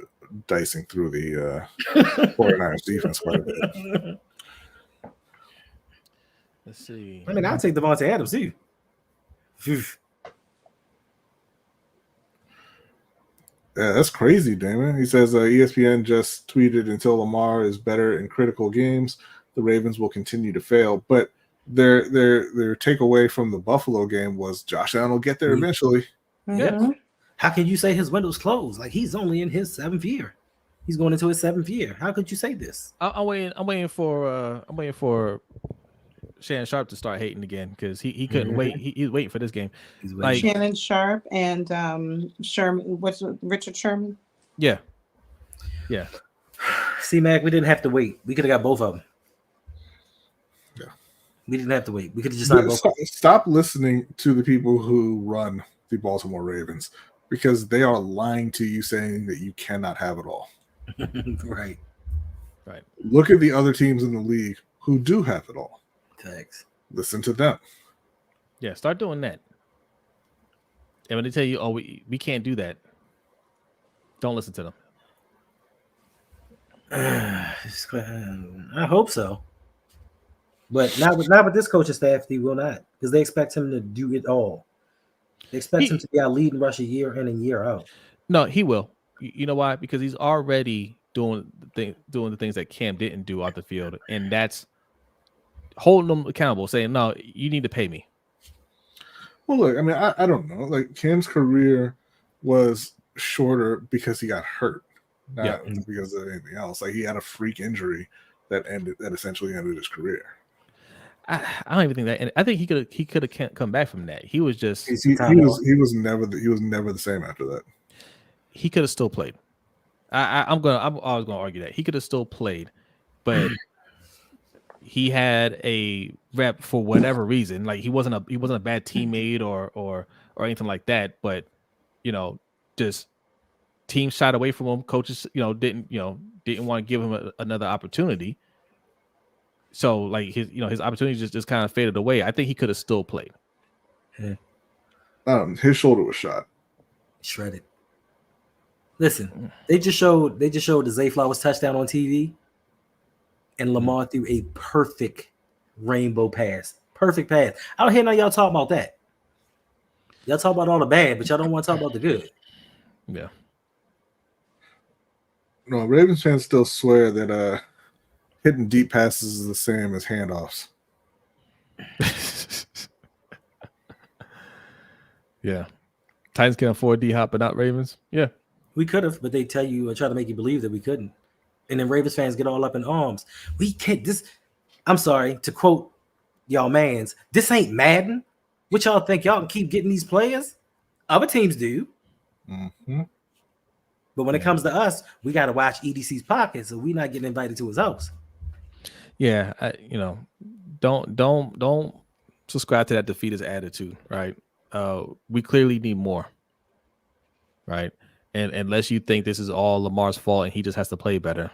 dicing through the 49ers defense quite a bit. Let's see. I mean, I'll take Devontae Adams too. Yeah, that's crazy, Damon. He says ESPN just tweeted, until Lamar is better in critical games, the Ravens will continue to fail. But their takeaway from the Buffalo game was Josh Allen will get there eventually. Yeah. How can you say his window's closed? Like, he's only in his 7th year. He's going into his 7th year. How could you say this? I'm waiting for Shannon Sharp to start hating again because he couldn't wait. He's waiting for this game. Like Shannon Sharp and Sherman. What's Richard Sherman? Yeah. See, Mac, we didn't have to wait. We could have got both of them. Yeah. We didn't have to wait. We could have just not both. Stop listening to the people who run the Baltimore Ravens because they are lying to you, saying that you cannot have it all. Right. Look at the other teams in the league who do have it all. Thanks. Listen to them. Yeah, start doing that. And when they tell you, "Oh, we can't do that," don't listen to them. I hope so, but not with this coaching staff. He will not, because they expect him to do it all. They expect him to be our leading rusher year in and year out. No, he will. You know why? Because he's already doing the things that Cam didn't do off the field, and that's holding them accountable, saying, "No, you need to pay me." Well, look, I mean, I don't know. Like, Cam's career was shorter because he got hurt, not because of anything else. Like, he had a freak injury that essentially ended his career. I don't even think that, and I think he could have come back from that. He was just he was never the same after that. He could have still played. I'm always gonna argue that he could have still played, but he had a rep for whatever reason. Like, he wasn't a bad teammate or anything like that. But just teams shied away from him. Coaches didn't want to give him another opportunity. So like his opportunity just kind of faded away. I think he could have still played. His shoulder was shot, shredded. Listen, they just showed the Zay Flowers touchdown on TV, and Lamar threw a perfect rainbow pass. Perfect pass. I don't hear none of y'all talk about that. Y'all talk about all the bad, but y'all don't want to talk about the good. Yeah. No, Ravens fans still swear that hitting deep passes is the same as handoffs. Yeah. Titans can afford D-Hop, but not Ravens. Yeah. We could have, but they tell you and try to make you believe that we couldn't. And then Ravens fans get all up in arms. We can't. I'm sorry to quote y'all mans. This ain't Madden. What y'all think? Y'all can keep getting these players? Other teams do. Mm-hmm. But when it comes to us, we got to watch EDC's pocket, so we're not getting invited to his house. Yeah, don't subscribe to that defeatist attitude, right? We clearly need more, right? And unless you think this is all Lamar's fault and he just has to play better,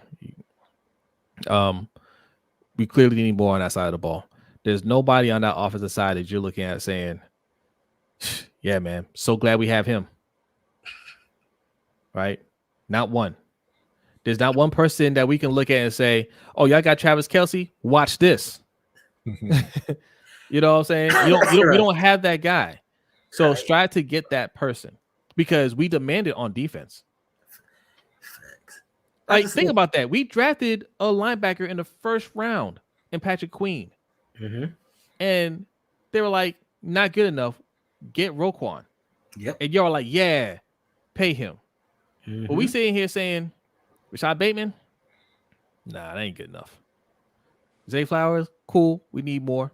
we clearly need more on that side of the ball. There's nobody on that offensive side that you're looking at saying, Yeah, man. So glad we have him. Right? Not one. There's not one person that we can look at and say, "Oh, y'all got Travis Kelce? Watch this." You know what I'm saying? You don't have that guy. So strive to get that person because we demand it on defense. Like, think about that. We drafted a linebacker in the first round in Patrick Queen. And they were like, not good enough. Get Roquan. Yep. And y'all are like, yeah, pay him. But we sitting here saying, Rashad Bateman? Nah, that ain't good enough. Zay Flowers? Cool. We need more.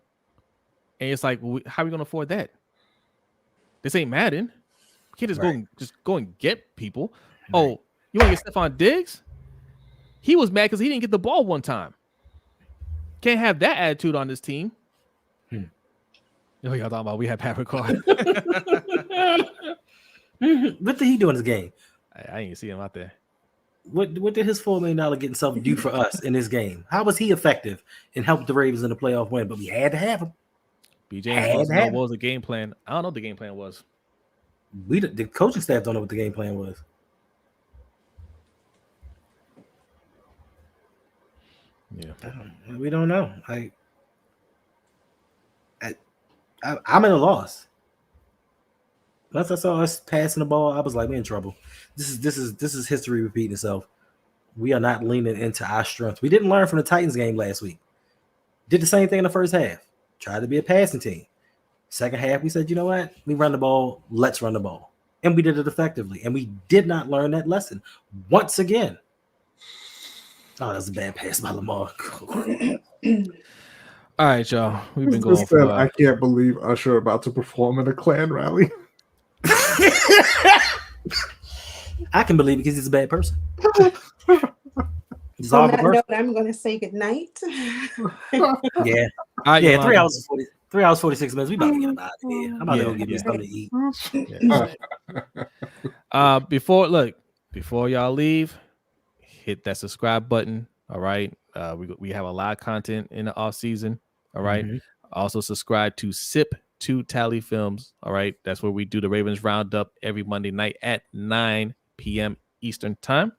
And it's like, well, how are we going to afford that? This ain't Madden. You can't just go and get people. Oh, you want to get Stephon Diggs? He was mad because he didn't get the ball one time. Can't have that attitude on this team. You know what y'all talking about? We have Pat Ricard. What did he do in this game? I didn't see him out there. What did his $4 million getting something do for us in this game? How was he effective in helping the Ravens in the playoff win? But we had to have him. BJ wants to know what was the game plan. I don't know what the game plan was. The coaching staff don't know what the game plan was. Yeah, we don't know. I'm at a loss. Once I saw us passing the ball, I was like, we're in trouble. This is history repeating itself. We are not leaning into our strength. We didn't learn from the Titans game last week. Did the same thing in the first half. Tried to be a passing team. Second half, we said, you know what? We run the ball. Let's run the ball. And we did it effectively. And we did not learn that lesson once again. Oh, that's a bad pass by Lamar. All right, y'all. We've been going for I can't believe Usher about to perform in a Klan rally. I can believe it because he's a bad person. On that note, I'm going to say good night. Yeah. Yeah, 3 hours 46 minutes. We about to get him out of here. I'm about to go get me something to eat. Before y'all leave, hit that subscribe button. All right. We have a lot of content in the off season. All right. Also subscribe to Sip to Tally Films. All right. That's where we do the Ravens Roundup every Monday night at 9 p.m. Eastern time.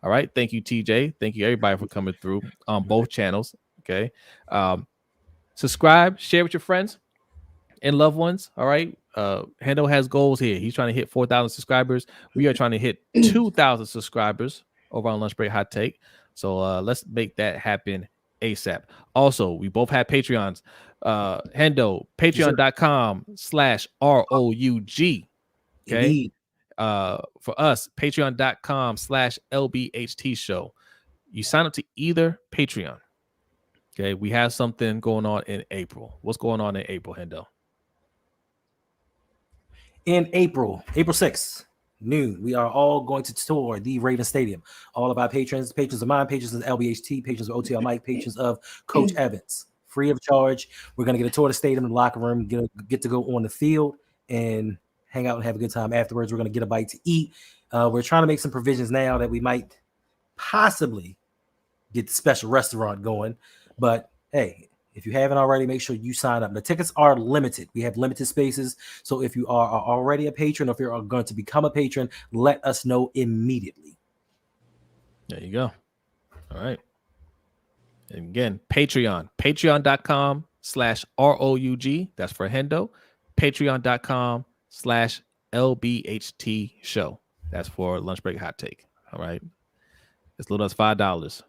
All right. Thank you, TJ. Thank you, everybody, for coming through on both channels. Okay. Subscribe, share with your friends and loved ones. All right. Hendo has goals here. He's trying to hit 4,000 subscribers. We are trying to hit 2,000 subscribers over on Lunch Break Hot Take. So let's make that happen ASAP. Also, we both have Patreons. Hendo, patreon.com/ROUG. Okay. Indeed. For us, patreon.com/LBHT show. You sign up to either Patreon. Okay. We have something going on in April. What's going on in April, Hendo? In April 6th, noon, we are all going to tour the Ravens Stadium. All of our patrons of mine, patrons of LBHT, patrons of OTL Mike, patrons of Coach Evans, free of charge. We're going to get a tour of the stadium, the locker room, get to go on the field and hang out and have a good time afterwards. We're going to get a bite to eat. We're trying to make some provisions now that we might possibly get the special restaurant going. But hey, if you haven't already, make sure you sign up. The tickets are limited. We have limited spaces. So if you are already a patron, or if you're going to become a patron, let us know immediately. There you go. All right. And again, patreon.com/ROUG. That's for Hendo. Patreon.com/LBHT show. That's for Lunch Break Hot Take. All right. It's little as $5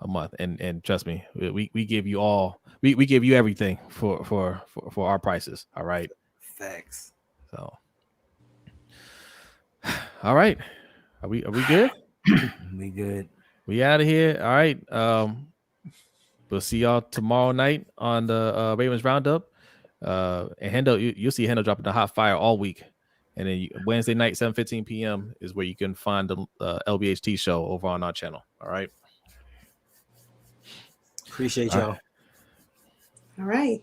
a month. And trust me, we give you all, we give you everything for our prices. All right. Thanks. So, all right. Are we good? We good. We out of here. All right. We'll see y'all tomorrow night on the Ravens Roundup. And Hendo, you'll see Hendo dropping the hot fire all week. And then Wednesday night, 7:15 p.m. is where you can find the LBHT show over on our channel. All right. Appreciate y'all. All right.